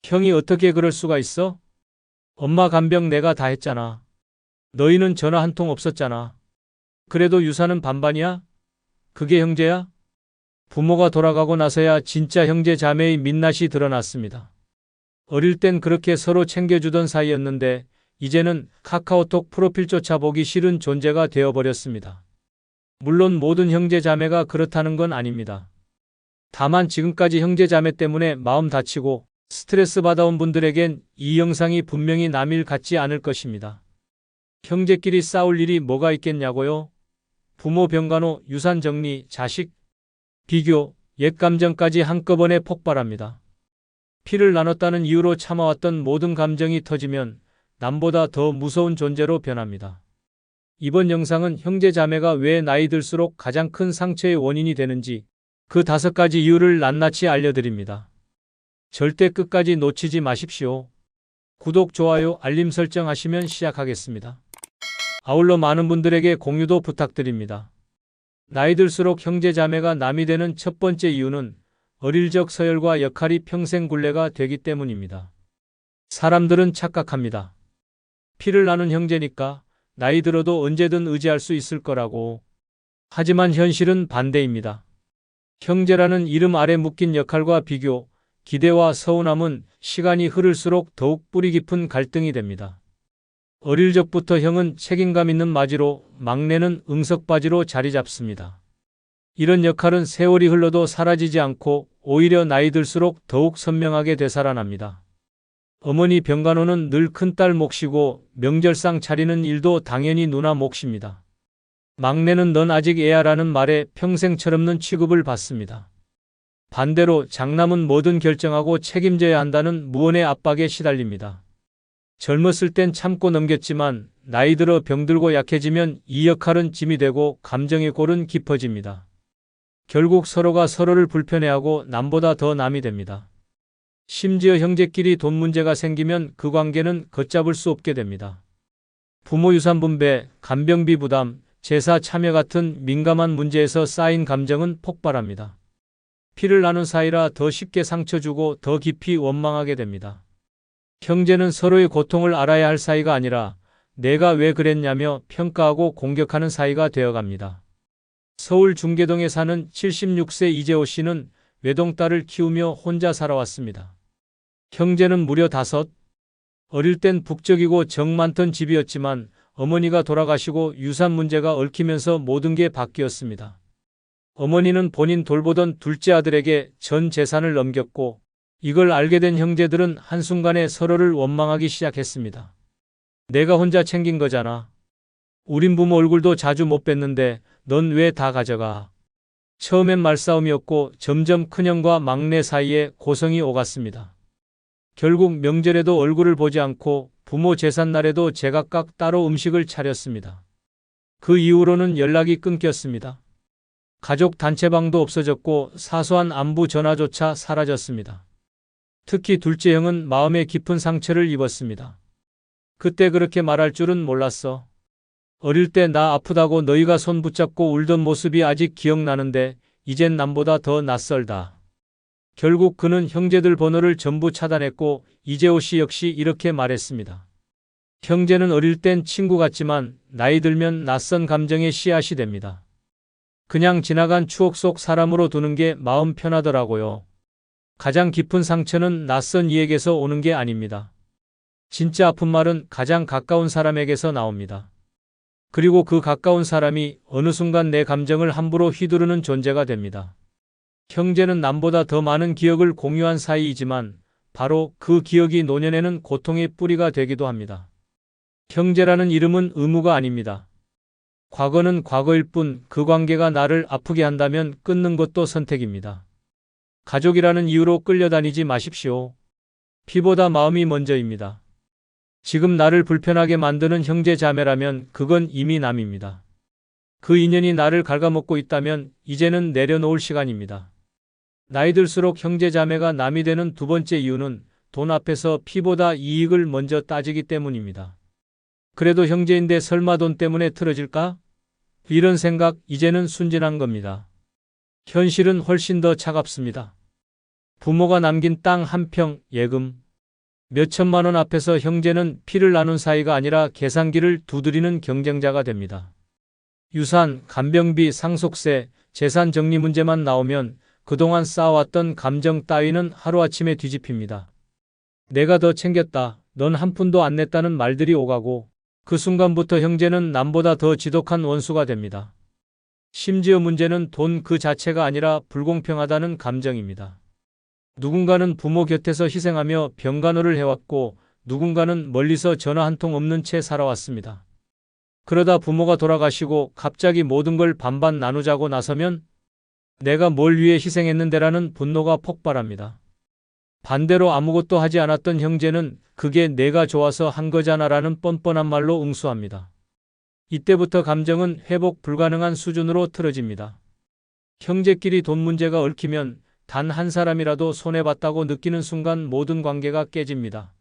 형이 어떻게 그럴 수가 있어? 엄마 간병 내가 다 했잖아. 너희는 전화 한 통 없었잖아. 그래도 유산은 반반이야? 그게 형제야? 부모가 돌아가고 나서야 진짜 형제 자매의 민낯이 드러났습니다. 어릴 땐 그렇게 서로 챙겨주던 사이였는데 이제는 카카오톡 프로필조차 보기 싫은 존재가 되어버렸습니다. 물론 모든 형제 자매가 그렇다는 건 아닙니다. 다만 지금까지 형제 자매 때문에 마음 다치고 스트레스 받아온 분들에겐 이 영상이 분명히 남일 같지 않을 것입니다. 형제끼리 싸울 일이 뭐가 있겠냐고요? 부모 병간호, 유산 정리, 자식, 비교, 옛 감정까지 한꺼번에 폭발합니다. 피를 나눴다는 이유로 참아왔던 모든 감정이 터지면 남보다 더 무서운 존재로 변합니다. 이번 영상은 형제 자매가 왜 나이 들수록 가장 큰 상처의 원인이 되는지 그 5가지 이유를 낱낱이 알려드립니다. 절대 끝까지 놓치지 마십시오. 구독, 좋아요, 알림 설정하시면 시작하겠습니다. 아울러 많은 분들에게 공유도 부탁드립니다. 나이 들수록 형제 자매가 남이 되는 첫 번째 이유는 어릴 적 서열과 역할이 평생 굴레가 되기 때문입니다. 사람들은 착각합니다. 피를 나눈 형제니까 나이 들어도 언제든 의지할 수 있을 거라고. 하지만 현실은 반대입니다. 형제라는 이름 아래 묶인 역할과 비교, 기대와 서운함은 시간이 흐를수록 더욱 뿌리 깊은 갈등이 됩니다. 어릴 적부터 형은 책임감 있는 마지로, 막내는 응석바지로 자리 잡습니다. 이런 역할은 세월이 흘러도 사라지지 않고 오히려 나이 들수록 더욱 선명하게 되살아납니다. 어머니 병간호는 늘 큰딸 몫이고 명절상 차리는 일도 당연히 누나 몫입니다. 막내는 넌 아직 애야라는 말에 평생 철없는 취급을 받습니다. 반대로 장남은 뭐든 결정하고 책임져야 한다는 무언의 압박에 시달립니다. 젊었을 땐 참고 넘겼지만 나이 들어 병들고 약해지면 이 역할은 짐이 되고 감정의 골은 깊어집니다. 결국 서로가 서로를 불편해하고 남보다 더 남이 됩니다. 심지어 형제끼리 돈 문제가 생기면 그 관계는 걷잡을 수 없게 됩니다. 부모 유산 분배, 간병비 부담, 제사 참여 같은 민감한 문제에서 쌓인 감정은 폭발합니다. 피를 나눈 사이라 더 쉽게 상처 주고 더 깊이 원망하게 됩니다. 형제는 서로의 고통을 알아야 할 사이가 아니라 내가 왜 그랬냐며 평가하고 공격하는 사이가 되어갑니다. 서울 중계동에 사는 76세 이재호 씨는 외동딸을 키우며 혼자 살아왔습니다. 형제는 무려 5. 어릴 땐 북적이고 정 많던 집이었지만 어머니가 돌아가시고 유산 문제가 얽히면서 모든 게 바뀌었습니다. 어머니는 본인 돌보던 둘째 아들에게 전 재산을 넘겼고 이걸 알게 된 형제들은 한순간에 서로를 원망하기 시작했습니다. 내가 혼자 챙긴 거잖아. 우린 부모 얼굴도 자주 못 뵀는데 넌 왜 다 가져가? 처음엔 말싸움이었고 점점 큰형과 막내 사이에 고성이 오갔습니다. 결국 명절에도 얼굴을 보지 않고 부모 제삿날에도 제각각 따로 음식을 차렸습니다. 그 이후로는 연락이 끊겼습니다. 가족 단체방도 없어졌고 사소한 안부 전화조차 사라졌습니다. 특히 둘째 형은 마음에 깊은 상처를 입었습니다. 그때 그렇게 말할 줄은 몰랐어. 어릴 때 나 아프다고 너희가 손 붙잡고 울던 모습이 아직 기억나는데 이젠 남보다 더 낯설다. 결국 그는 형제들 번호를 전부 차단했고 이재호 씨 역시 이렇게 말했습니다. 형제는 어릴 땐 친구 같지만 나이 들면 낯선 감정의 씨앗이 됩니다. 그냥 지나간 추억 속 사람으로 두는 게 마음 편하더라고요. 가장 깊은 상처는 낯선 이에게서 오는 게 아닙니다. 진짜 아픈 말은 가장 가까운 사람에게서 나옵니다. 그리고 그 가까운 사람이 어느 순간 내 감정을 함부로 휘두르는 존재가 됩니다. 형제는 남보다 더 많은 기억을 공유한 사이이지만 바로 그 기억이 노년에는 고통의 뿌리가 되기도 합니다. 형제라는 이름은 의무가 아닙니다. 과거는 과거일 뿐 그 관계가 나를 아프게 한다면 끊는 것도 선택입니다. 가족이라는 이유로 끌려다니지 마십시오. 피보다 마음이 먼저입니다. 지금 나를 불편하게 만드는 형제 자매라면 그건 이미 남입니다. 그 인연이 나를 갉아먹고 있다면 이제는 내려놓을 시간입니다. 나이 들수록 형제 자매가 남이 되는 2번째 이유는 돈 앞에서 피보다 이익을 먼저 따지기 때문입니다. 그래도 형제인데 설마 돈 때문에 틀어질까? 이런 생각 이제는 순진한 겁니다. 현실은 훨씬 더 차갑습니다. 부모가 남긴 땅 1평, 예금, 몇천만 원 앞에서 형제는 피를 나눈 사이가 아니라 계산기를 두드리는 경쟁자가 됩니다. 유산, 간병비, 상속세, 재산 정리 문제만 나오면 그동안 쌓아왔던 감정 따위는 하루아침에 뒤집힙니다. 내가 더 챙겼다. 넌 한 푼도 안 냈다는 말들이 오가고 그 순간부터 형제는 남보다 더 지독한 원수가 됩니다. 심지어 문제는 돈 그 자체가 아니라 불공평하다는 감정입니다. 누군가는 부모 곁에서 희생하며 병간호를 해왔고 누군가는 멀리서 전화 한 통 없는 채 살아왔습니다. 그러다 부모가 돌아가시고 갑자기 모든 걸 반반 나누자고 나서면 내가 뭘 위해 희생했는데라는 분노가 폭발합니다. 반대로 아무것도 하지 않았던 형제는 그게 내가 좋아서 한 거잖아라는 뻔뻔한 말로 응수합니다. 이때부터 감정은 회복 불가능한 수준으로 틀어집니다. 형제끼리 돈 문제가 얽히면 단 한 사람이라도 손해봤다고 느끼는 순간 모든 관계가 깨집니다.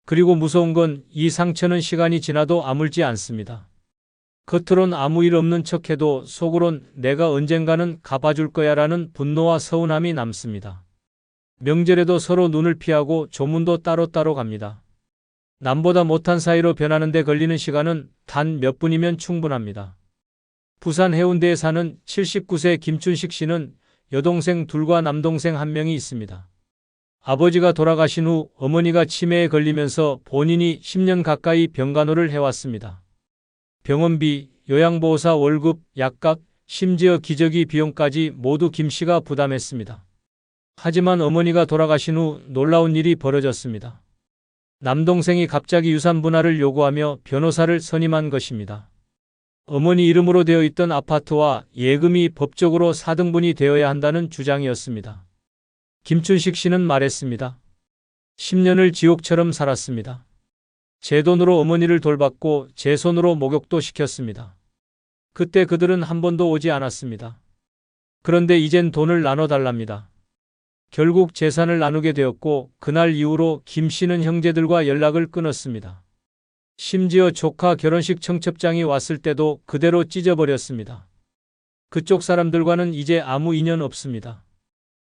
그리고 무서운 건 이 상처는 시간이 지나도 아물지 않습니다. 겉으론 아무 일 없는 척해도 속으론 내가 언젠가는 갚아줄 거야라는 분노와 서운함이 남습니다. 명절에도 서로 눈을 피하고 조문도 따로따로 갑니다. 남보다 못한 사이로 변하는 데 걸리는 시간은 단 몇 분이면 충분합니다. 부산 해운대에 사는 79세 김춘식 씨는 여동생 둘과 남동생 1명이 있습니다. 아버지가 돌아가신 후 어머니가 치매에 걸리면서 본인이 10년 가까이 병간호를 해왔습니다. 병원비, 요양보호사 월급, 약값, 심지어 기저귀 비용까지 모두 김 씨가 부담했습니다. 하지만 어머니가 돌아가신 후 놀라운 일이 벌어졌습니다. 남동생이 갑자기 유산 분할을 요구하며 변호사를 선임한 것입니다. 어머니 이름으로 되어 있던 아파트와 예금이 법적으로 4등분이 되어야 한다는 주장이었습니다. 김춘식 씨는 말했습니다. 10년을 지옥처럼 살았습니다. 제 돈으로 어머니를 돌봤고 제 손으로 목욕도 시켰습니다. 그때 그들은 한 번도 오지 않았습니다. 그런데 이젠 돈을 나눠달랍니다. 결국 재산을 나누게 되었고 그날 이후로 김 씨는 형제들과 연락을 끊었습니다. 심지어 조카 결혼식 청첩장이 왔을 때도 그대로 찢어버렸습니다. 그쪽 사람들과는 이제 아무 인연 없습니다.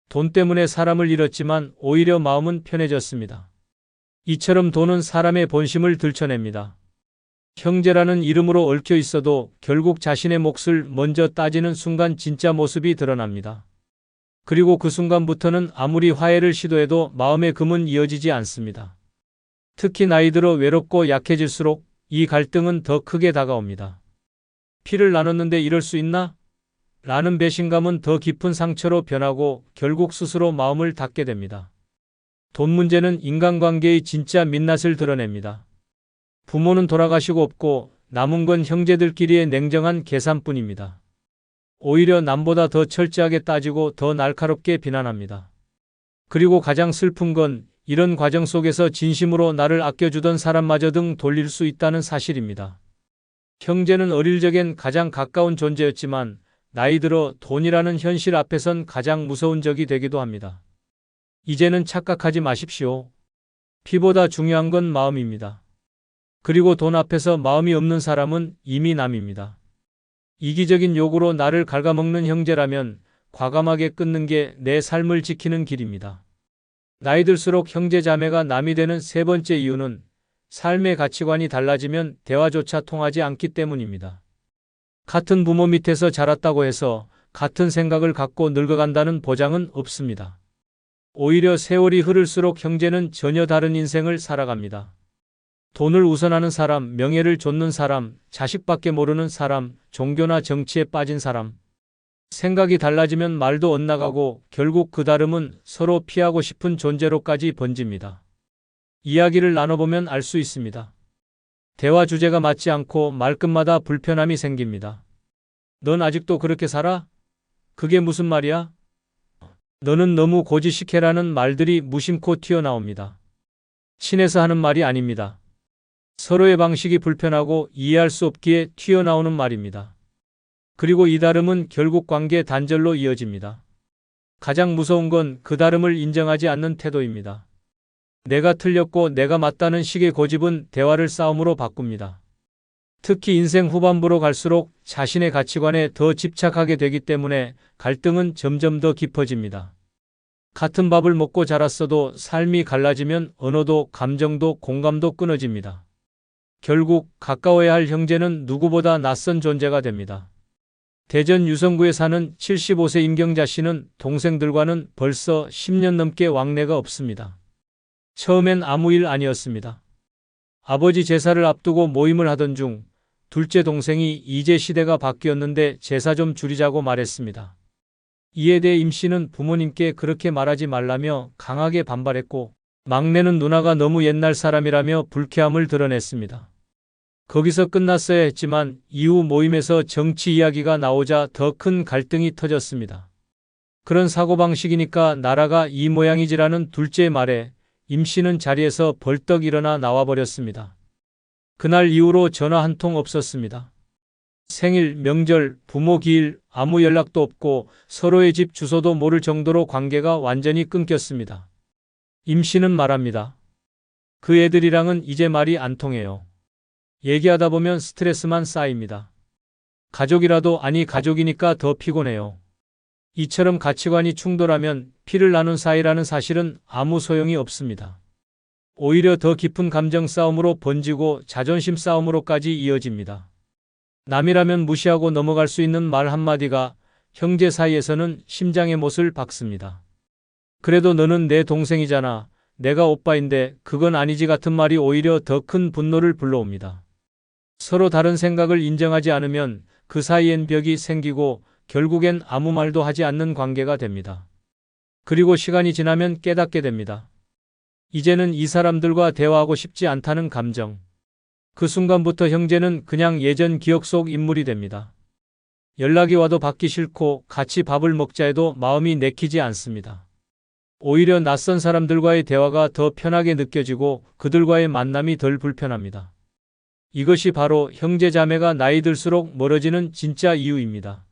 돈 때문에 사람을 잃었지만 오히려 마음은 편해졌습니다. 이처럼 돈은 사람의 본심을 들춰냅니다. 형제라는 이름으로 얽혀 있어도 결국 자신의 몫을 먼저 따지는 순간 진짜 모습이 드러납니다. 그리고 그 순간부터는 아무리 화해를 시도해도 마음의 금은 이어지지 않습니다. 특히 나이 들어 외롭고 약해질수록 이 갈등은 더 크게 다가옵니다. 피를 나눴는데 이럴 수 있나? 라는 배신감은 더 깊은 상처로 변하고 결국 스스로 마음을 닫게 됩니다. 돈 문제는 인간관계의 진짜 민낯을 드러냅니다. 부모는 돌아가시고 없고 남은 건 형제들끼리의 냉정한 계산뿐입니다. 오히려 남보다 더 철저하게 따지고 더 날카롭게 비난합니다. 그리고 가장 슬픈 건 이런 과정 속에서 진심으로 나를 아껴주던 사람마저 등 돌릴 수 있다는 사실입니다. 형제는 어릴 적엔 가장 가까운 존재였지만 나이 들어 돈이라는 현실 앞에선 가장 무서운 적이 되기도 합니다. 이제는 착각하지 마십시오. 피보다 중요한 건 마음입니다. 그리고 돈 앞에서 마음이 없는 사람은 이미 남입니다. 이기적인 욕으로 나를 갉아먹는 형제라면 과감하게 끊는 게 내 삶을 지키는 길입니다. 나이 들수록 형제 자매가 남이 되는 세 번째 이유는 삶의 가치관이 달라지면 대화조차 통하지 않기 때문입니다. 같은 부모 밑에서 자랐다고 해서 같은 생각을 갖고 늙어간다는 보장은 없습니다. 오히려 세월이 흐를수록 형제는 전혀 다른 인생을 살아갑니다. 돈을 우선하는 사람, 명예를 좇는 사람, 자식밖에 모르는 사람, 종교나 정치에 빠진 사람. 생각이 달라지면 말도 엇나가고 결국 그 다름은 서로 피하고 싶은 존재로까지 번집니다. 이야기를 나눠보면 알 수 있습니다. 대화 주제가 맞지 않고 말끝마다 불편함이 생깁니다. 넌 아직도 그렇게 살아? 그게 무슨 말이야? 너는 너무 고지식해라는 말들이 무심코 튀어나옵니다. 친해서 하는 말이 아닙니다. 서로의 방식이 불편하고 이해할 수 없기에 튀어나오는 말입니다. 그리고 이 다름은 결국 관계 단절로 이어집니다. 가장 무서운 건 그 다름을 인정하지 않는 태도입니다. 내가 틀렸고 내가 맞다는 식의 고집은 대화를 싸움으로 바꿉니다. 특히 인생 후반부로 갈수록 자신의 가치관에 더 집착하게 되기 때문에 갈등은 점점 더 깊어집니다. 같은 밥을 먹고 자랐어도 삶이 갈라지면 언어도 감정도 공감도 끊어집니다. 결국 가까워야 할 형제는 누구보다 낯선 존재가 됩니다. 대전 유성구에 사는 75세 임경자 씨는 동생들과는 벌써 10년 넘게 왕래가 없습니다. 처음엔 아무 일 아니었습니다. 아버지 제사를 앞두고 모임을 하던 중 둘째 동생이 이제 시대가 바뀌었는데 제사 좀 줄이자고 말했습니다. 이에 대해 임 씨는 부모님께 그렇게 말하지 말라며 강하게 반발했고 막내는 누나가 너무 옛날 사람이라며 불쾌함을 드러냈습니다. 거기서 끝났어야 했지만 이후 모임에서 정치 이야기가 나오자 더 큰 갈등이 터졌습니다. 그런 사고방식이니까 나라가 이 모양이지라는 둘째의 말에 임 씨는 자리에서 벌떡 일어나 나와버렸습니다. 그날 이후로 전화 한 통 없었습니다. 생일, 명절, 부모 기일 아무 연락도 없고 서로의 집 주소도 모를 정도로 관계가 완전히 끊겼습니다. 임 씨는 말합니다. 그 애들이랑은 이제 말이 안 통해요. 얘기하다 보면 스트레스만 쌓입니다. 가족이라도 아니 가족이니까 더 피곤해요. 이처럼 가치관이 충돌하면 피를 나눈 사이라는 사실은 아무 소용이 없습니다. 오히려 더 깊은 감정 싸움으로 번지고 자존심 싸움으로까지 이어집니다. 남이라면 무시하고 넘어갈 수 있는 말 한마디가 형제 사이에서는 심장의 못을 박습니다. 그래도 너는 내 동생이잖아. 내가 오빠인데 그건 아니지 같은 말이 오히려 더 큰 분노를 불러옵니다. 서로 다른 생각을 인정하지 않으면 그 사이엔 벽이 생기고 결국엔 아무 말도 하지 않는 관계가 됩니다. 그리고 시간이 지나면 깨닫게 됩니다. 이제는 이 사람들과 대화하고 싶지 않다는 감정. 그 순간부터 형제는 그냥 예전 기억 속 인물이 됩니다. 연락이 와도 받기 싫고 같이 밥을 먹자 해도 마음이 내키지 않습니다. 오히려 낯선 사람들과의 대화가 더 편하게 느껴지고 그들과의 만남이 덜 불편합니다. 이것이 바로 형제자매가 나이 들수록 멀어지는 진짜 이유입니다.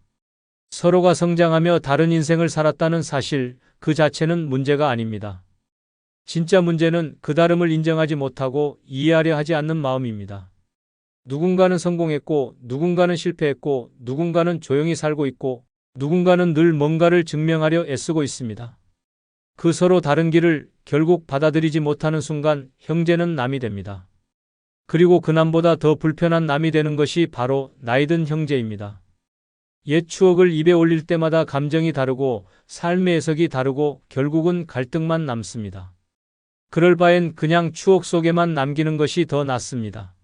서로가 성장하며 다른 인생을 살았다는 사실 그 자체는 문제가 아닙니다. 진짜 문제는 그 다름을 인정하지 못하고 이해하려 하지 않는 마음입니다. 누군가는 성공했고 누군가는 실패했고 누군가는 조용히 살고 있고 누군가는 늘 뭔가를 증명하려 애쓰고 있습니다. 그 서로 다른 길을 결국 받아들이지 못하는 순간 형제는 남이 됩니다. 그리고 그 남보다 더 불편한 남이 되는 것이 바로 나이든 형제입니다. 옛 추억을 입에 올릴 때마다 감정이 다르고 삶의 해석이 다르고 결국은 갈등만 남습니다. 그럴 바엔 그냥 추억 속에만 남기는 것이 더 낫습니다.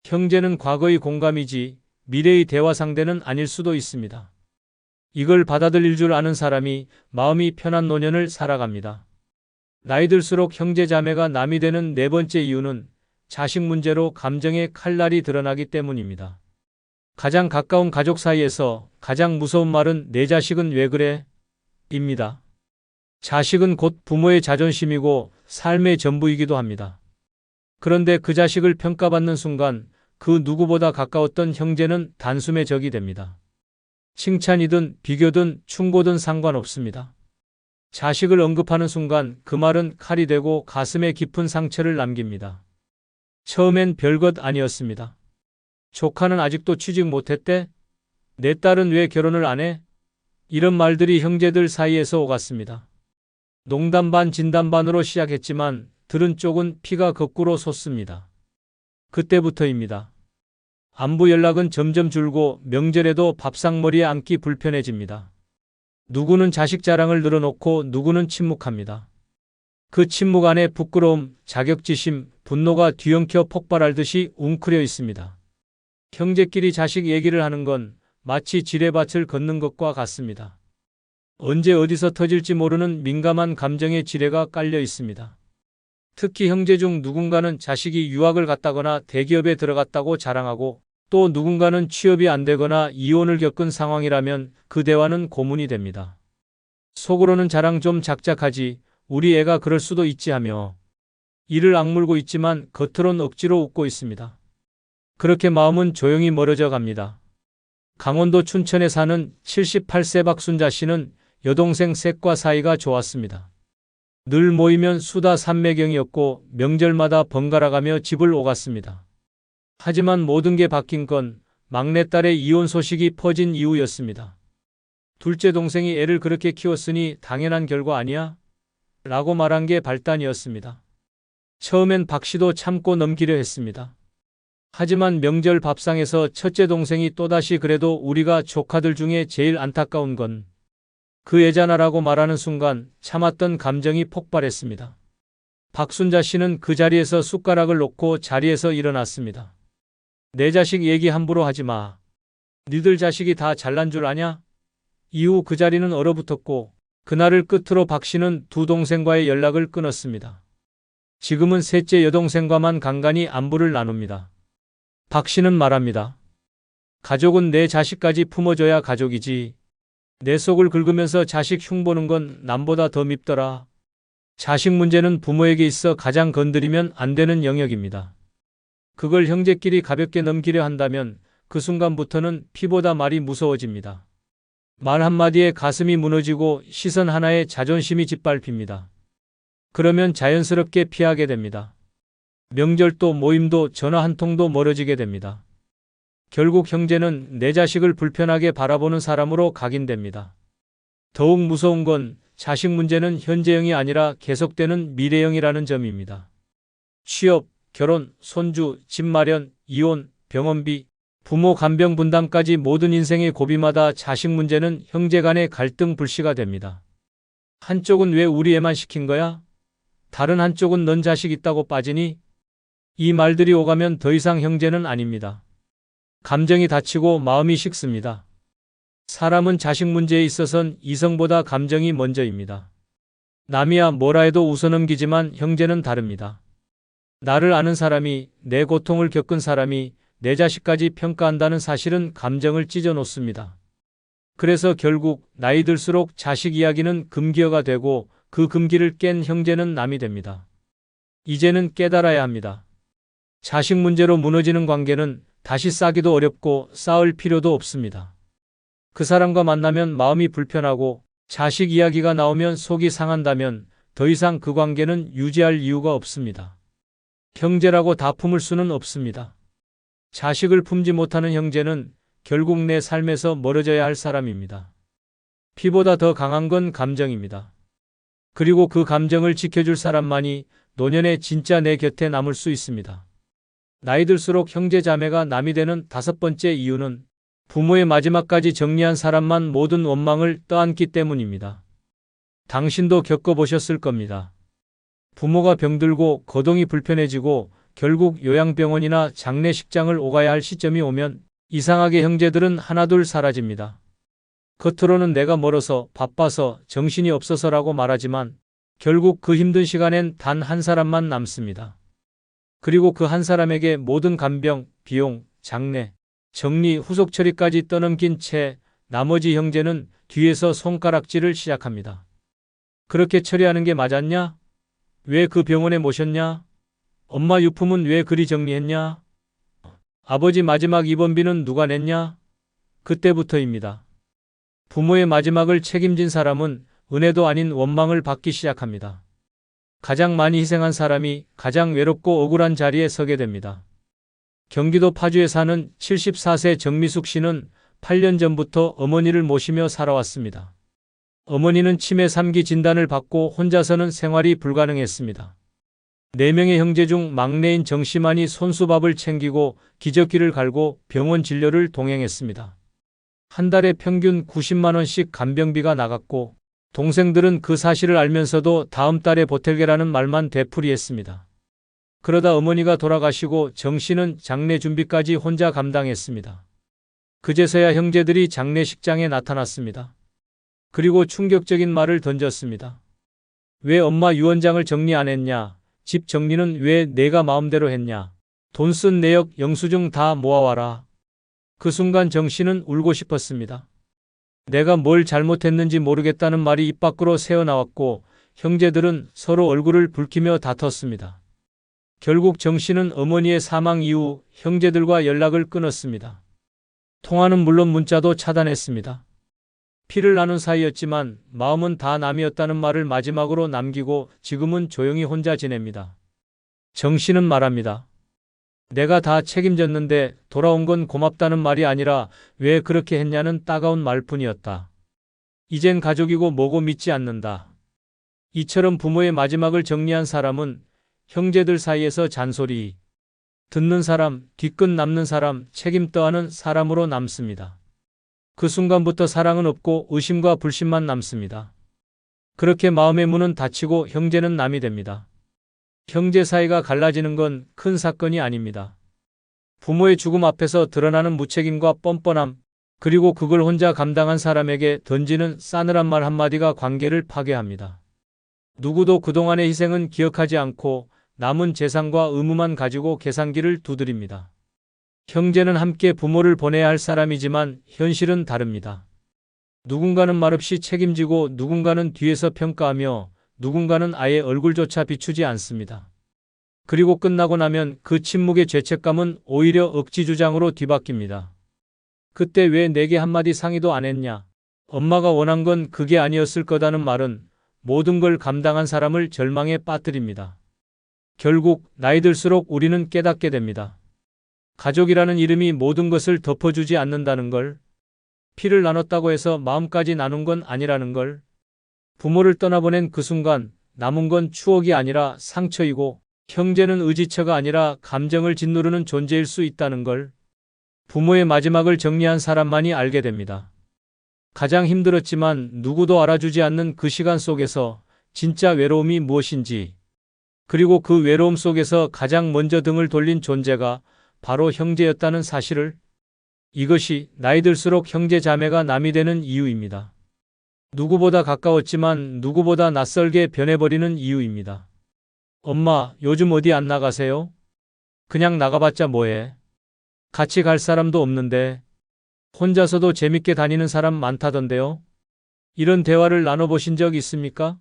형제는 과거의 공감이지 미래의 대화 상대는 아닐 수도 있습니다. 이걸 받아들일 줄 아는 사람이 마음이 편한 노년을 살아갑니다. 나이 들수록 형제자매가 남이 되는 네 번째 이유는 자식 문제로 감정의 칼날이 드러나기 때문입니다. 가장 가까운 가족 사이에서 가장 무서운 말은 내 자식은 왜 그래? 입니다. 자식은 곧 부모의 자존심이고 삶의 전부이기도 합니다. 그런데 그 자식을 평가받는 순간 그 누구보다 가까웠던 형제는 단숨에 적이 됩니다. 칭찬이든 비교든 충고든 상관없습니다. 자식을 언급하는 순간 그 말은 칼이 되고 가슴에 깊은 상처를 남깁니다. 처음엔 별것 아니었습니다. 조카는 아직도 취직 못했대? 내 딸은 왜 결혼을 안 해? 이런 말들이 형제들 사이에서 오갔습니다. 농담 반 진담 반으로 시작했지만 들은 쪽은 피가 거꾸로 솟습니다. 그때부터입니다. 안부 연락은 점점 줄고 명절에도 밥상머리에 앉기 불편해집니다. 누구는 자식 자랑을 늘어놓고 누구는 침묵합니다. 그 침묵 안에 부끄러움, 자격지심, 분노가 뒤엉켜 폭발할 듯이 웅크려 있습니다. 형제끼리 자식 얘기를 하는 건 마치 지뢰밭을 걷는 것과 같습니다. 언제 어디서 터질지 모르는 민감한 감정의 지뢰가 깔려 있습니다. 특히 형제 중 누군가는 자식이 유학을 갔다거나 대기업에 들어갔다고 자랑하고 또 누군가는 취업이 안 되거나 이혼을 겪은 상황이라면 그 대화는 고문이 됩니다. 속으로는 자랑 좀 작작하지, 우리 애가 그럴 수도 있지 하며 이를 악물고 있지만 겉으론 억지로 웃고 있습니다. 그렇게 마음은 조용히 멀어져 갑니다. 강원도 춘천에 사는 78세 박순자 씨는 여동생 셋과 사이가 좋았습니다. 늘 모이면 수다 삼매경이었고 명절마다 번갈아가며 집을 오갔습니다. 하지만 모든 게 바뀐 건 막내딸의 이혼 소식이 퍼진 이후였습니다. 둘째 동생이 애를 그렇게 키웠으니 당연한 결과 아니야? 라고 말한 게 발단이었습니다. 처음엔 박 씨도 참고 넘기려 했습니다. 하지만 명절 밥상에서 첫째 동생이 또다시 그래도 우리가 조카들 중에 제일 안타까운 건 그 애잖아라고 말하는 순간 참았던 감정이 폭발했습니다. 박순자 씨는 그 자리에서 숟가락을 놓고 자리에서 일어났습니다. 내 자식 얘기 함부로 하지 마. 니들 자식이 다 잘난 줄 아냐? 이후 그 자리는 얼어붙었고 그날을 끝으로 박 씨는 두 동생과의 연락을 끊었습니다. 지금은 셋째 여동생과만 간간히 안부를 나눕니다. 박 씨는 말합니다. 가족은 내 자식까지 품어줘야 가족이지. 내 속을 긁으면서 자식 흉보는 건 남보다 더 밉더라. 자식 문제는 부모에게 있어 가장 건드리면 안 되는 영역입니다. 그걸 형제끼리 가볍게 넘기려 한다면 그 순간부터는 피보다 말이 무서워집니다. 말 한마디에 가슴이 무너지고 시선 하나에 자존심이 짓밟힙니다. 그러면 자연스럽게 피하게 됩니다. 명절도 모임도 전화 한 통도 멀어지게 됩니다. 결국 형제는 내 자식을 불편하게 바라보는 사람으로 각인됩니다. 더욱 무서운 건 자식 문제는 현재형이 아니라 계속되는 미래형이라는 점입니다. 취업, 결혼, 손주, 집 마련, 이혼, 병원비, 부모 간병 분담까지 모든 인생의 고비마다 자식 문제는 형제 간의 갈등 불씨가 됩니다. 한쪽은 왜 우리 애만 시킨 거야? 다른 한쪽은 넌 자식 있다고 빠지니? 이 말들이 오가면 더 이상 형제는 아닙니다. 감정이 다치고 마음이 식습니다. 사람은 자식 문제에 있어선 이성보다 감정이 먼저입니다. 남이야 뭐라 해도 웃어넘기지만 형제는 다릅니다. 나를 아는 사람이, 내 고통을 겪은 사람이 내 자식까지 평가한다는 사실은 감정을 찢어놓습니다. 그래서 결국 나이 들수록 자식 이야기는 금기어가 되고 그 금기를 깬 형제는 남이 됩니다. 이제는 깨달아야 합니다. 자식 문제로 무너지는 관계는 다시 싸기도 어렵고 쌓을 필요도 없습니다. 그 사람과 만나면 마음이 불편하고 자식 이야기가 나오면 속이 상한다면 더 이상 그 관계는 유지할 이유가 없습니다. 형제라고 다 품을 수는 없습니다. 자식을 품지 못하는 형제는 결국 내 삶에서 멀어져야 할 사람입니다. 피보다 더 강한 건 감정입니다. 그리고 그 감정을 지켜줄 사람만이 노년에 진짜 내 곁에 남을 수 있습니다. 나이 들수록 형제 자매가 남이 되는 다섯 번째 이유는 부모의 마지막까지 정리한 사람만 모든 원망을 떠안기 때문입니다. 당신도 겪어보셨을 겁니다. 부모가 병들고 거동이 불편해지고 결국 요양병원이나 장례식장을 오가야 할 시점이 오면 이상하게 형제들은 하나둘 사라집니다. 겉으로는 내가 멀어서 바빠서 정신이 없어서라고 말하지만 결국 그 힘든 시간엔 단 한 사람만 남습니다. 그리고 그 한 사람에게 모든 간병, 비용, 장례, 정리, 후속 처리까지 떠넘긴 채 나머지 형제는 뒤에서 손가락질을 시작합니다. 그렇게 처리하는 게 맞았냐? 왜 그 병원에 모셨냐? 엄마 유품은 왜 그리 정리했냐? 아버지 마지막 입원비는 누가 냈냐? 그때부터입니다. 부모의 마지막을 책임진 사람은 은혜도 아닌 원망을 받기 시작합니다. 가장 많이 희생한 사람이 가장 외롭고 억울한 자리에 서게 됩니다. 경기도 파주에 사는 74세 정미숙 씨는 8년 전부터 어머니를 모시며 살아왔습니다. 어머니는 치매 3기 진단을 받고 혼자서는 생활이 불가능했습니다. 4명의 형제 중 막내인 정 씨만이 손수밥을 챙기고 기저귀를 갈고 병원 진료를 동행했습니다. 한 달에 평균 90만 원씩 간병비가 나갔고 동생들은 그 사실을 알면서도 다음 달에 보탤게라는 말만 되풀이했습니다. 그러다 어머니가 돌아가시고 정 씨는 장례 준비까지 혼자 감당했습니다. 그제서야 형제들이 장례식장에 나타났습니다. 그리고 충격적인 말을 던졌습니다. 왜 엄마 유언장을 정리 안 했냐? 집 정리는 왜 내가 마음대로 했냐? 돈 쓴 내역 영수증 다 모아와라. 그 순간 정 씨는 울고 싶었습니다. 내가 뭘 잘못했는지 모르겠다는 말이 입 밖으로 새어나왔고 형제들은 서로 얼굴을 붉히며 다퉜습니다. 결국 정 씨는 어머니의 사망 이후 형제들과 연락을 끊었습니다. 통화는 물론 문자도 차단했습니다. 피를 나눈 사이였지만 마음은 다 남이었다는 말을 마지막으로 남기고 지금은 조용히 혼자 지냅니다. 정 씨는 말합니다. 내가 다 책임졌는데 돌아온 건 고맙다는 말이 아니라 왜 그렇게 했냐는 따가운 말뿐이었다. 이젠 가족이고 뭐고 믿지 않는다. 이처럼 부모의 마지막을 정리한 사람은 형제들 사이에서 잔소리 듣는 사람, 뒤끝 남는 사람, 책임 떠하는 사람으로 남습니다. 그 순간부터 사랑은 없고 의심과 불신만 남습니다. 그렇게 마음의 문은 닫히고 형제는 남이 됩니다. 형제 사이가 갈라지는 건 큰 사건이 아닙니다. 부모의 죽음 앞에서 드러나는 무책임과 뻔뻔함, 그리고 그걸 혼자 감당한 사람에게 던지는 싸늘한 말 한마디가 관계를 파괴합니다. 누구도 그동안의 희생은 기억하지 않고 남은 재산과 의무만 가지고 계산기를 두드립니다. 형제는 함께 부모를 보내야 할 사람이지만 현실은 다릅니다. 누군가는 말없이 책임지고 누군가는 뒤에서 평가하며 누군가는 아예 얼굴조차 비추지 않습니다. 그리고 끝나고 나면 그 침묵의 죄책감은 오히려 억지주장으로 뒤바뀝니다. 그때 왜 내게 한마디 상의도 안 했냐? 엄마가 원한 건 그게 아니었을 거다는 말은 모든 걸 감당한 사람을 절망에 빠뜨립니다. 결국 나이 들수록 우리는 깨닫게 됩니다. 가족이라는 이름이 모든 것을 덮어주지 않는다는 걸, 피를 나눴다고 해서 마음까지 나눈 건 아니라는 걸, 부모를 떠나보낸 그 순간 남은 건 추억이 아니라 상처이고 형제는 의지처가 아니라 감정을 짓누르는 존재일 수 있다는 걸 부모의 마지막을 정리한 사람만이 알게 됩니다. 가장 힘들었지만 누구도 알아주지 않는 그 시간 속에서 진짜 외로움이 무엇인지, 그리고 그 외로움 속에서 가장 먼저 등을 돌린 존재가 바로 형제였다는 사실을, 이것이 나이 들수록 형제 자매가 남이 되는 이유입니다. 누구보다 가까웠지만 누구보다 낯설게 변해버리는 이유입니다. 엄마, 요즘 어디 안 나가세요? 그냥 나가봤자 뭐해? 같이 갈 사람도 없는데. 혼자서도 재밌게 다니는 사람 많다던데요? 이런 대화를 나눠보신 적 있습니까?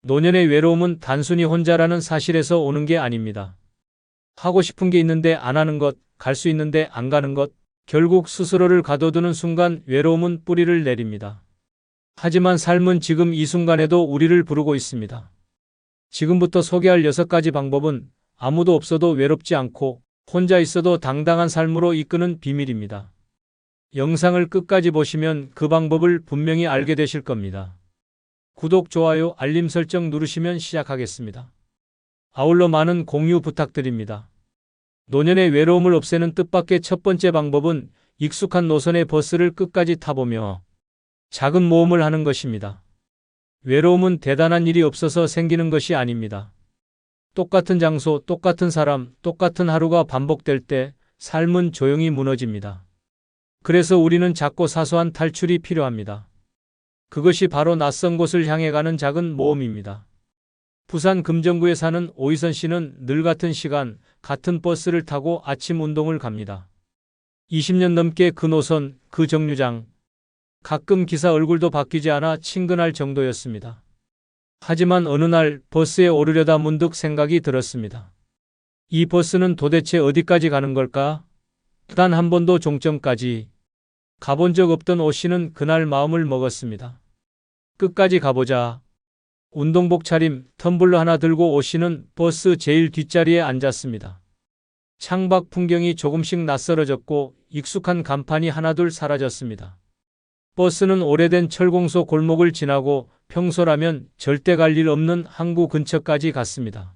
노년의 외로움은 단순히 혼자라는 사실에서 오는 게 아닙니다. 하고 싶은 게 있는데 안 하는 것, 갈 수 있는데 안 가는 것, 결국 스스로를 가둬두는 순간 외로움은 뿌리를 내립니다. 하지만 삶은 지금 이 순간에도 우리를 부르고 있습니다. 지금부터 소개할 6가지 방법은 아무도 없어도 외롭지 않고 혼자 있어도 당당한 삶으로 이끄는 비밀입니다. 영상을 끝까지 보시면 그 방법을 분명히 알게 되실 겁니다. 구독, 좋아요, 알림 설정 누르시면 시작하겠습니다. 아울러 많은 공유 부탁드립니다. 노년의 외로움을 없애는 뜻밖의 첫 번째 방법은 익숙한 노선의 버스를 끝까지 타보며 작은 모험을 하는 것입니다. 외로움은 대단한 일이 없어서 생기는 것이 아닙니다. 똑같은 장소, 똑같은 사람, 똑같은 하루가 반복될 때 삶은 조용히 무너집니다. 그래서 우리는 작고 사소한 탈출이 필요합니다. 그것이 바로 낯선 곳을 향해 가는 작은 모험입니다. 부산 금정구에 사는 오희선 씨는 늘 같은 시간, 같은 버스를 타고 아침 운동을 갑니다. 20년 넘게 그 노선, 그 정류장, 가끔 기사 얼굴도 바뀌지 않아 친근할 정도였습니다. 하지만 어느 날 버스에 오르려다 문득 생각이 들었습니다. 이 버스는 도대체 어디까지 가는 걸까? 단 한 번도 종점까지 가본 적 없던 오 씨는 그날 마음을 먹었습니다. 끝까지 가보자. 운동복 차림, 텀블러 하나 들고 오 씨는 버스 제일 뒷자리에 앉았습니다. 창밖 풍경이 조금씩 낯설어졌고 익숙한 간판이 하나둘 사라졌습니다. 버스는 오래된 철공소 골목을 지나고 평소라면 절대 갈 일 없는 항구 근처까지 갔습니다.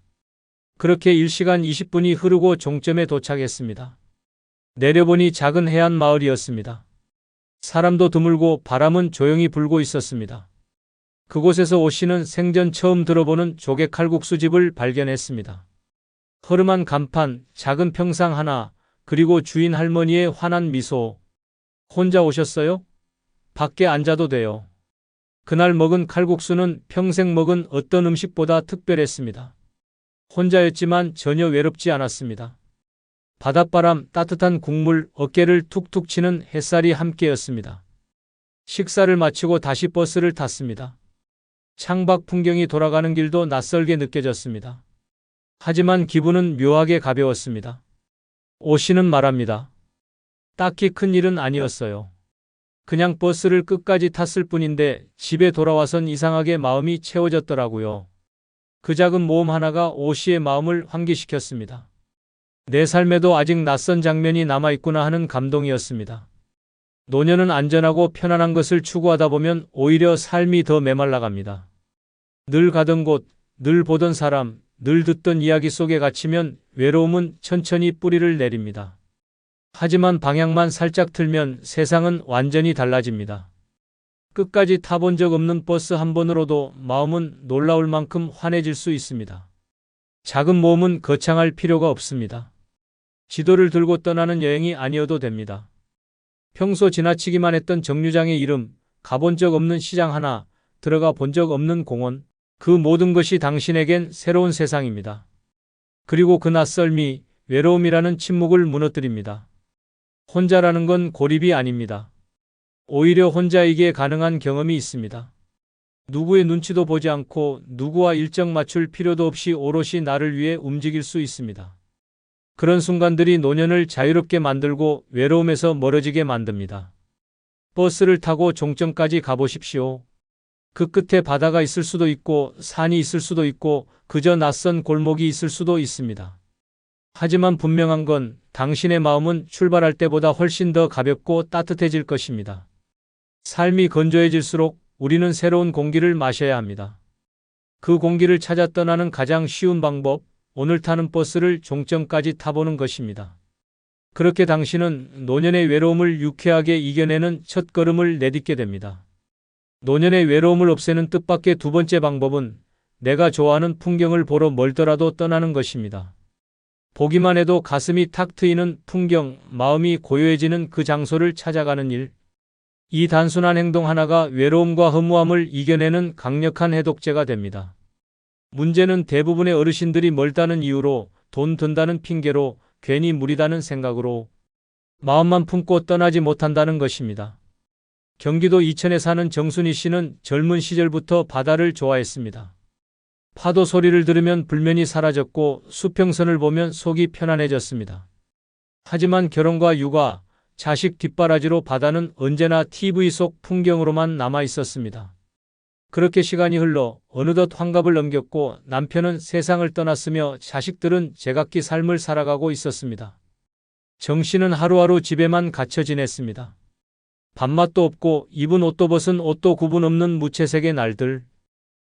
그렇게 1시간 20분이 흐르고 종점에 도착했습니다. 내려보니 작은 해안 마을이었습니다. 사람도 드물고 바람은 조용히 불고 있었습니다. 그곳에서 오 씨는 생전 처음 들어보는 조개 칼국수집을 발견했습니다. 허름한 간판, 작은 평상 하나, 그리고 주인 할머니의 환한 미소. 혼자 오셨어요? 밖에 앉아도 돼요. 그날 먹은 칼국수는 평생 먹은 어떤 음식보다 특별했습니다. 혼자였지만 전혀 외롭지 않았습니다. 바닷바람, 따뜻한 국물, 어깨를 툭툭 치는 햇살이 함께였습니다. 식사를 마치고 다시 버스를 탔습니다. 창밖 풍경이 돌아가는 길도 낯설게 느껴졌습니다. 하지만 기분은 묘하게 가벼웠습니다. 오 씨는 말합니다. 딱히 큰 일은 아니었어요. 그냥 버스를 끝까지 탔을 뿐인데 집에 돌아와선 이상하게 마음이 채워졌더라고요. 그 작은 모험 하나가 오 씨의 마음을 환기시켰습니다. 내 삶에도 아직 낯선 장면이 남아있구나 하는 감동이었습니다. 노년은 안전하고 편안한 것을 추구하다 보면 오히려 삶이 더 메말라갑니다. 늘 가던 곳, 늘 보던 사람, 늘 듣던 이야기 속에 갇히면 외로움은 천천히 뿌리를 내립니다. 하지만 방향만 살짝 틀면 세상은 완전히 달라집니다. 끝까지 타본 적 없는 버스 한 번으로도 마음은 놀라울 만큼 환해질 수 있습니다. 작은 모험은 거창할 필요가 없습니다. 지도를 들고 떠나는 여행이 아니어도 됩니다. 평소 지나치기만 했던 정류장의 이름, 가본 적 없는 시장 하나, 들어가 본 적 없는 공원, 그 모든 것이 당신에겐 새로운 세상입니다. 그리고 그 낯설미, 외로움이라는 침묵을 무너뜨립니다. 혼자라는 건 고립이 아닙니다. 오히려 혼자이기에 가능한 경험이 있습니다. 누구의 눈치도 보지 않고 누구와 일정 맞출 필요도 없이 오롯이 나를 위해 움직일 수 있습니다. 그런 순간들이 노년을 자유롭게 만들고 외로움에서 멀어지게 만듭니다. 버스를 타고 종점까지 가보십시오. 그 끝에 바다가 있을 수도 있고 산이 있을 수도 있고 그저 낯선 골목이 있을 수도 있습니다. 하지만 분명한 건 당신의 마음은 출발할 때보다 훨씬 더 가볍고 따뜻해질 것입니다. 삶이 건조해질수록 우리는 새로운 공기를 마셔야 합니다. 그 공기를 찾아 떠나는 가장 쉬운 방법, 오늘 타는 버스를 종점까지 타보는 것입니다. 그렇게 당신은 노년의 외로움을 유쾌하게 이겨내는 첫걸음을 내딛게 됩니다. 노년의 외로움을 없애는 뜻밖의 두 번째 방법은 내가 좋아하는 풍경을 보러 멀더라도 떠나는 것입니다. 보기만 해도 가슴이 탁 트이는 풍경, 마음이 고요해지는 그 장소를 찾아가는 일. 이 단순한 행동 하나가 외로움과 허무함을 이겨내는 강력한 해독제가 됩니다. 문제는 대부분의 어르신들이 멀다는 이유로, 돈 든다는 핑계로, 괜히 무리다는 생각으로 마음만 품고 떠나지 못한다는 것입니다. 경기도 이천에 사는 정순희 씨는 젊은 시절부터 바다를 좋아했습니다. 파도 소리를 들으면 불면이 사라졌고 수평선을 보면 속이 편안해졌습니다. 하지만 결혼과 육아, 자식 뒷바라지로 바다는 언제나 TV 속 풍경으로만 남아 있었습니다. 그렇게 시간이 흘러 어느덧 환갑을 넘겼고 남편은 세상을 떠났으며 자식들은 제각기 삶을 살아가고 있었습니다. 정 씨는 하루하루 집에만 갇혀 지냈습니다. 밥맛도 없고 입은 옷도 벗은 옷도 구분 없는 무채색의 날들.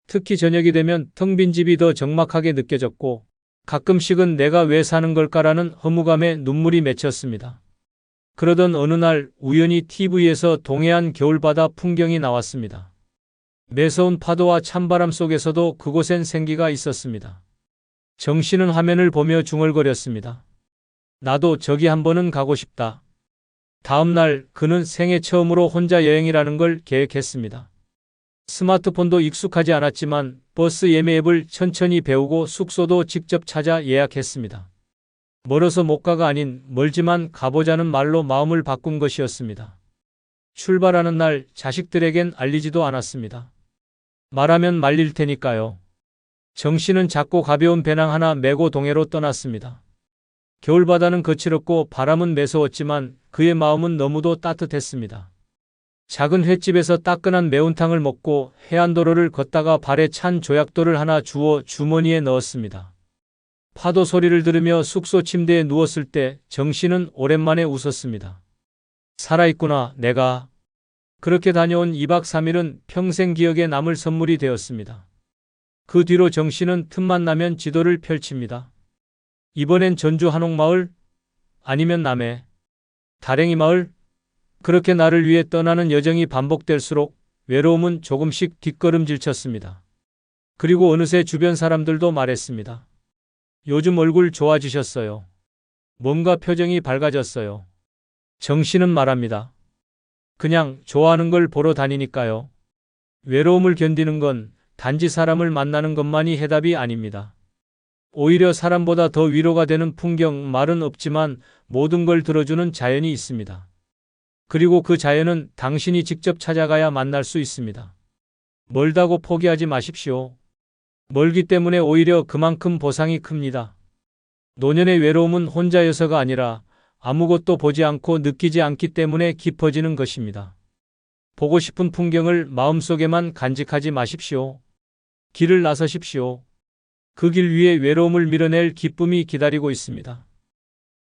특히 저녁이 되면 텅 빈 집이 더 적막하게 느껴졌고 가끔씩은 내가 왜 사는 걸까라는 허무감에 눈물이 맺혔습니다. 그러던 어느 날 우연히 TV에서 동해안 겨울바다 풍경이 나왔습니다. 매서운 파도와 찬바람 속에서도 그곳엔 생기가 있었습니다. 정 씨는 화면을 보며 중얼거렸습니다. 나도 저기 한 번은 가고 싶다. 다음 날 그는 생애 처음으로 혼자 여행이라는 걸 계획했습니다. 스마트폰도 익숙하지 않았지만 버스 예매 앱을 천천히 배우고 숙소도 직접 찾아 예약했습니다. 멀어서 못 가가 아닌 멀지만 가보자는 말로 마음을 바꾼 것이었습니다. 출발하는 날 자식들에겐 알리지도 않았습니다. 말하면 말릴 테니까요. 정 씨는 작고 가벼운 배낭 하나 메고 동해로 떠났습니다. 겨울바다는 거칠었고 바람은 매서웠지만 그의 마음은 너무도 따뜻했습니다. 작은 횟집에서 따끈한 매운탕을 먹고 해안도로를 걷다가 발에 찬 조약돌을 하나 주워 주머니에 넣었습니다. 파도 소리를 들으며 숙소 침대에 누웠을 때 정 씨는 오랜만에 웃었습니다. 살아있구나, 내가. 그렇게 다녀온 2박 3일은 평생 기억에 남을 선물이 되었습니다. 그 뒤로 정 씨는 틈만 나면 지도를 펼칩니다. 이번엔 전주 한옥마을? 아니면 남해? 다랭이 마을? 그렇게 나를 위해 떠나는 여정이 반복될수록 외로움은 조금씩 뒷걸음질 쳤습니다. 그리고 어느새 주변 사람들도 말했습니다. 요즘 얼굴 좋아지셨어요. 뭔가 표정이 밝아졌어요. 정 씨는 말합니다. 그냥 좋아하는 걸 보러 다니니까요. 외로움을 견디는 건 단지 사람을 만나는 것만이 해답이 아닙니다. 오히려 사람보다 더 위로가 되는 풍경, 말은 없지만 모든 걸 들어주는 자연이 있습니다. 그리고 그 자연은 당신이 직접 찾아가야 만날 수 있습니다. 멀다고 포기하지 마십시오. 멀기 때문에 오히려 그만큼 보상이 큽니다. 노년의 외로움은 혼자여서가 아니라 아무것도 보지 않고 느끼지 않기 때문에 깊어지는 것입니다. 보고 싶은 풍경을 마음속에만 간직하지 마십시오. 길을 나서십시오. 그 길 위에 외로움을 밀어낼 기쁨이 기다리고 있습니다.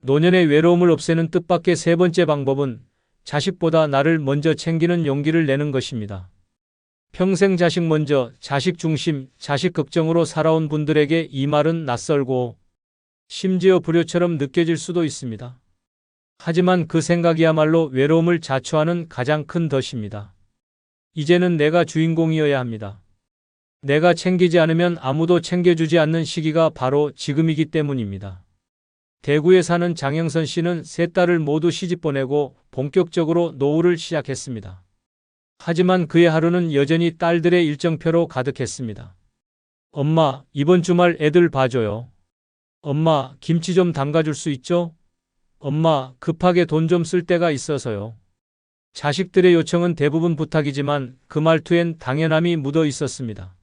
노년의 외로움을 없애는 뜻밖의 세 번째 방법은 자식보다 나를 먼저 챙기는 용기를 내는 것입니다. 평생 자식 먼저, 자식 중심, 자식 걱정으로 살아온 분들에게 이 말은 낯설고 심지어 불효처럼 느껴질 수도 있습니다. 하지만 그 생각이야말로 외로움을 자초하는 가장 큰 덫입니다. 이제는 내가 주인공이어야 합니다. 내가 챙기지 않으면 아무도 챙겨주지 않는 시기가 바로 지금이기 때문입니다. 대구에 사는 장영선 씨는 세 딸을 모두 시집 보내고 본격적으로 노후를 시작했습니다. 하지만 그의 하루는 여전히 딸들의 일정표로 가득했습니다. 엄마, 이번 주말 애들 봐줘요. 엄마, 김치 좀 담가줄 수 있죠? 엄마, 급하게 돈 좀 쓸 데가 있어서요. 자식들의 요청은 대부분 부탁이지만 그 말투엔 당연함이 묻어 있었습니다.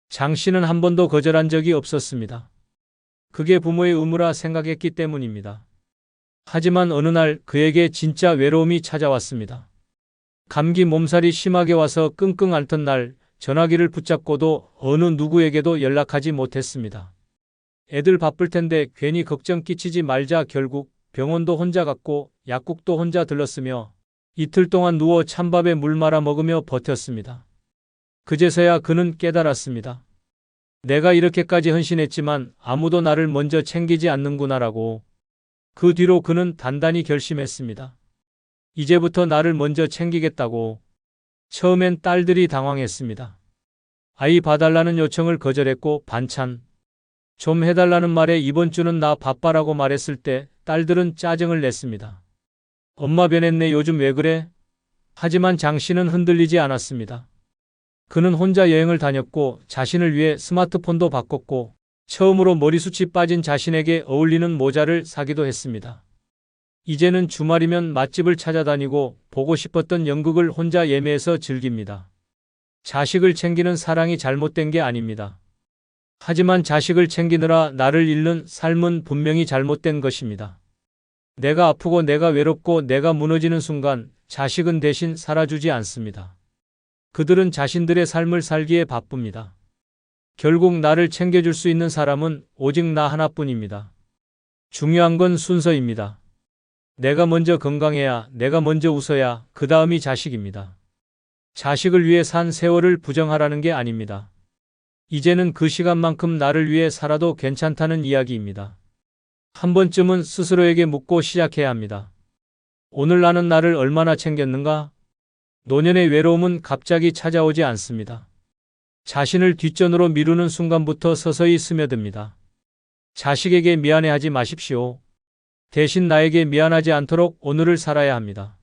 장 씨는 한 번도 거절한 적이 없었습니다. 그게 부모의 의무라 생각했기 때문입니다. 하지만 어느 날 그에게 진짜 외로움이 찾아왔습니다. 감기 몸살이 심하게 와서 끙끙 앓던 날 전화기를 붙잡고도 어느 누구에게도 연락하지 못했습니다. 애들 바쁠 텐데 괜히 걱정 끼치지 말자. 결국 병원도 혼자 갔고 약국도 혼자 들렀으며 이틀 동안 누워 찬밥에 물 말아 먹으며 버텼습니다. 그제서야 그는 깨달았습니다. 내가 이렇게까지 헌신했지만 아무도 나를 먼저 챙기지 않는구나라고. 그 뒤로 그는 단단히 결심했습니다. 이제부터 나를 먼저 챙기겠다고. 처음엔 딸들이 당황했습니다. 아이 봐달라는 요청을 거절했고 반찬 좀 해달라는 말에 이번 주는 나 바빠라고 말했을 때 딸들은 짜증을 냈습니다. 엄마 변했네, 요즘 왜 그래? 하지만 장 씨는 흔들리지 않았습니다. 그는 혼자 여행을 다녔고 자신을 위해 스마트폰도 바꿨고 처음으로 머리숱이 빠진 자신에게 어울리는 모자를 사기도 했습니다. 이제는 주말이면 맛집을 찾아다니고 보고 싶었던 연극을 혼자 예매해서 즐깁니다. 자식을 챙기는 사랑이 잘못된 게 아닙니다. 하지만 자식을 챙기느라 나를 잃는 삶은 분명히 잘못된 것입니다. 내가 아프고 내가 외롭고 내가 무너지는 순간 자식은 대신 살아주지 않습니다. 그들은 자신들의 삶을 살기에 바쁩니다. 결국 나를 챙겨줄 수 있는 사람은 오직 나 하나뿐입니다. 중요한 건 순서입니다. 내가 먼저 건강해야, 내가 먼저 웃어야 그 다음이 자식입니다. 자식을 위해 산 세월을 부정하라는 게 아닙니다. 이제는 그 시간만큼 나를 위해 살아도 괜찮다는 이야기입니다. 한 번쯤은 스스로에게 묻고 시작해야 합니다. 오늘 나는 나를 얼마나 챙겼는가? 노년의 외로움은 갑자기 찾아오지 않습니다. 자신을 뒷전으로 미루는 순간부터 서서히 스며듭니다. 자식에게 미안해하지 마십시오. 대신 나에게 미안하지 않도록 오늘을 살아야 합니다.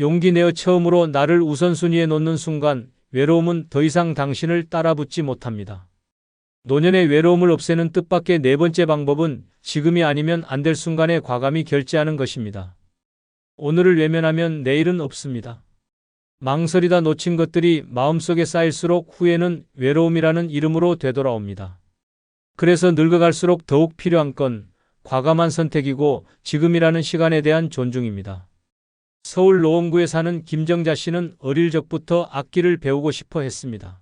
용기 내어 처음으로 나를 우선순위에 놓는 순간 외로움은 더 이상 당신을 따라붙지 못합니다. 노년의 외로움을 없애는 뜻밖의 네 번째 방법은 지금이 아니면 안 될 순간에 과감히 결제하는 것입니다. 오늘을 외면하면 내일은 없습니다. 망설이다 놓친 것들이 마음속에 쌓일수록 후회는 외로움이라는 이름으로 되돌아옵니다. 그래서 늙어갈수록 더욱 필요한 건 과감한 선택이고 지금이라는 시간에 대한 존중입니다. 서울 노원구에 사는 김정자 씨는 어릴 적부터 악기를 배우고 싶어 했습니다.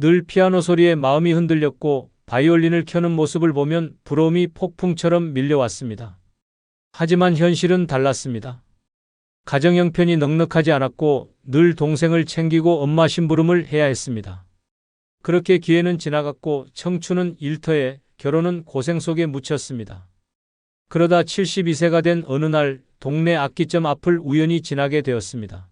늘 피아노 소리에 마음이 흔들렸고 바이올린을 켜는 모습을 보면 부러움이 폭풍처럼 밀려왔습니다. 하지만 현실은 달랐습니다. 가정 형편이 넉넉하지 않았고 늘 동생을 챙기고 엄마 심부름을 해야 했습니다. 그렇게 기회는 지나갔고 청춘은 일터에, 결혼은 고생 속에 묻혔습니다. 그러다 72세가 된 어느 날 동네 악기점 앞을 우연히 지나게 되었습니다.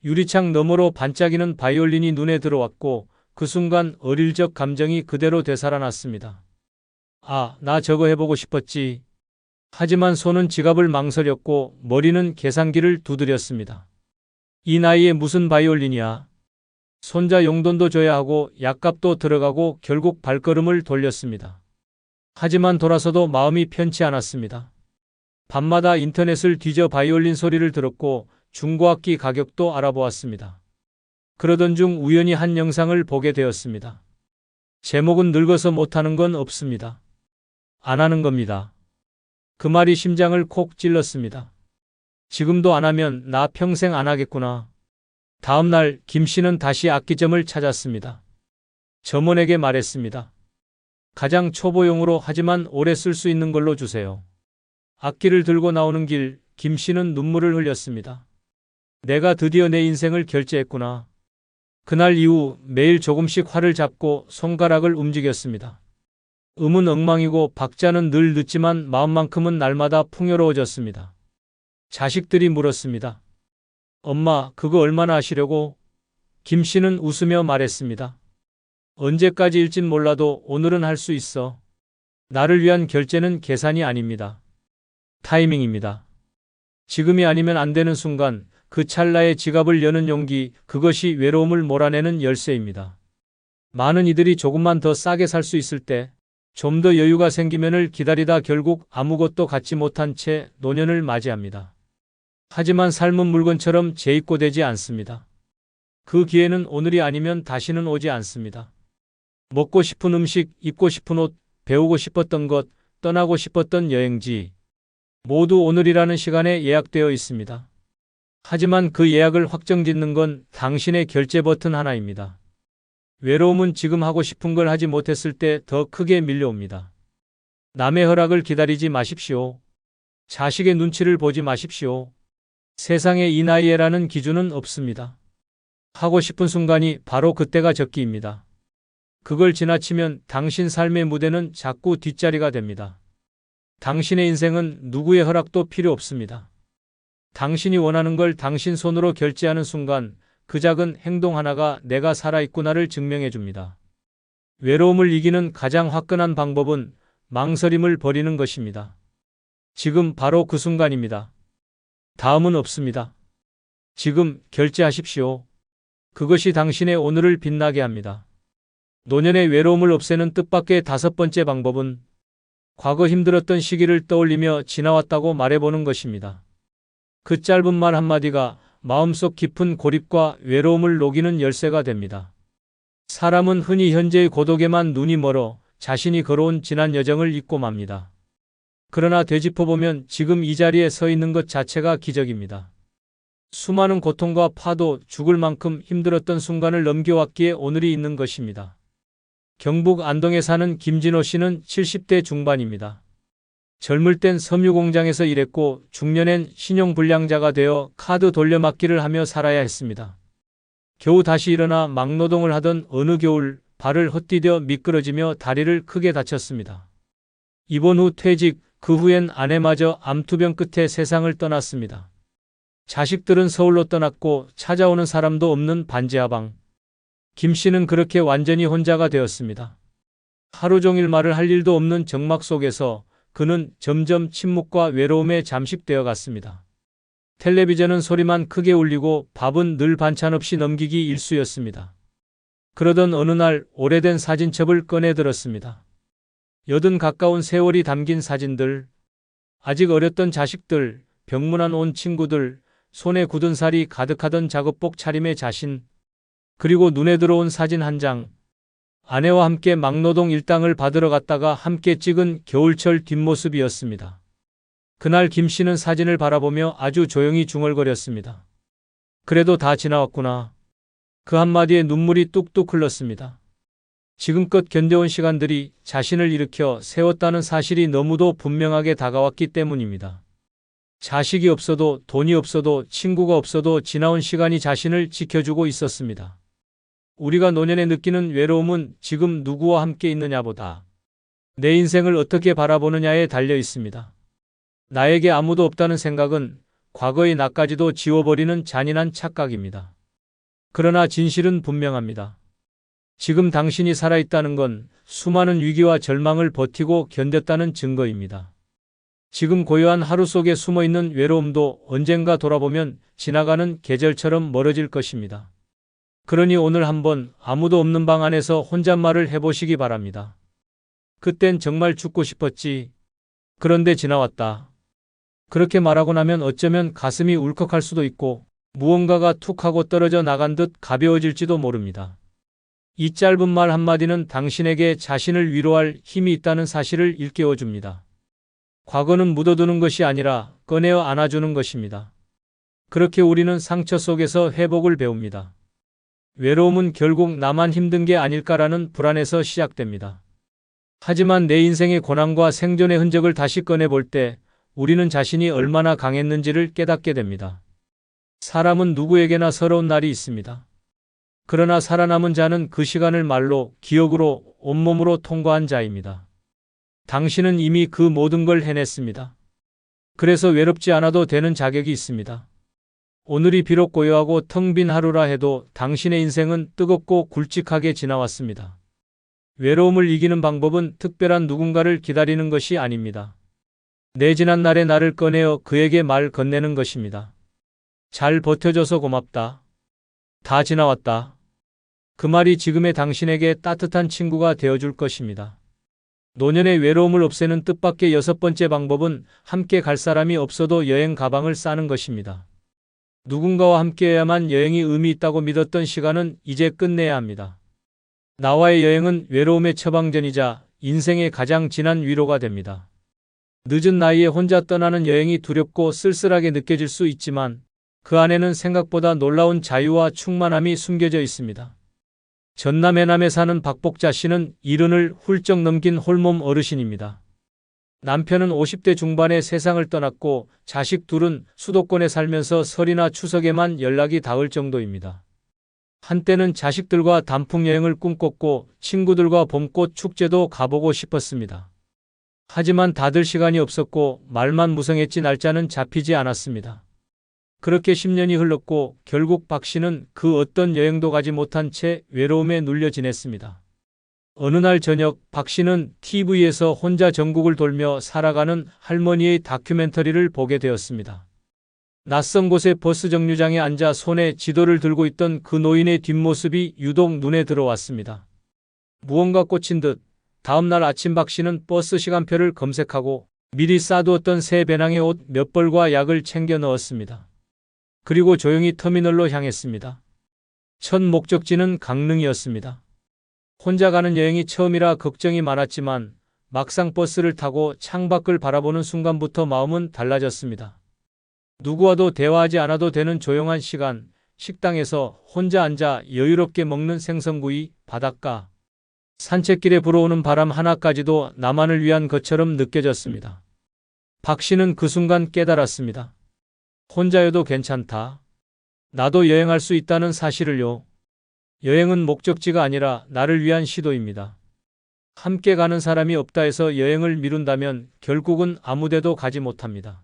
유리창 너머로 반짝이는 바이올린이 눈에 들어왔고 그 순간 어릴 적 감정이 그대로 되살아났습니다. 아, 나 저거 해보고 싶었지. 하지만 손은 지갑을 망설였고 머리는 계산기를 두드렸습니다. 이 나이에 무슨 바이올린이야. 손자 용돈도 줘야 하고 약값도 들어가고 결국 발걸음을 돌렸습니다. 하지만 돌아서도 마음이 편치 않았습니다. 밤마다 인터넷을 뒤져 바이올린 소리를 들었고 중고악기 가격도 알아보았습니다. 그러던 중 우연히 한 영상을 보게 되었습니다. 제목은 늙어서 못하는 건 없습니다. 안 하는 겁니다. 그 말이 심장을 콕 찔렀습니다. 지금도 안 하면 나 평생 안 하겠구나. 다음 날 김 씨는 다시 악기점을 찾았습니다. 점원에게 말했습니다. 가장 초보용으로 하지만 오래 쓸 수 있는 걸로 주세요. 악기를 들고 나오는 길 김 씨는 눈물을 흘렸습니다. 내가 드디어 내 인생을 결제했구나. 그날 이후 매일 조금씩 활을 잡고 손가락을 움직였습니다. 음은 엉망이고 박자는 늘 늦지만 마음만큼은 날마다 풍요로워졌습니다. 자식들이 물었습니다. 엄마, 그거 얼마나 하시려고? 김 씨는 웃으며 말했습니다. 언제까지일진 몰라도 오늘은 할 수 있어. 나를 위한 결제는 계산이 아닙니다. 타이밍입니다. 지금이 아니면 안 되는 순간, 그 찰나에 지갑을 여는 용기, 그것이 외로움을 몰아내는 열쇠입니다. 많은 이들이 조금만 더 싸게 살 수 있을 때, 좀 더 여유가 생기면을 기다리다 결국 아무것도 갖지 못한 채 노년을 맞이합니다. 하지만 삶은 물건처럼 재입고되지 않습니다. 그 기회는 오늘이 아니면 다시는 오지 않습니다. 먹고 싶은 음식, 입고 싶은 옷, 배우고 싶었던 것, 떠나고 싶었던 여행지, 모두 오늘이라는 시간에 예약되어 있습니다. 하지만 그 예약을 확정짓는 건 당신의 결제 버튼 하나입니다. 외로움은 지금 하고 싶은 걸 하지 못했을 때 더 크게 밀려옵니다. 남의 허락을 기다리지 마십시오. 자식의 눈치를 보지 마십시오. 세상에 이 나이에라는 기준은 없습니다. 하고 싶은 순간이 바로 그때가 적기입니다. 그걸 지나치면 당신 삶의 무대는 자꾸 뒷자리가 됩니다. 당신의 인생은 누구의 허락도 필요 없습니다. 당신이 원하는 걸 당신 손으로 결제하는 순간 그 작은 행동 하나가 내가 살아있구나를 증명해 줍니다. 외로움을 이기는 가장 화끈한 방법은 망설임을 버리는 것입니다. 지금 바로 그 순간입니다. 다음은 없습니다. 지금 결제하십시오. 그것이 당신의 오늘을 빛나게 합니다. 노년의 외로움을 없애는 뜻밖의 5번째 방법은 과거 힘들었던 시기를 떠올리며 지나왔다고 말해보는 것입니다. 그 짧은 말 한마디가 마음속 깊은 고립과 외로움을 녹이는 열쇠가 됩니다. 사람은 흔히 현재의 고독에만 눈이 멀어 자신이 걸어온 지난 여정을 잊고 맙니다. 그러나 되짚어보면 지금 이 자리에 서 있는 것 자체가 기적입니다. 수많은 고통과 파도, 죽을 만큼 힘들었던 순간을 넘겨왔기에 오늘이 있는 것입니다. 경북 안동에 사는 김진호 씨는 70대 중반입니다. 젊을 땐 섬유 공장에서 일했고 중년엔 신용불량자가 되어 카드 돌려막기를 하며 살아야 했습니다. 겨우 다시 일어나 막노동을 하던 어느 겨울 발을 헛디뎌 미끄러지며 다리를 크게 다쳤습니다. 입원 후 퇴직, 그 후엔 아내마저 암투병 끝에 세상을 떠났습니다. 자식들은 서울로 떠났고 찾아오는 사람도 없는 반지하방. 김 씨는 그렇게 완전히 혼자가 되었습니다. 하루 종일 말을 할 일도 없는 정막 속에서 그는 점점 침묵과 외로움에 잠식되어 갔습니다. 텔레비전은 소리만 크게 울리고 밥은 늘 반찬 없이 넘기기 일쑤였습니다. 그러던 어느 날 오래된 사진첩을 꺼내 들었습니다. 80 가까운 세월이 담긴 사진들, 아직 어렸던 자식들, 병문안 온 친구들, 손에 굳은 살이 가득하던 작업복 차림의 자신, 그리고 눈에 들어온 사진 한 장. 아내와 함께 막노동 일당을 받으러 갔다가 함께 찍은 겨울철 뒷모습이었습니다. 그날 김 씨는 사진을 바라보며 아주 조용히 중얼거렸습니다. 그래도 다 지나왔구나. 그 한마디에 눈물이 뚝뚝 흘렀습니다. 지금껏 견뎌온 시간들이 자신을 일으켜 세웠다는 사실이 너무도 분명하게 다가왔기 때문입니다. 자식이 없어도 돈이 없어도 친구가 없어도 지나온 시간이 자신을 지켜주고 있었습니다. 우리가 노년에 느끼는 외로움은 지금 누구와 함께 있느냐보다 내 인생을 어떻게 바라보느냐에 달려 있습니다. 나에게 아무도 없다는 생각은 과거의 나까지도 지워버리는 잔인한 착각입니다. 그러나 진실은 분명합니다. 지금 당신이 살아있다는 건 수많은 위기와 절망을 버티고 견뎠다는 증거입니다. 지금 고요한 하루 속에 숨어있는 외로움도 언젠가 돌아보면 지나가는 계절처럼 멀어질 것입니다. 그러니 오늘 한번 아무도 없는 방 안에서 혼잣말을 해보시기 바랍니다. 그땐 정말 죽고 싶었지. 그런데 지나왔다. 그렇게 말하고 나면 어쩌면 가슴이 울컥할 수도 있고 무언가가 툭 하고 떨어져 나간 듯 가벼워질지도 모릅니다. 이 짧은 말 한마디는 당신에게 자신을 위로할 힘이 있다는 사실을 일깨워줍니다. 과거는 묻어두는 것이 아니라 꺼내어 안아주는 것입니다. 그렇게 우리는 상처 속에서 회복을 배웁니다. 외로움은 결국 나만 힘든 게 아닐까라는 불안에서 시작됩니다. 하지만 내 인생의 고난과 생존의 흔적을 다시 꺼내볼 때 우리는 자신이 얼마나 강했는지를 깨닫게 됩니다. 사람은 누구에게나 서러운 날이 있습니다. 그러나 살아남은 자는 그 시간을 말로, 기억으로, 온몸으로 통과한 자입니다. 당신은 이미 그 모든 걸 해냈습니다. 그래서 외롭지 않아도 되는 자격이 있습니다. 오늘이 비록 고요하고 텅 빈 하루라 해도 당신의 인생은 뜨겁고 굵직하게 지나왔습니다. 외로움을 이기는 방법은 특별한 누군가를 기다리는 것이 아닙니다. 내 지난 날의 나를 꺼내어 그에게 말 건네는 것입니다. 잘 버텨줘서 고맙다. 다 지나왔다. 그 말이 지금의 당신에게 따뜻한 친구가 되어줄 것입니다. 노년의 외로움을 없애는 뜻밖의 6번째 방법은 함께 갈 사람이 없어도 여행 가방을 싸는 것입니다. 누군가와 함께해야만 여행이 의미 있다고 믿었던 시간은 이제 끝내야 합니다. 나와의 여행은 외로움의 처방전이자 인생의 가장 진한 위로가 됩니다. 늦은 나이에 혼자 떠나는 여행이 두렵고 쓸쓸하게 느껴질 수 있지만 그 안에는 생각보다 놀라운 자유와 충만함이 숨겨져 있습니다. 전남 해남에 사는 박복자 씨는 70을 훌쩍 넘긴 홀몸 어르신입니다. 남편은 50대 중반에 세상을 떠났고 자식 둘은 수도권에 살면서 설이나 추석에만 연락이 닿을 정도입니다. 한때는 자식들과 단풍 여행을 꿈꿨고 친구들과 봄꽃 축제도 가보고 싶었습니다. 하지만 다들 시간이 없었고 말만 무성했지 날짜는 잡히지 않았습니다. 그렇게 10년이 흘렀고 결국 박 씨는 그 어떤 여행도 가지 못한 채 외로움에 눌려 지냈습니다. 어느 날 저녁 박 씨는 TV에서 혼자 전국을 돌며 살아가는 할머니의 다큐멘터리를 보게 되었습니다. 낯선 곳의 버스 정류장에 앉아 손에 지도를 들고 있던 그 노인의 뒷모습이 유독 눈에 들어왔습니다. 무언가 꽂힌 듯 다음날 아침 박 씨는 버스 시간표를 검색하고 미리 싸두었던 새 배낭에 옷 몇 벌과 약을 챙겨 넣었습니다. 그리고 조용히 터미널로 향했습니다. 첫 목적지는 강릉이었습니다. 혼자 가는 여행이 처음이라 걱정이 많았지만 막상 버스를 타고 창밖을 바라보는 순간부터 마음은 달라졌습니다. 누구와도 대화하지 않아도 되는 조용한 시간, 식당에서 혼자 앉아 여유롭게 먹는 생선구이, 바닷가, 산책길에 불어오는 바람 하나까지도 나만을 위한 것처럼 느껴졌습니다. 박 씨는 그 순간 깨달았습니다. 혼자여도 괜찮다. 나도 여행할 수 있다는 사실을요. 여행은 목적지가 아니라 나를 위한 시도입니다. 함께 가는 사람이 없다 해서 여행을 미룬다면 결국은 아무데도 가지 못합니다.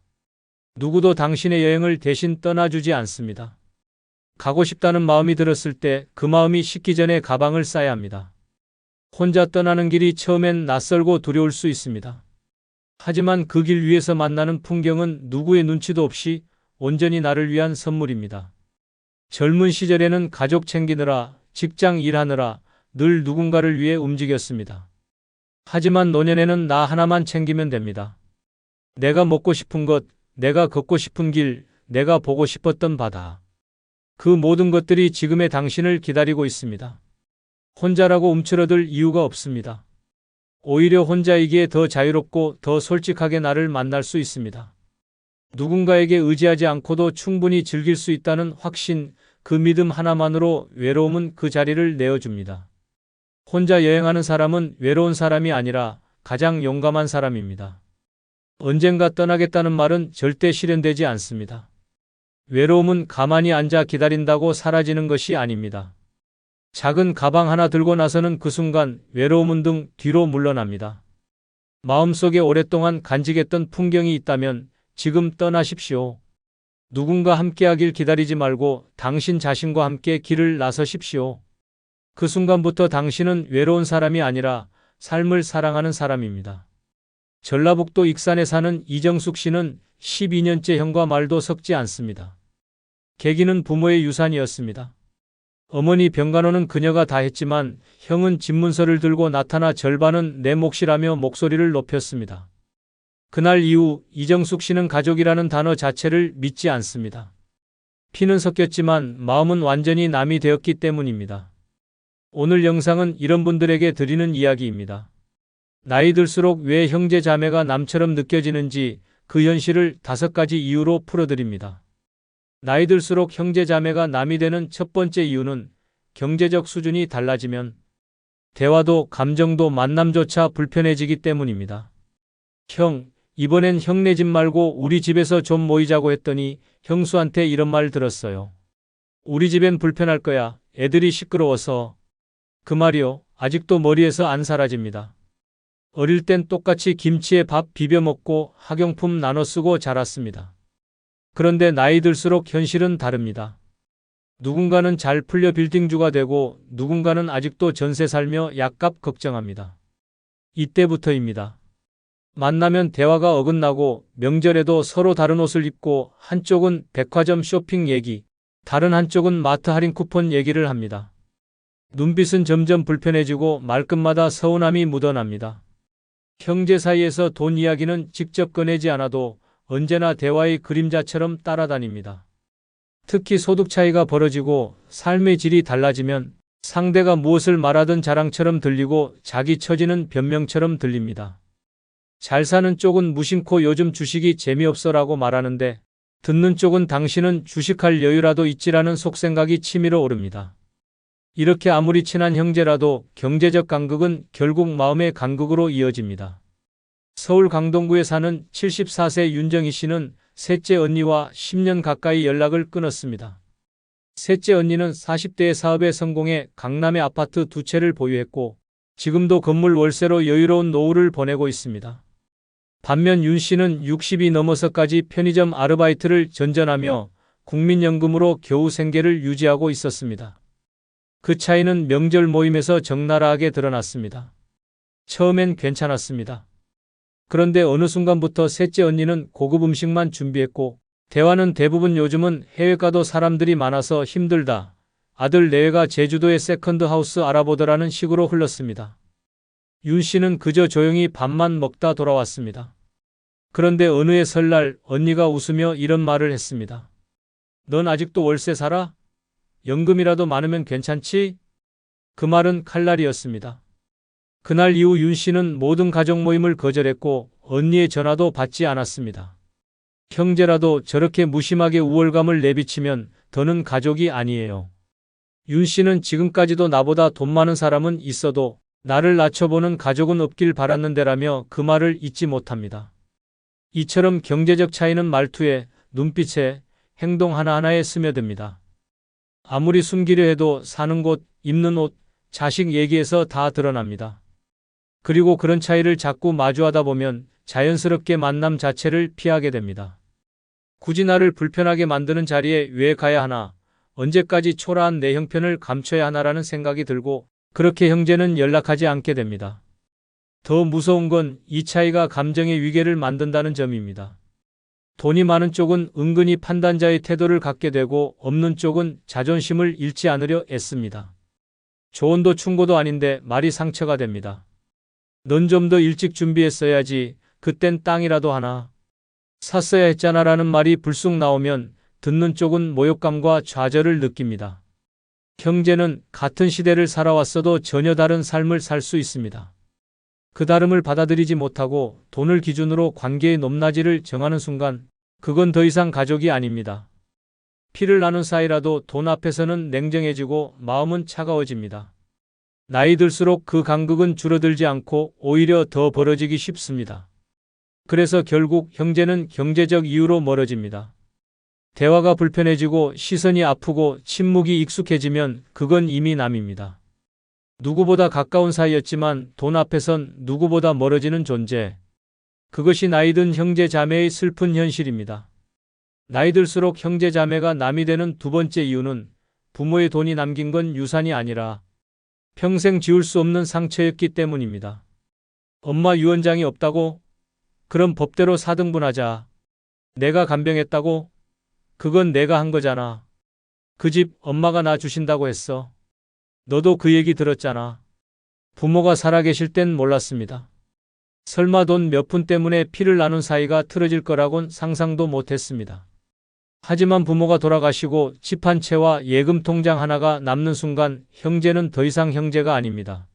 누구도 당신의 여행을 대신 떠나주지 않습니다. 가고 싶다는 마음이 들었을 때 그 마음이 식기 전에 가방을 싸야 합니다. 혼자 떠나는 길이 처음엔 낯설고 두려울 수 있습니다. 하지만 그 길 위에서 만나는 풍경은 누구의 눈치도 없이 온전히 나를 위한 선물입니다. 젊은 시절에는 가족 챙기느라, 직장 일하느라 늘 누군가를 위해 움직였습니다. 하지만 노년에는 나 하나만 챙기면 됩니다. 내가 먹고 싶은 것, 내가 걷고 싶은 길, 내가 보고 싶었던 바다. 그 모든 것들이 지금의 당신을 기다리고 있습니다. 혼자라고 움츠러들 이유가 없습니다. 오히려 혼자이기에 더 자유롭고 더 솔직하게 나를 만날 수 있습니다. 누군가에게 의지하지 않고도 충분히 즐길 수 있다는 확신, 그 믿음 하나만으로 외로움은 그 자리를 내어줍니다. 혼자 여행하는 사람은 외로운 사람이 아니라 가장 용감한 사람입니다. 언젠가 떠나겠다는 말은 절대 실현되지 않습니다. 외로움은 가만히 앉아 기다린다고 사라지는 것이 아닙니다. 작은 가방 하나 들고 나서는 그 순간 외로움은 등 뒤로 물러납니다. 마음속에 오랫동안 간직했던 풍경이 있다면 지금 떠나십시오. 누군가 함께하길 기다리지 말고 당신 자신과 함께 길을 나서십시오. 그 순간부터 당신은 외로운 사람이 아니라 삶을 사랑하는 사람입니다. 전라북도 익산에 사는 이정숙 씨는 12년째 형과 말도 섞지 않습니다. 계기는 부모의 유산이었습니다. 어머니 병간호는 그녀가 다 했지만 형은 집문서를 들고 나타나 절반은 내 몫이라며 목소리를 높였습니다. 그날 이후 이정숙 씨는 가족이라는 단어 자체를 믿지 않습니다. 피는 섞였지만 마음은 완전히 남이 되었기 때문입니다. 오늘 영상은 이런 분들에게 드리는 이야기입니다. 나이 들수록 왜 형제 자매가 남처럼 느껴지는지 그 현실을 5가지 이유로 풀어드립니다. 나이 들수록 형제 자매가 남이 되는 첫 번째 이유는 경제적 수준이 달라지면 대화도 감정도 만남조차 불편해지기 때문입니다. 형, 이번엔 형네 집 말고 우리 집에서 좀 모이자고 했더니 형수한테 이런 말 들었어요. 우리 집엔 불편할 거야. 애들이 시끄러워서. 그 말이요. 아직도 머리에서 안 사라집니다. 어릴 땐 똑같이 김치에 밥 비벼 먹고 학용품 나눠 쓰고 자랐습니다. 그런데 나이 들수록 현실은 다릅니다. 누군가는 잘 풀려 빌딩주가 되고 누군가는 아직도 전세 살며 약값 걱정합니다. 이때부터입니다. 만나면 대화가 어긋나고 명절에도 서로 다른 옷을 입고 한쪽은 백화점 쇼핑 얘기, 다른 한쪽은 마트 할인 쿠폰 얘기를 합니다. 눈빛은 점점 불편해지고 말끝마다 서운함이 묻어납니다. 형제 사이에서 돈 이야기는 직접 꺼내지 않아도 언제나 대화의 그림자처럼 따라다닙니다. 특히 소득 차이가 벌어지고 삶의 질이 달라지면 상대가 무엇을 말하든 자랑처럼 들리고 자기 처지는 변명처럼 들립니다. 잘 사는 쪽은 무심코 요즘 주식이 재미없어라고 말하는데 듣는 쪽은 당신은 주식할 여유라도 있지라는 속생각이 치밀어 오릅니다. 이렇게 아무리 친한 형제라도 경제적 간극은 결국 마음의 간극으로 이어집니다. 서울 강동구에 사는 74세 윤정희 씨는 셋째 언니와 10년 가까이 연락을 끊었습니다. 셋째 언니는 40대의 사업에 성공해 강남에 아파트 2채를 보유했고 지금도 건물 월세로 여유로운 노후를 보내고 있습니다. 반면 윤 씨는 60이 넘어서까지 편의점 아르바이트를 전전하며 국민연금으로 겨우 생계를 유지하고 있었습니다. 그 차이는 명절 모임에서 적나라하게 드러났습니다. 처음엔 괜찮았습니다. 그런데 어느 순간부터 셋째 언니는 고급 음식만 준비했고 대화는 대부분 요즘은 해외 가도 사람들이 많아서 힘들다. 아들 내외가 제주도에 세컨드 하우스 알아보더라는 식으로 흘렀습니다. 윤 씨는 그저 조용히 밥만 먹다 돌아왔습니다. 그런데 어느 해 설날 언니가 웃으며 이런 말을 했습니다. 넌 아직도 월세 살아? 연금이라도 많으면 괜찮지? 그 말은 칼날이었습니다. 그날 이후 윤 씨는 모든 가족 모임을 거절했고 언니의 전화도 받지 않았습니다. 형제라도 저렇게 무심하게 우월감을 내비치면 더는 가족이 아니에요. 윤 씨는 지금까지도 나보다 돈 많은 사람은 있어도 나를 낮춰보는 가족은 없길 바랐는데라며 그 말을 잊지 못합니다. 이처럼 경제적 차이는 말투에, 눈빛에, 행동 하나하나에 스며듭니다. 아무리 숨기려 해도 사는 곳, 입는 옷, 자식 얘기에서 다 드러납니다. 그리고 그런 차이를 자꾸 마주하다 보면 자연스럽게 만남 자체를 피하게 됩니다. 굳이 나를 불편하게 만드는 자리에 왜 가야 하나, 언제까지 초라한 내 형편을 감춰야 하나라는 생각이 들고 그렇게 형제는 연락하지 않게 됩니다. 더 무서운 건 이 차이가 감정의 위계를 만든다는 점입니다. 돈이 많은 쪽은 은근히 판단자의 태도를 갖게 되고 없는 쪽은 자존심을 잃지 않으려 애씁니다. 조언도 충고도 아닌데 말이 상처가 됩니다. 넌 좀 더 일찍 준비했어야지. 그땐 땅이라도 하나 샀어야 했잖아 라는 말이 불쑥 나오면 듣는 쪽은 모욕감과 좌절을 느낍니다. 형제는 같은 시대를 살아왔어도 전혀 다른 삶을 살 수 있습니다. 그 다름을 받아들이지 못하고 돈을 기준으로 관계의 높낮이를 정하는 순간 그건 더 이상 가족이 아닙니다. 피를 나눈 사이라도 돈 앞에서는 냉정해지고 마음은 차가워집니다. 나이 들수록 그 간극은 줄어들지 않고 오히려 더 벌어지기 쉽습니다. 그래서 결국 형제는 경제적 이유로 멀어집니다. 대화가 불편해지고 시선이 아프고 침묵이 익숙해지면 그건 이미 남입니다. 누구보다 가까운 사이였지만 돈 앞에선 누구보다 멀어지는 존재. 그것이 나이든 형제 자매의 슬픈 현실입니다. 나이 들수록 형제 자매가 남이 되는 두 번째 이유는 부모의 돈이 남긴 건 유산이 아니라 평생 지울 수 없는 상처였기 때문입니다. 엄마 유언장이 없다고? 그럼 법대로 4등분하자. 내가 간병했다고? 그건 내가 한 거잖아. 그 집 엄마가 나 주신다고 했어. 너도 그 얘기 들었잖아. 부모가 살아계실 땐 몰랐습니다. 설마 돈 몇 푼 때문에 피를 나눈 사이가 틀어질 거라곤 상상도 못했습니다. 하지만 부모가 돌아가시고 집 한 채와 예금 통장 하나가 남는 순간 형제는 더 이상 형제가 아닙니다.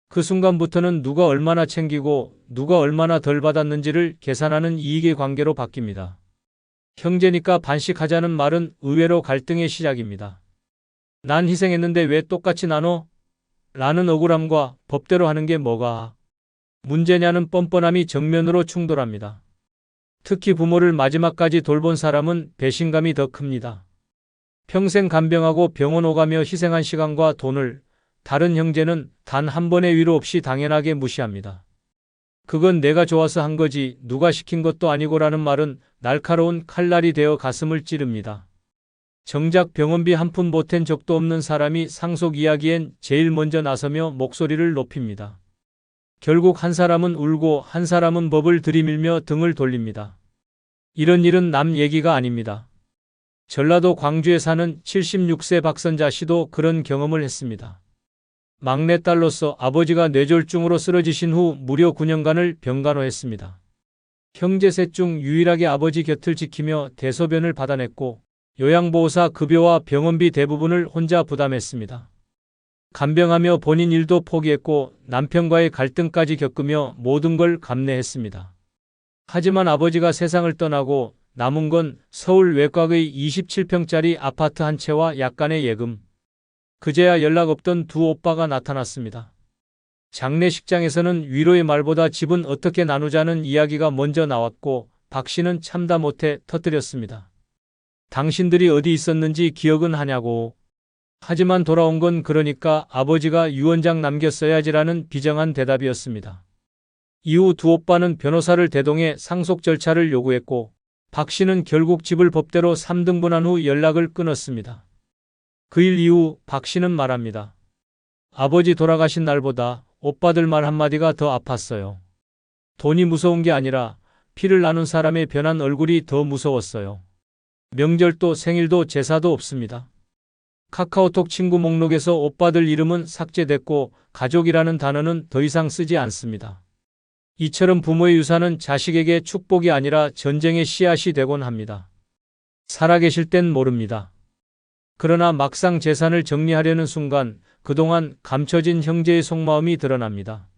그 순간부터는 누가 얼마나 챙기고 누가 얼마나 덜 받았는지를 계산하는 이익의 관계로 바뀝니다. 형제니까 반씩하자는 말은 의외로 갈등의 시작입니다. 난 희생했는데 왜 똑같이 나눠? 라는 억울함과 법대로 하는 게 뭐가 문제냐는 뻔뻔함이 정면으로 충돌합니다. 특히 부모를 마지막까지 돌본 사람은 배신감이 더 큽니다. 평생 간병하고 병원 오가며 희생한 시간과 돈을 다른 형제는 단 한 번의 위로 없이 당연하게 무시합니다. 그건 내가 좋아서 한 거지 누가 시킨 것도 아니고라는 말은 날카로운 칼날이 되어 가슴을 찌릅니다. 정작 병원비 한 푼 보탠 적도 없는 사람이 상속 이야기엔 제일 먼저 나서며 목소리를 높입니다. 결국 한 사람은 울고 한 사람은 법을 들이밀며 등을 돌립니다. 이런 일은 남 얘기가 아닙니다. 전라도 광주에 사는 76세 박선자 씨도 그런 경험을 했습니다. 막내딸로서 아버지가 뇌졸중으로 쓰러지신 후 무려 9년간을 병간호했습니다. 형제 셋 중 유일하게 아버지 곁을 지키며 대소변을 받아냈고 요양보호사 급여와 병원비 대부분을 혼자 부담했습니다. 간병하며 본인 일도 포기했고 남편과의 갈등까지 겪으며 모든 걸 감내했습니다. 하지만 아버지가 세상을 떠나고 남은 건 서울 외곽의 27평짜리 아파트 한 채와 약간의 예금. 그제야 연락 없던 두 오빠가 나타났습니다. 장례식장에서는 위로의 말보다 집은 어떻게 나누자는 이야기가 먼저 나왔고 박 씨는 참다 못해 터뜨렸습니다. 당신들이 어디 있었는지 기억은 하냐고. 하지만 돌아온 건 그러니까 아버지가 유언장 남겼어야지라는 비정한 대답이었습니다. 이후 두 오빠는 변호사를 대동해 상속 절차를 요구했고 박 씨는 결국 집을 법대로 3등분한 후 연락을 끊었습니다. 그 일 이후 박 씨는 말합니다. 아버지 돌아가신 날보다 오빠들 말 한마디가 더 아팠어요. 돈이 무서운 게 아니라 피를 나눈 사람의 변한 얼굴이 더 무서웠어요. 명절도 생일도 제사도 없습니다. 카카오톡 친구 목록에서 오빠들 이름은 삭제됐고 가족이라는 단어는 더 이상 쓰지 않습니다. 이처럼 부모의 유산은 자식에게 축복이 아니라 전쟁의 씨앗이 되곤 합니다. 살아계실 땐 모릅니다. 그러나 막상 재산을 정리하려는 순간 그동안 감춰진 형제의 속마음이 드러납니다.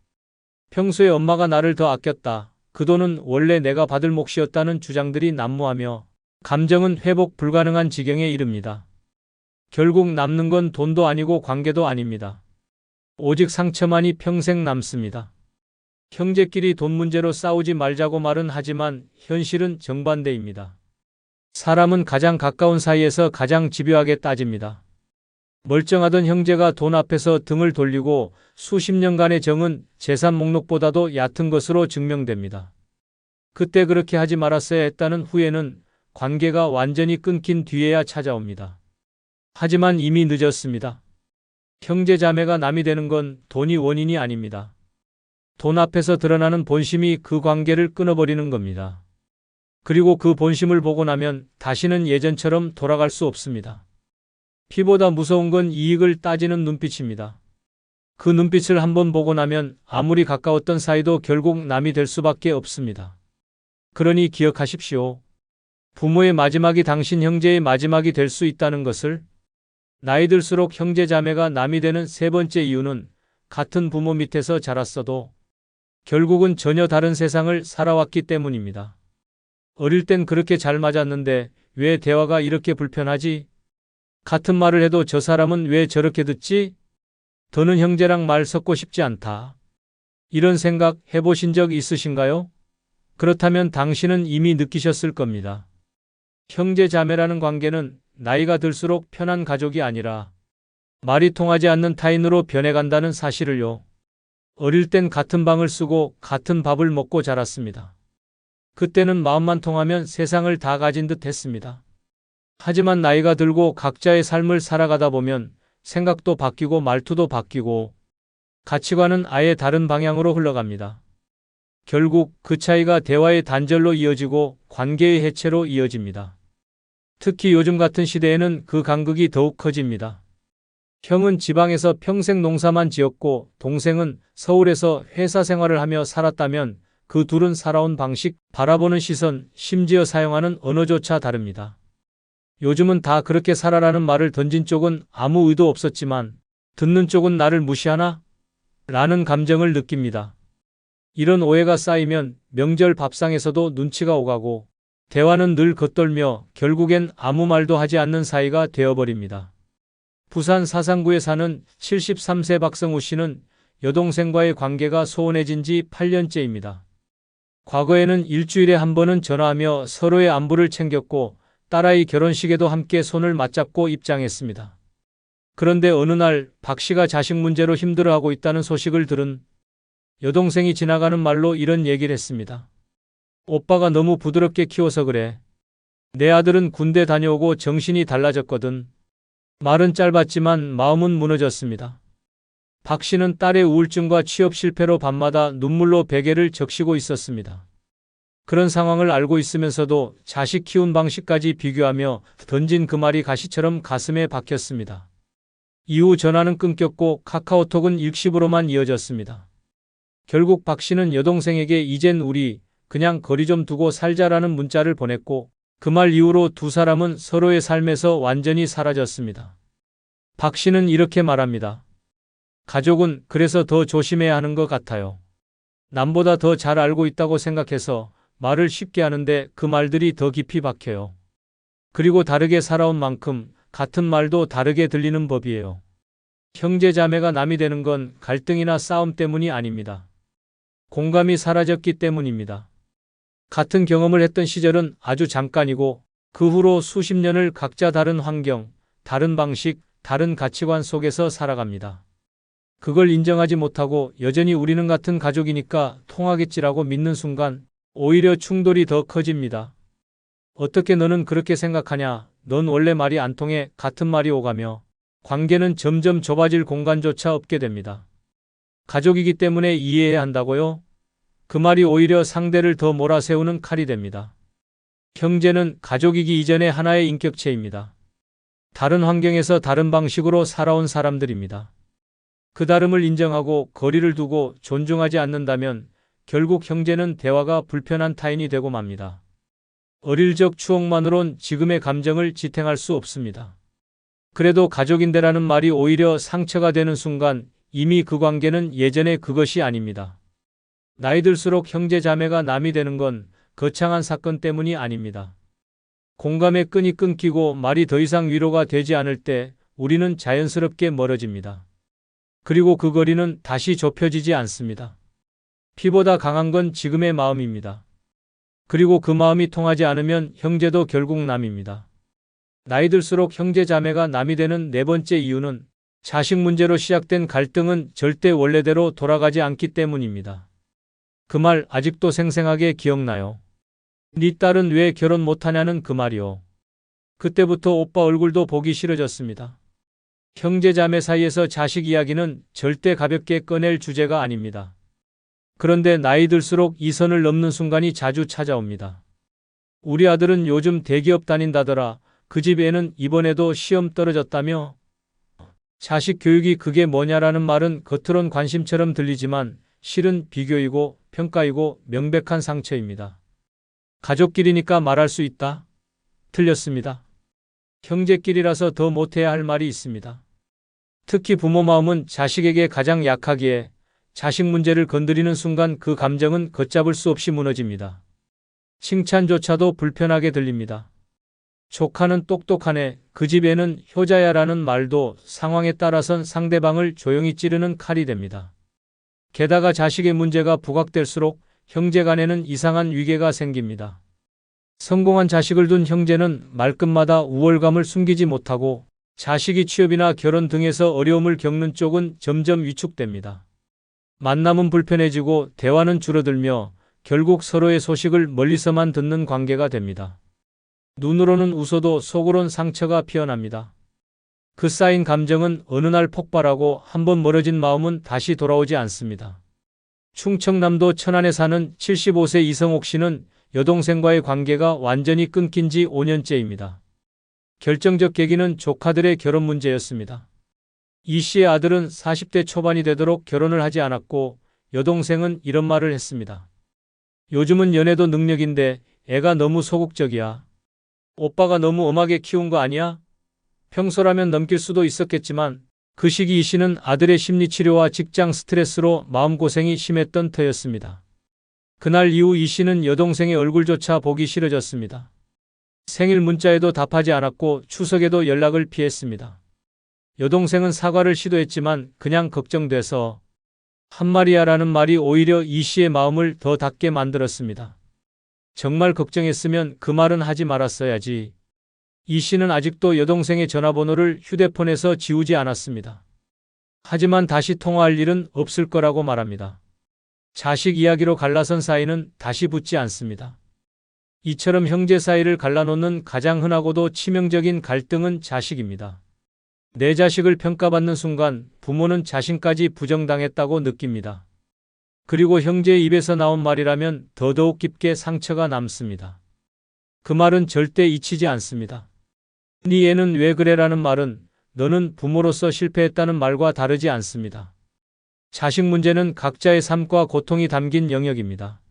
평소에 엄마가 나를 더 아꼈다. 그 돈은 원래 내가 받을 몫이었다는 주장들이 난무하며 감정은 회복 불가능한 지경에 이릅니다. 결국 남는 건 돈도 아니고 관계도 아닙니다. 오직 상처만이 평생 남습니다. 형제끼리 돈 문제로 싸우지 말자고 말은 하지만 현실은 정반대입니다. 사람은 가장 가까운 사이에서 가장 집요하게 따집니다. 멀쩡하던 형제가 돈 앞에서 등을 돌리고 수십 년간의 정은 재산 목록보다도 얕은 것으로 증명됩니다. 그때 그렇게 하지 말았어야 했다는 후회는 관계가 완전히 끊긴 뒤에야 찾아옵니다. 하지만 이미 늦었습니다. 형제 자매가 남이 되는 건 돈이 원인이 아닙니다. 돈 앞에서 드러나는 본심이 그 관계를 끊어버리는 겁니다. 그리고 그 본심을 보고 나면 다시는 예전처럼 돌아갈 수 없습니다. 피보다 무서운 건 이익을 따지는 눈빛입니다. 그 눈빛을 한번 보고 나면 아무리 가까웠던 사이도 결국 남이 될 수밖에 없습니다. 그러니 기억하십시오. 부모의 마지막이 당신 형제의 마지막이 될 수 있다는 것을. 나이 들수록 형제 자매가 남이 되는 세 번째 이유는 같은 부모 밑에서 자랐어도 결국은 전혀 다른 세상을 살아왔기 때문입니다. 어릴 땐 그렇게 잘 맞았는데 왜 대화가 이렇게 불편하지? 같은 말을 해도 저 사람은 왜 저렇게 듣지? 더는 형제랑 말 섞고 싶지 않다. 이런 생각 해보신 적 있으신가요? 그렇다면 당신은 이미 느끼셨을 겁니다. 형제 자매라는 관계는 나이가 들수록 편한 가족이 아니라 말이 통하지 않는 타인으로 변해간다는 사실을요. 어릴 땐 같은 방을 쓰고 같은 밥을 먹고 자랐습니다. 그때는 마음만 통하면 세상을 다 가진 듯 했습니다. 하지만 나이가 들고 각자의 삶을 살아가다 보면 생각도 바뀌고 말투도 바뀌고 가치관은 아예 다른 방향으로 흘러갑니다. 결국 그 차이가 대화의 단절로 이어지고 관계의 해체로 이어집니다. 특히 요즘 같은 시대에는 그 간극이 더욱 커집니다. 형은 지방에서 평생 농사만 지었고 동생은 서울에서 회사 생활을 하며 살았다면 그 둘은 살아온 방식, 바라보는 시선, 심지어 사용하는 언어조차 다릅니다. 요즘은 다 그렇게 살아라는 말을 던진 쪽은 아무 의도 없었지만 듣는 쪽은 나를 무시하나? 라는 감정을 느낍니다. 이런 오해가 쌓이면 명절 밥상에서도 눈치가 오가고 대화는 늘 겉돌며 결국엔 아무 말도 하지 않는 사이가 되어버립니다. 부산 사상구에 사는 73세 박성우 씨는 여동생과의 관계가 소원해진 지 8년째입니다. 과거에는 일주일에 한 번은 전화하며 서로의 안부를 챙겼고 딸아이 결혼식에도 함께 손을 맞잡고 입장했습니다. 그런데 어느 날 박 씨가 자식 문제로 힘들어하고 있다는 소식을 들은 여동생이 지나가는 말로 이런 얘기를 했습니다. 오빠가 너무 부드럽게 키워서 그래. 내 아들은 군대 다녀오고 정신이 달라졌거든. 말은 짧았지만 마음은 무너졌습니다. 박 씨는 딸의 우울증과 취업 실패로 밤마다 눈물로 베개를 적시고 있었습니다. 그런 상황을 알고 있으면서도 자식 키운 방식까지 비교하며 던진 그 말이 가시처럼 가슴에 박혔습니다. 이후 전화는 끊겼고 카카오톡은 일시부로만 이어졌습니다. 결국 박 씨는 여동생에게 이젠 우리 그냥 거리 좀 두고 살자라는 문자를 보냈고 그 말 이후로 두 사람은 서로의 삶에서 완전히 사라졌습니다. 박 씨는 이렇게 말합니다. 가족은 그래서 더 조심해야 하는 것 같아요. 남보다 더 잘 알고 있다고 생각해서 말을 쉽게 하는데 그 말들이 더 깊이 박혀요. 그리고 다르게 살아온 만큼 같은 말도 다르게 들리는 법이에요. 형제 자매가 남이 되는 건 갈등이나 싸움 때문이 아닙니다. 공감이 사라졌기 때문입니다. 같은 경험을 했던 시절은 아주 잠깐이고 그 후로 수십 년을 각자 다른 환경, 다른 방식, 다른 가치관 속에서 살아갑니다. 그걸 인정하지 못하고 여전히 우리는 같은 가족이니까 통하겠지라고 믿는 순간 오히려 충돌이 더 커집니다. 어떻게 너는 그렇게 생각하냐? 넌 원래 말이 안 통해 같은 말이 오가며 관계는 점점 좁아질 공간조차 없게 됩니다. 가족이기 때문에 이해해야 한다고요? 그 말이 오히려 상대를 더 몰아세우는 칼이 됩니다. 형제는 가족이기 이전의 하나의 인격체입니다. 다른 환경에서 다른 방식으로 살아온 사람들입니다. 그 다름을 인정하고 거리를 두고 존중하지 않는다면 결국 형제는 대화가 불편한 타인이 되고 맙니다. 어릴 적 추억만으론 지금의 감정을 지탱할 수 없습니다. 그래도 가족인데라는 말이 오히려 상처가 되는 순간 이미 그 관계는 예전의 그것이 아닙니다. 나이 들수록 형제 자매가 남이 되는 건 거창한 사건 때문이 아닙니다. 공감의 끈이 끊기고 말이 더 이상 위로가 되지 않을 때 우리는 자연스럽게 멀어집니다. 그리고 그 거리는 다시 좁혀지지 않습니다. 피보다 강한 건 지금의 마음입니다. 그리고 그 마음이 통하지 않으면 형제도 결국 남입니다. 나이 들수록 형제 자매가 남이 되는 네 번째 이유는 자식 문제로 시작된 갈등은 절대 원래대로 돌아가지 않기 때문입니다. 그 말 아직도 생생하게 기억나요. 네 딸은 왜 결혼 못하냐는 그 말이요. 그때부터 오빠 얼굴도 보기 싫어졌습니다. 형제 자매 사이에서 자식 이야기는 절대 가볍게 꺼낼 주제가 아닙니다. 그런데 나이 들수록 이 선을 넘는 순간이 자주 찾아옵니다. 우리 아들은 요즘 대기업 다닌다더라. 그 집 애는 이번에도 시험 떨어졌다며? 자식 교육이 그게 뭐냐라는 말은 겉으론 관심처럼 들리지만 실은 비교이고 평가이고 명백한 상처입니다. 가족끼리니까 말할 수 있다? 틀렸습니다. 형제끼리라서 더 못해야 할 말이 있습니다. 특히 부모 마음은 자식에게 가장 약하기에 자식 문제를 건드리는 순간 그 감정은 걷잡을 수 없이 무너집니다. 칭찬조차도 불편하게 들립니다. 조카는 똑똑하네, 그 집에는 효자야라는 말도 상황에 따라선 상대방을 조용히 찌르는 칼이 됩니다. 게다가 자식의 문제가 부각될수록 형제 간에는 이상한 위계가 생깁니다. 성공한 자식을 둔 형제는 말끝마다 우월감을 숨기지 못하고 자식이 취업이나 결혼 등에서 어려움을 겪는 쪽은 점점 위축됩니다. 만남은 불편해지고 대화는 줄어들며 결국 서로의 소식을 멀리서만 듣는 관계가 됩니다. 눈으로는 웃어도 속으론 상처가 피어납니다. 그 쌓인 감정은 어느 날 폭발하고 한번 멀어진 마음은 다시 돌아오지 않습니다. 충청남도 천안에 사는 75세 이성옥 씨는 여동생과의 관계가 완전히 끊긴 지 5년째입니다. 결정적 계기는 조카들의 결혼 문제였습니다. 이 씨의 아들은 40대 초반이 되도록 결혼을 하지 않았고 여동생은 이런 말을 했습니다. 요즘은 연애도 능력인데 애가 너무 소극적이야. 오빠가 너무 엄하게 키운 거 아니야? 평소라면 넘길 수도 있었겠지만 그 시기 이 씨는 아들의 심리치료와 직장 스트레스로 마음고생이 심했던 터였습니다. 그날 이후 이 씨는 여동생의 얼굴조차 보기 싫어졌습니다. 생일 문자에도 답하지 않았고 추석에도 연락을 피했습니다. 여동생은 사과를 시도했지만 그냥 걱정돼서 한마리야라는 말이 오히려 이 씨의 마음을 더 닫게 만들었습니다. 정말 걱정했으면 그 말은 하지 말았어야지. 이 씨는 아직도 여동생의 전화번호를 휴대폰에서 지우지 않았습니다. 하지만 다시 통화할 일은 없을 거라고 말합니다. 자식 이야기로 갈라선 사이는 다시 붙지 않습니다. 이처럼 형제 사이를 갈라놓는 가장 흔하고도 치명적인 갈등은 자식입니다. 내 자식을 평가받는 순간 부모는 자신까지 부정당했다고 느낍니다. 그리고 형제의 입에서 나온 말이라면 더더욱 깊게 상처가 남습니다. 그 말은 절대 잊히지 않습니다. 네 애는 왜 그래라는 말은 너는 부모로서 실패했다는 말과 다르지 않습니다. 자식 문제는 각자의 삶과 고통이 담긴 영역입니다.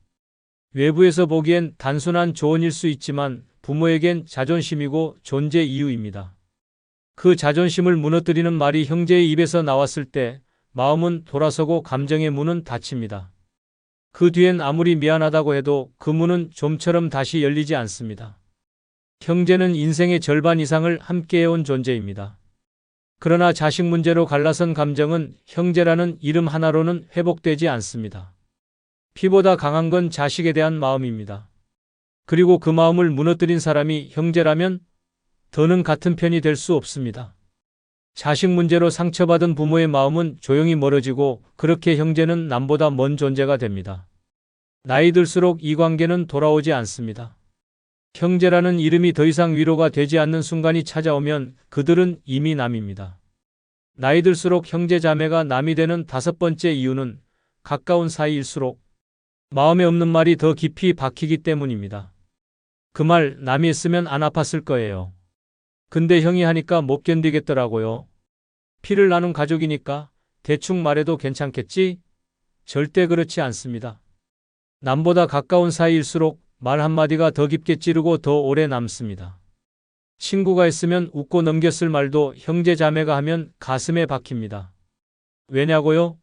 외부에서 보기엔 단순한 조언일 수 있지만 부모에겐 자존심이고 존재 이유입니다. 그 자존심을 무너뜨리는 말이 형제의 입에서 나왔을 때 마음은 돌아서고 감정의 문은 닫힙니다. 그 뒤엔 아무리 미안하다고 해도 그 문은 좀처럼 다시 열리지 않습니다. 형제는 인생의 절반 이상을 함께해온 존재입니다. 그러나 자식 문제로 갈라선 감정은 형제라는 이름 하나로는 회복되지 않습니다. 피보다 강한 건 자식에 대한 마음입니다. 그리고 그 마음을 무너뜨린 사람이 형제라면 더는 같은 편이 될 수 없습니다. 자식 문제로 상처받은 부모의 마음은 조용히 멀어지고 그렇게 형제는 남보다 먼 존재가 됩니다. 나이 들수록 이 관계는 돌아오지 않습니다. 형제라는 이름이 더 이상 위로가 되지 않는 순간이 찾아오면 그들은 이미 남입니다. 나이 들수록 형제 자매가 남이 되는 다섯 번째 이유는 가까운 사이일수록 마음에 없는 말이 더 깊이 박히기 때문입니다. 그 말 남이 했으면 안 아팠을 거예요. 근데 형이 하니까 못 견디겠더라고요. 피를 나눈 가족이니까 대충 말해도 괜찮겠지? 절대 그렇지 않습니다. 남보다 가까운 사이일수록 말 한마디가 더 깊게 찌르고 더 오래 남습니다. 친구가 했으면 웃고 넘겼을 말도 형제 자매가 하면 가슴에 박힙니다. 왜냐고요?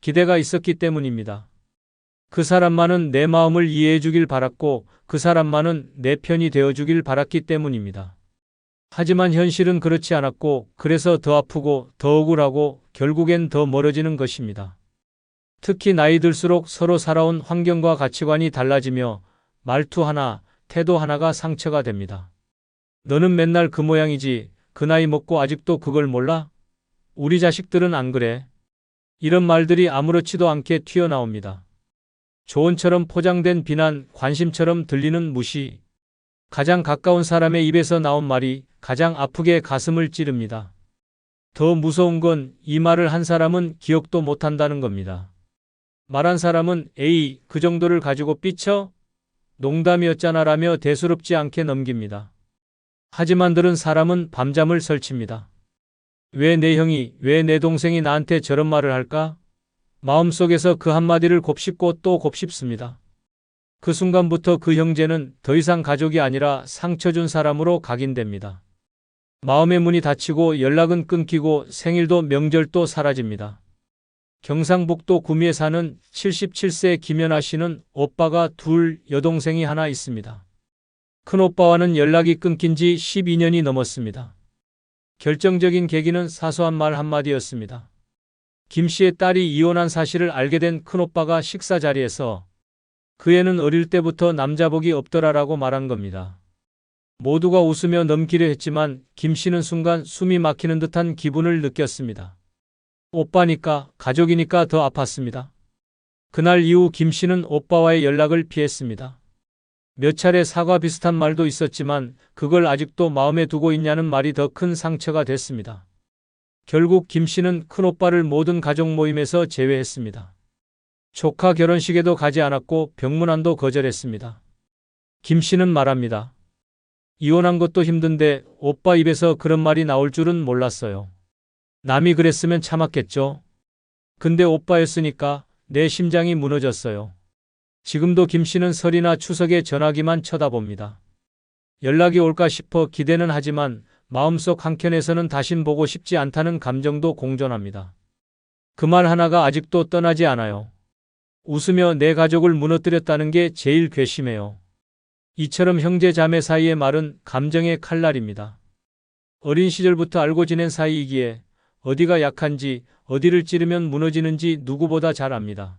기대가 있었기 때문입니다. 그 사람만은 내 마음을 이해해 주길 바랐고 그 사람만은 내 편이 되어 주길 바랐기 때문입니다. 하지만 현실은 그렇지 않았고 그래서 더 아프고 더 억울하고 결국엔 더 멀어지는 것입니다. 특히 나이 들수록 서로 살아온 환경과 가치관이 달라지며 말투 하나, 태도 하나가 상처가 됩니다. 너는 맨날 그 모양이지, 그 나이 먹고 아직도 그걸 몰라? 우리 자식들은 안 그래. 이런 말들이 아무렇지도 않게 튀어나옵니다. 조언처럼 포장된 비난, 관심처럼 들리는 무시. 가장 가까운 사람의 입에서 나온 말이 가장 아프게 가슴을 찌릅니다. 더 무서운 건 이 말을 한 사람은 기억도 못한다는 겁니다. 말한 사람은 에이, 그 정도를 가지고 삐쳐? 농담이었잖아 라며 대수롭지 않게 넘깁니다. 하지만 들은 사람은 밤잠을 설칩니다. 왜 내 형이, 왜 내 동생이 나한테 저런 말을 할까? 마음속에서 그 한마디를 곱씹고 또 곱씹습니다. 그 순간부터 그 형제는 더 이상 가족이 아니라 상처 준 사람으로 각인됩니다. 마음의 문이 닫히고 연락은 끊기고 생일도 명절도 사라집니다. 경상북도 구미에 사는 77세 김연아 씨는 오빠가 둘, 여동생이 하나 있습니다. 큰오빠와는 연락이 끊긴 지 12년이 넘었습니다. 결정적인 계기는 사소한 말 한마디였습니다. 김 씨의 딸이 이혼한 사실을 알게 된 큰오빠가 식사 자리에서 그 애는 어릴 때부터 남자복이 없더라라고 말한 겁니다. 모두가 웃으며 넘기려 했지만 김 씨는 순간 숨이 막히는 듯한 기분을 느꼈습니다. 오빠니까, 가족이니까 더 아팠습니다. 그날 이후 김 씨는 오빠와의 연락을 피했습니다. 몇 차례 사과 비슷한 말도 있었지만 그걸 아직도 마음에 두고 있냐는 말이 더 큰 상처가 됐습니다. 결국 김 씨는 큰오빠를 모든 가족 모임에서 제외했습니다. 조카 결혼식에도 가지 않았고 병문안도 거절했습니다. 김 씨는 말합니다. 이혼한 것도 힘든데 오빠 입에서 그런 말이 나올 줄은 몰랐어요. 남이 그랬으면 참았겠죠. 근데 오빠였으니까 내 심장이 무너졌어요. 지금도 김 씨는 설이나 추석에 전화기만 쳐다봅니다. 연락이 올까 싶어 기대는 하지만 마음속 한켠에서는 다신 보고 싶지 않다는 감정도 공존합니다. 그 말 하나가 아직도 떠나지 않아요. 웃으며 내 가족을 무너뜨렸다는 게 제일 괘씸해요. 이처럼 형제 자매 사이의 말은 감정의 칼날입니다. 어린 시절부터 알고 지낸 사이이기에 어디가 약한지, 어디를 찌르면 무너지는지 누구보다 잘 압니다.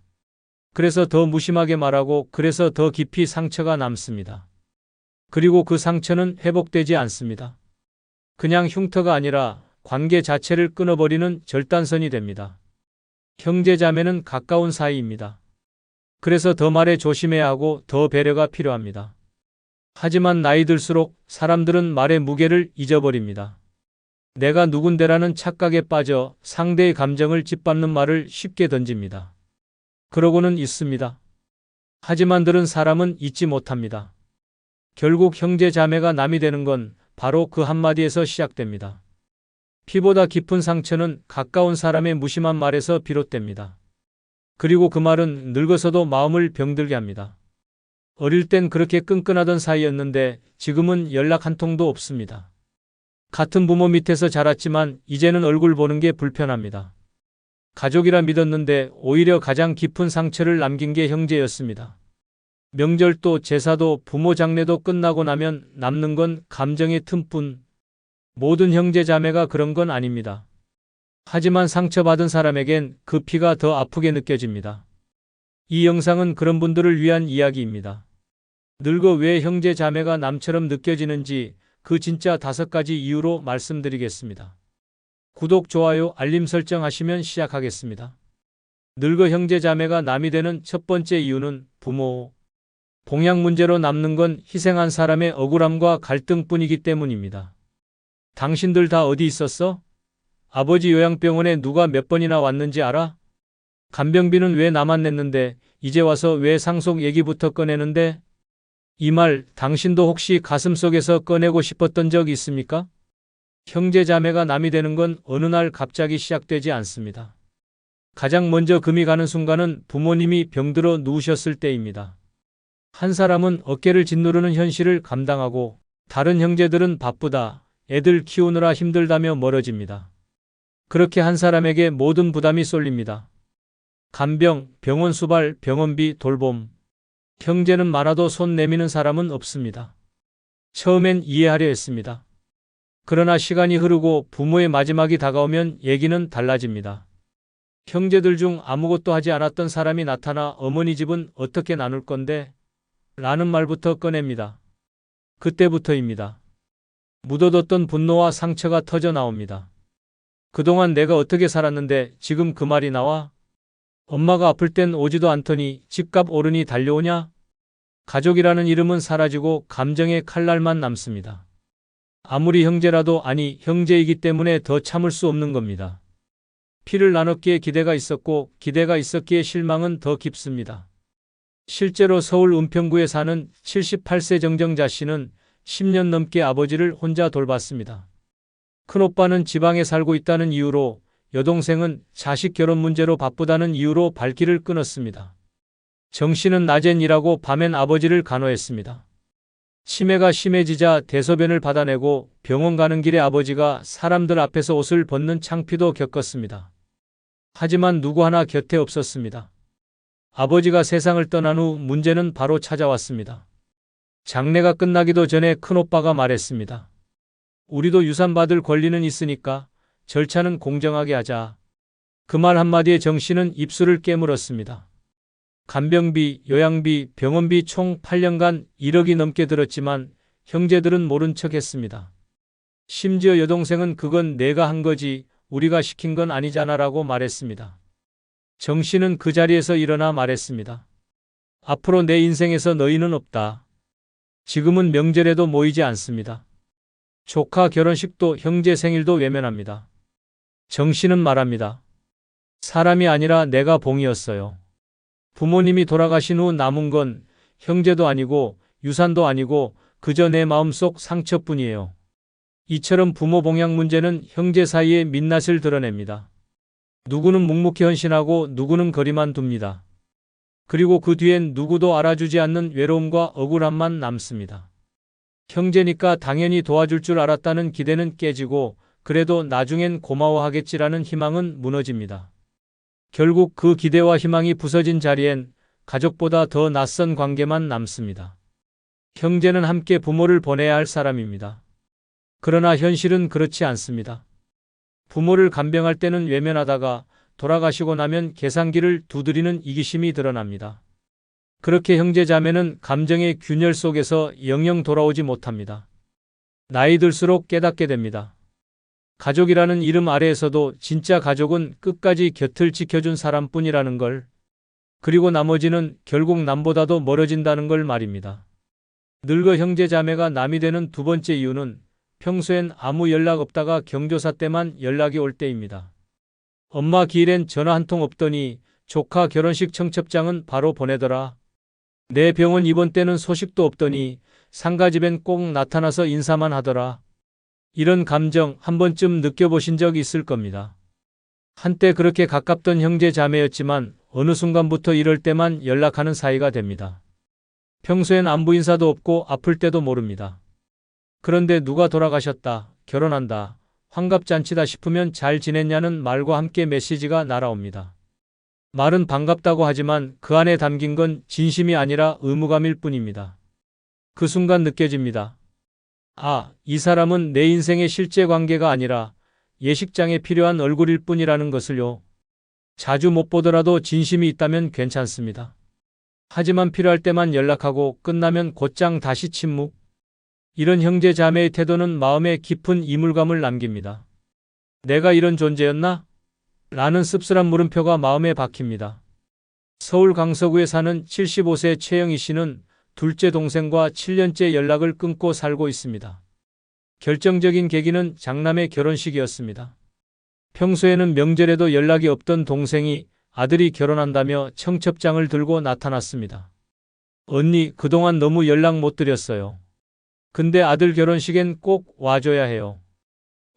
그래서 더 무심하게 말하고 그래서 더 깊이 상처가 남습니다. 그리고 그 상처는 회복되지 않습니다. 그냥 흉터가 아니라 관계 자체를 끊어버리는 절단선이 됩니다. 형제자매는 가까운 사이입니다. 그래서 더 말에 조심해야 하고 더 배려가 필요합니다. 하지만 나이 들수록 사람들은 말의 무게를 잊어버립니다. 내가 누군데라는 착각에 빠져 상대의 감정을 짓밟는 말을 쉽게 던집니다. 그러고는 있습니다. 하지만 들은 사람은 잊지 못합니다. 결국 형제 자매가 남이 되는 건 바로 그 한마디에서 시작됩니다. 피보다 깊은 상처는 가까운 사람의 무심한 말에서 비롯됩니다. 그리고 그 말은 늙어서도 마음을 병들게 합니다. 어릴 땐 그렇게 끈끈하던 사이였는데 지금은 연락 한 통도 없습니다. 같은 부모 밑에서 자랐지만 이제는 얼굴 보는 게 불편합니다. 가족이라 믿었는데 오히려 가장 깊은 상처를 남긴 게 형제였습니다. 명절도 제사도 부모 장례도 끝나고 나면 남는 건 감정의 틈뿐. 모든 형제 자매가 그런 건 아닙니다. 하지만 상처받은 사람에겐 그 피가 더 아프게 느껴집니다. 이 영상은 그런 분들을 위한 이야기입니다. 늙어 왜 형제 자매가 남처럼 느껴지는지 그 진짜 5가지 이유로 말씀드리겠습니다. 구독, 좋아요, 알림 설정 하시면 시작하겠습니다. 늙어 형제 자매가 남이 되는 첫 번째 이유는 부모. 봉양 문제로 남는 건 희생한 사람의 억울함과 갈등뿐이기 때문입니다. 당신들 다 어디 있었어? 아버지 요양병원에 누가 몇 번이나 왔는지 알아? 간병비는 왜 나만 냈는데 이제 와서 왜 상속 얘기부터 꺼내는데? 이 말 당신도 혹시 가슴속에서 꺼내고 싶었던 적 있습니까? 형제 자매가 남이 되는 건 어느 날 갑자기 시작되지 않습니다. 가장 먼저 금이 가는 순간은 부모님이 병들어 누우셨을 때입니다. 한 사람은 어깨를 짓누르는 현실을 감당하고 다른 형제들은 바쁘다, 애들 키우느라 힘들다며 멀어집니다. 그렇게 한 사람에게 모든 부담이 쏠립니다. 간병, 병원 수발, 병원비, 돌봄. 형제는 많아도 손 내미는 사람은 없습니다. 처음엔 이해하려 했습니다. 그러나 시간이 흐르고 부모의 마지막이 다가오면 얘기는 달라집니다. 형제들 중 아무것도 하지 않았던 사람이 나타나 어머니 집은 어떻게 나눌 건데? 라는 말부터 꺼냅니다. 그때부터입니다. 묻어뒀던 분노와 상처가 터져 나옵니다. 그동안 내가 어떻게 살았는데 지금 그 말이 나와? 엄마가 아플 땐 오지도 않더니 집값 오르니 달려오냐? 가족이라는 이름은 사라지고 감정의 칼날만 남습니다. 아무리 형제라도 아니 형제이기 때문에 더 참을 수 없는 겁니다. 피를 나눴기에 기대가 있었고 기대가 있었기에 실망은 더 깊습니다. 실제로 서울 은평구에 사는 78세 정정자 씨는 10년 넘게 아버지를 혼자 돌봤습니다. 큰오빠는 지방에 살고 있다는 이유로, 여동생은 자식 결혼 문제로 바쁘다는 이유로 발길을 끊었습니다. 정 씨는 낮엔 일하고 밤엔 아버지를 간호했습니다. 치매가 심해지자 대소변을 받아내고 병원 가는 길에 아버지가 사람들 앞에서 옷을 벗는 창피도 겪었습니다. 하지만 누구 하나 곁에 없었습니다. 아버지가 세상을 떠난 후 문제는 바로 찾아왔습니다. 장례가 끝나기도 전에 큰오빠가 말했습니다. 우리도 유산 받을 권리는 있으니까 절차는 공정하게 하자. 그 말 한마디에 정 씨는 입술을 깨물었습니다. 간병비, 요양비, 병원비 총 8년간 1억이 넘게 들었지만 형제들은 모른 척 했습니다. 심지어 여동생은 그건 내가 한 거지 우리가 시킨 건 아니잖아라고 말했습니다. 정 씨는 그 자리에서 일어나 말했습니다. 앞으로 내 인생에서 너희는 없다. 지금은 명절에도 모이지 않습니다. 조카 결혼식도 형제 생일도 외면합니다. 정 씨는 말합니다. 사람이 아니라 내가 봉이었어요. 부모님이 돌아가신 후 남은 건 형제도 아니고 유산도 아니고 그저 내 마음속 상처뿐이에요. 이처럼 부모 봉양 문제는 형제 사이의 민낯을 드러냅니다. 누구는 묵묵히 헌신하고 누구는 거리만 둡니다. 그리고 그 뒤엔 누구도 알아주지 않는 외로움과 억울함만 남습니다. 형제니까 당연히 도와줄 줄 알았다는 기대는 깨지고 그래도 나중엔 고마워하겠지라는 희망은 무너집니다. 결국 그 기대와 희망이 부서진 자리엔 가족보다 더 낯선 관계만 남습니다. 형제는 함께 부모를 보내야 할 사람입니다. 그러나 현실은 그렇지 않습니다. 부모를 간병할 때는 외면하다가 돌아가시고 나면 계산기를 두드리는 이기심이 드러납니다. 그렇게 형제자매는 감정의 균열 속에서 영영 돌아오지 못합니다. 나이 들수록 깨닫게 됩니다. 가족이라는 이름 아래에서도 진짜 가족은 끝까지 곁을 지켜준 사람뿐이라는 걸, 그리고 나머지는 결국 남보다도 멀어진다는 걸 말입니다. 늙어 형제자매가 남이 되는 두 번째 이유는 평소엔 아무 연락 없다가 경조사 때만 연락이 올 때입니다. 엄마 기일엔 전화 한 통 없더니 조카 결혼식 청첩장은 바로 보내더라. 내 병원 입원 때는 소식도 없더니 상가집엔 꼭 나타나서 인사만 하더라. 이런 감정 한 번쯤 느껴보신 적 있을 겁니다. 한때 그렇게 가깝던 형제 자매였지만 어느 순간부터 이럴 때만 연락하는 사이가 됩니다. 평소엔 안부 인사도 없고 아플 때도 모릅니다. 그런데 누가 돌아가셨다, 결혼한다, 환갑잔치다 싶으면 잘 지냈냐는 말과 함께 메시지가 날아옵니다. 말은 반갑다고 하지만 그 안에 담긴 건 진심이 아니라 의무감일 뿐입니다. 그 순간 느껴집니다. 아, 이 사람은 내 인생의 실제 관계가 아니라 예식장에 필요한 얼굴일 뿐이라는 것을요. 자주 못 보더라도 진심이 있다면 괜찮습니다. 하지만 필요할 때만 연락하고 끝나면 곧장 다시 침묵. 이런 형제 자매의 태도는 마음에 깊은 이물감을 남깁니다. 내가 이런 존재였나? 라는 씁쓸한 물음표가 마음에 박힙니다. 서울 강서구에 사는 75세 최영희 씨는 둘째 동생과 7년째 연락을 끊고 살고 있습니다. 결정적인 계기는 장남의 결혼식이었습니다. 평소에는 명절에도 연락이 없던 동생이 아들이 결혼한다며 청첩장을 들고 나타났습니다. 언니, 그동안 너무 연락 못 드렸어요. 근데 아들 결혼식엔 꼭 와줘야 해요.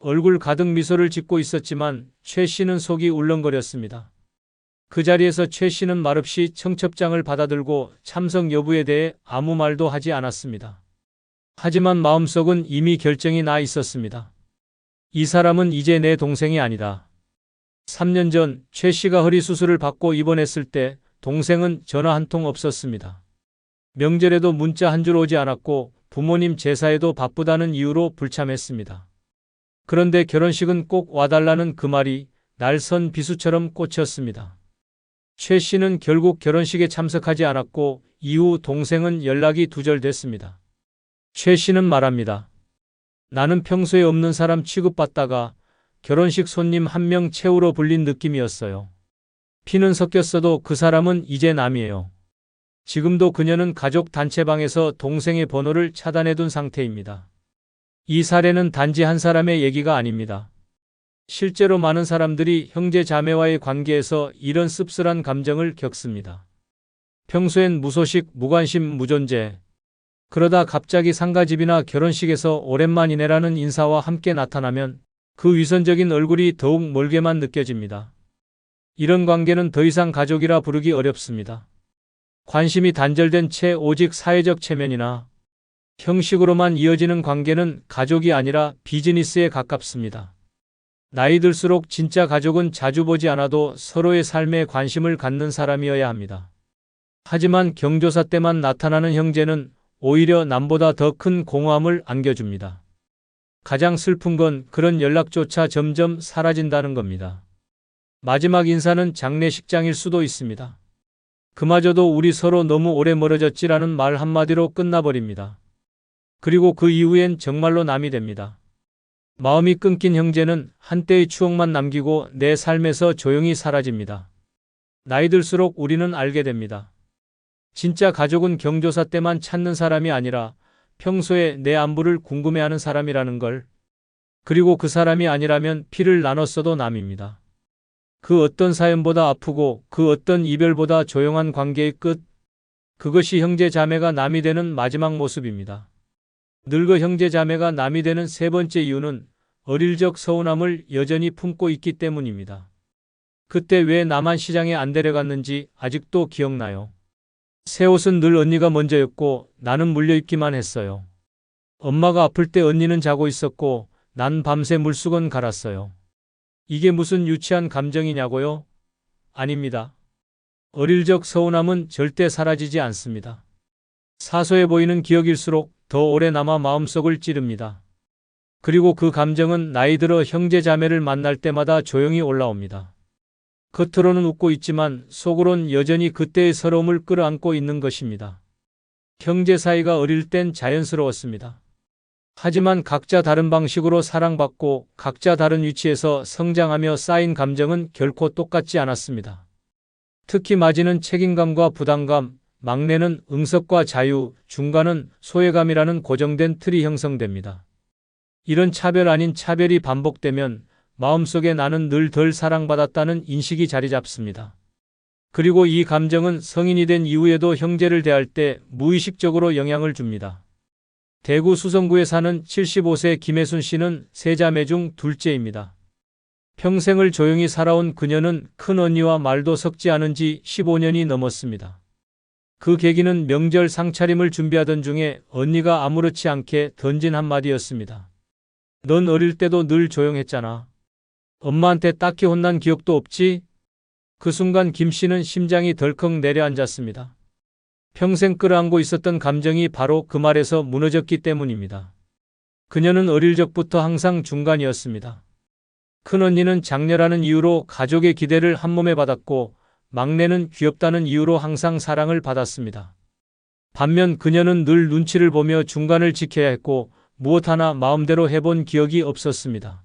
얼굴 가득 미소를 짓고 있었지만 최 씨는 속이 울렁거렸습니다. 그 자리에서 최 씨는 말없이 청첩장을 받아들고 참석 여부에 대해 아무 말도 하지 않았습니다. 하지만 마음속은 이미 결정이 나 있었습니다. 이 사람은 이제 내 동생이 아니다. 3년 전 최 씨가 허리 수술을 받고 입원했을 때 동생은 전화 한 통 없었습니다. 명절에도 문자 한 줄 오지 않았고 부모님 제사에도 바쁘다는 이유로 불참했습니다. 그런데 결혼식은 꼭 와달라는 그 말이 날선 비수처럼 꽂혔습니다. 최 씨는 결국 결혼식에 참석하지 않았고 이후 동생은 연락이 두절됐습니다. 최 씨는 말합니다. 나는 평소에 없는 사람 취급받다가 결혼식 손님 한 명 채우러 불린 느낌이었어요. 피는 섞였어도 그 사람은 이제 남이에요. 지금도 그녀는 가족 단체방에서 동생의 번호를 차단해둔 상태입니다. 이 사례는 단지 한 사람의 얘기가 아닙니다. 실제로 많은 사람들이 형제 자매와의 관계에서 이런 씁쓸한 감정을 겪습니다. 평소엔 무소식, 무관심, 무존재. 그러다 갑자기 상가집이나 결혼식에서 오랜만이네라는 인사와 함께 나타나면 그 위선적인 얼굴이 더욱 멀게만 느껴집니다. 이런 관계는 더 이상 가족이라 부르기 어렵습니다. 관심이 단절된 채 오직 사회적 체면이나 형식으로만 이어지는 관계는 가족이 아니라 비즈니스에 가깝습니다. 나이 들수록 진짜 가족은 자주 보지 않아도 서로의 삶에 관심을 갖는 사람이어야 합니다. 하지만 경조사 때만 나타나는 형제는 오히려 남보다 더 큰 공허함을 안겨줍니다. 가장 슬픈 건 그런 연락조차 점점 사라진다는 겁니다. 마지막 인사는 장례식장일 수도 있습니다. 그마저도 우리 서로 너무 오래 멀어졌지라는 말 한마디로 끝나버립니다. 그리고 그 이후엔 정말로 남이 됩니다. 마음이 끊긴 형제는 한때의 추억만 남기고 내 삶에서 조용히 사라집니다. 나이 들수록 우리는 알게 됩니다. 진짜 가족은 경조사 때만 찾는 사람이 아니라 평소에 내 안부를 궁금해하는 사람이라는 걸. 그리고 그 사람이 아니라면 피를 나눴어도 남입니다. 그 어떤 사연보다 아프고 그 어떤 이별보다 조용한 관계의 끝. 그것이 형제 자매가 남이 되는 마지막 모습입니다. 늙어 형제 자매가 남이 되는 세 번째 이유는 어릴 적 서운함을 여전히 품고 있기 때문입니다. 그때 왜 나만 시장에 안 데려갔는지 아직도 기억나요. 새 옷은 늘 언니가 먼저였고 나는 물려입기만 했어요. 엄마가 아플 때 언니는 자고 있었고 난 밤새 물수건 갈았어요. 이게 무슨 유치한 감정이냐고요? 아닙니다. 어릴 적 서운함은 절대 사라지지 않습니다. 사소해 보이는 기억일수록 더 오래 남아 마음속을 찌릅니다. 그리고 그 감정은 나이 들어 형제 자매를 만날 때마다 조용히 올라옵니다. 겉으로는 웃고 있지만 속으론 여전히 그때의 서러움을 끌어안고 있는 것입니다. 형제 사이가 어릴 땐 자연스러웠습니다. 하지만 각자 다른 방식으로 사랑받고 각자 다른 위치에서 성장하며 쌓인 감정은 결코 똑같지 않았습니다. 특히 마지는 책임감과 부담감, 막내는 응석과 자유, 중간은 소외감이라는 고정된 틀이 형성됩니다. 이런 차별 아닌 차별이 반복되면 마음속에 나는 늘 덜 사랑받았다는 인식이 자리 잡습니다. 그리고 이 감정은 성인이 된 이후에도 형제를 대할 때 무의식적으로 영향을 줍니다. 대구 수성구에 사는 75세 김혜순 씨는 세 자매 중 둘째입니다. 평생을 조용히 살아온 그녀는 큰 언니와 말도 섞지 않은 지 15년이 넘었습니다. 그 계기는 명절 상차림을 준비하던 중에 언니가 아무렇지 않게 던진 한마디였습니다. 넌 어릴 때도 늘 조용했잖아. 엄마한테 딱히 혼난 기억도 없지? 그 순간 김 씨는 심장이 덜컥 내려앉았습니다. 평생 끌어안고 있었던 감정이 바로 그 말에서 무너졌기 때문입니다. 그녀는 어릴 적부터 항상 중간이었습니다. 큰언니는 장녀라는 이유로 가족의 기대를 한몸에 받았고 막내는 귀엽다는 이유로 항상 사랑을 받았습니다. 반면 그녀는 늘 눈치를 보며 중간을 지켜야 했고 무엇 하나 마음대로 해본 기억이 없었습니다.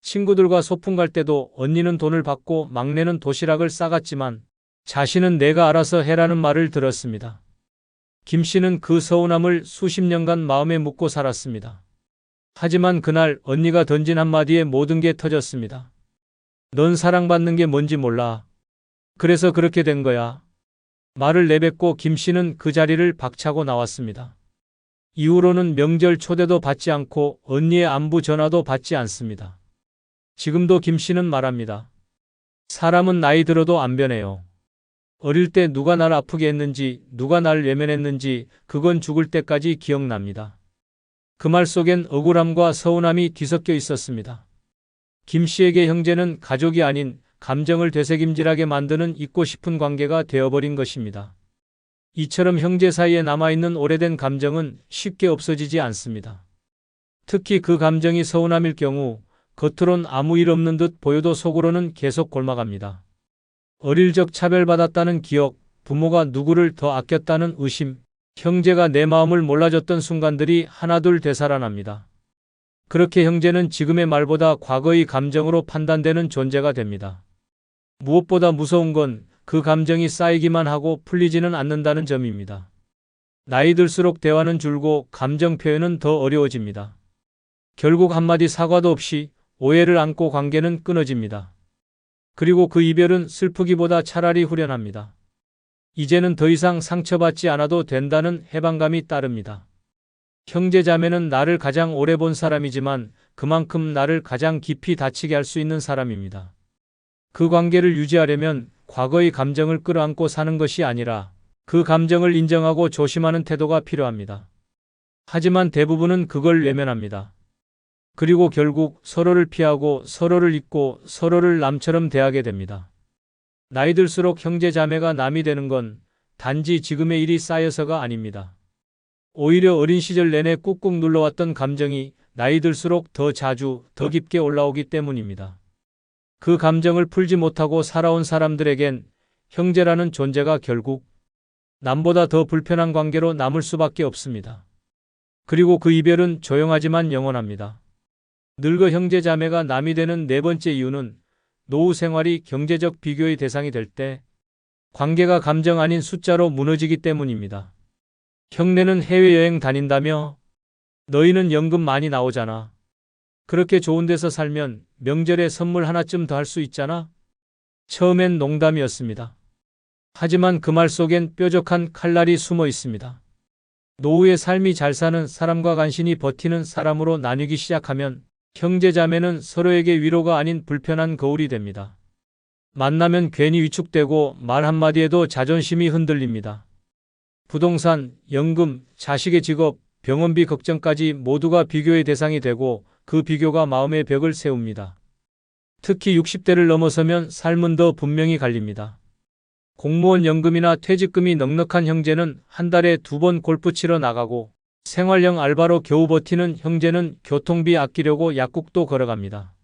친구들과 소풍 갈 때도 언니는 돈을 받고 막내는 도시락을 싸갔지만 자신은 내가 알아서 해라는 말을 들었습니다. 김 씨는 그 서운함을 수십 년간 마음에 묻고 살았습니다. 하지만 그날 언니가 던진 한마디에 모든 게 터졌습니다. 넌 사랑받는 게 뭔지 몰라. 그래서 그렇게 된 거야. 말을 내뱉고 김 씨는 그 자리를 박차고 나왔습니다. 이후로는 명절 초대도 받지 않고 언니의 안부 전화도 받지 않습니다. 지금도 김 씨는 말합니다. 사람은 나이 들어도 안 변해요. 어릴 때 누가 날 아프게 했는지, 누가 날 외면했는지 그건 죽을 때까지 기억납니다. 그 말 속엔 억울함과 서운함이 뒤섞여 있었습니다. 김 씨에게 형제는 가족이 아닌 감정을 되새김질하게 만드는 잊고 싶은 관계가 되어버린 것입니다. 이처럼 형제 사이에 남아있는 오래된 감정은 쉽게 없어지지 않습니다. 특히 그 감정이 서운함일 경우 겉으론 아무 일 없는 듯 보여도 속으로는 계속 골마갑니다. 어릴 적 차별받았다는 기억, 부모가 누구를 더 아꼈다는 의심, 형제가 내 마음을 몰라줬던 순간들이 하나둘 되살아납니다. 그렇게 형제는 지금의 말보다 과거의 감정으로 판단되는 존재가 됩니다. 무엇보다 무서운 건 그 감정이 쌓이기만 하고 풀리지는 않는다는 점입니다. 나이 들수록 대화는 줄고 감정 표현은 더 어려워집니다. 결국 한마디 사과도 없이 오해를 안고 관계는 끊어집니다. 그리고 그 이별은 슬프기보다 차라리 후련합니다. 이제는 더 이상 상처받지 않아도 된다는 해방감이 따릅니다. 형제자매는 나를 가장 오래 본 사람이지만 그만큼 나를 가장 깊이 다치게 할 수 있는 사람입니다. 그 관계를 유지하려면 과거의 감정을 끌어안고 사는 것이 아니라 그 감정을 인정하고 조심하는 태도가 필요합니다. 하지만 대부분은 그걸 외면합니다. 그리고 결국 서로를 피하고 서로를 잊고 서로를 남처럼 대하게 됩니다. 나이 들수록 형제 자매가 남이 되는 건 단지 지금의 일이 쌓여서가 아닙니다. 오히려 어린 시절 내내 꾹꾹 눌러왔던 감정이 나이 들수록 더 자주, 더 깊게 올라오기 때문입니다. 그 감정을 풀지 못하고 살아온 사람들에겐 형제라는 존재가 결국 남보다 더 불편한 관계로 남을 수밖에 없습니다. 그리고 그 이별은 조용하지만 영원합니다. 늙어 형제 자매가 남이 되는 네 번째 이유는 노후 생활이 경제적 비교의 대상이 될 때 관계가 감정 아닌 숫자로 무너지기 때문입니다. 형네는 해외여행 다닌다며? 너희는 연금 많이 나오잖아. 그렇게 좋은 데서 살면 명절에 선물 하나쯤 더 할 수 있잖아? 처음엔 농담이었습니다. 하지만 그 말 속엔 뾰족한 칼날이 숨어 있습니다. 노후의 삶이 잘 사는 사람과 간신히 버티는 사람으로 나뉘기 시작하면 형제자매는 서로에게 위로가 아닌 불편한 거울이 됩니다. 만나면 괜히 위축되고 말 한마디에도 자존심이 흔들립니다. 부동산, 연금, 자식의 직업, 병원비 걱정까지 모두가 비교의 대상이 되고 그 비교가 마음의 벽을 세웁니다. 특히 60대를 넘어서면 삶은 더 분명히 갈립니다. 공무원 연금이나 퇴직금이 넉넉한 형제는 한 달에 2번 골프 치러 나가고 생활형 알바로 겨우 버티는 형제는 교통비 아끼려고 약국도 걸어갑니다.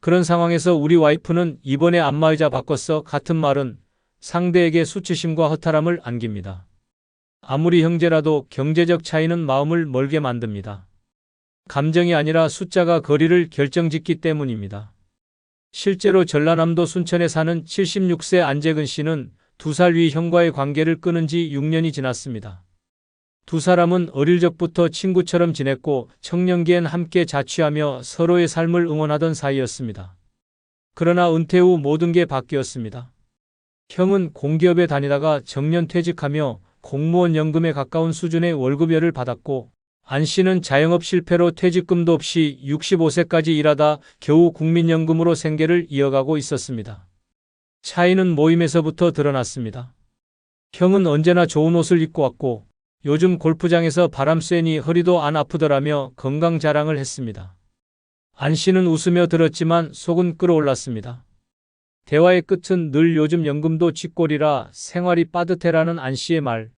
그런 상황에서 우리 와이프는 이번에 안마의자 바꿨어 같은 말은 상대에게 수치심과 허탈함을 안깁니다. 아무리 형제라도 경제적 차이는 마음을 멀게 만듭니다. 감정이 아니라 숫자가 거리를 결정짓기 때문입니다. 실제로 전라남도 순천에 사는 76세 안재근 씨는 2살 위 형과의 관계를 끊은 지 6년이 지났습니다. 두 사람은 어릴 적부터 친구처럼 지냈고 청년기엔 함께 자취하며 서로의 삶을 응원하던 사이였습니다. 그러나 은퇴 후 모든 게 바뀌었습니다. 형은 공기업에 다니다가 정년 퇴직하며 공무원 연금에 가까운 수준의 월급여를 받았고 안 씨는 자영업 실패로 퇴직금도 없이 65세까지 일하다 겨우 국민연금으로 생계를 이어가고 있었습니다. 차이는 모임에서부터 드러났습니다. 형은 언제나 좋은 옷을 입고 왔고 요즘 골프장에서 바람 쐬니 허리도 안 아프더라며 건강 자랑을 했습니다. 안 씨는 웃으며 들었지만 속은 끓어올랐습니다. 대화의 끝은 늘 요즘 연금도 쥐꼬리라 생활이 빠듯해라는 안 씨의 말,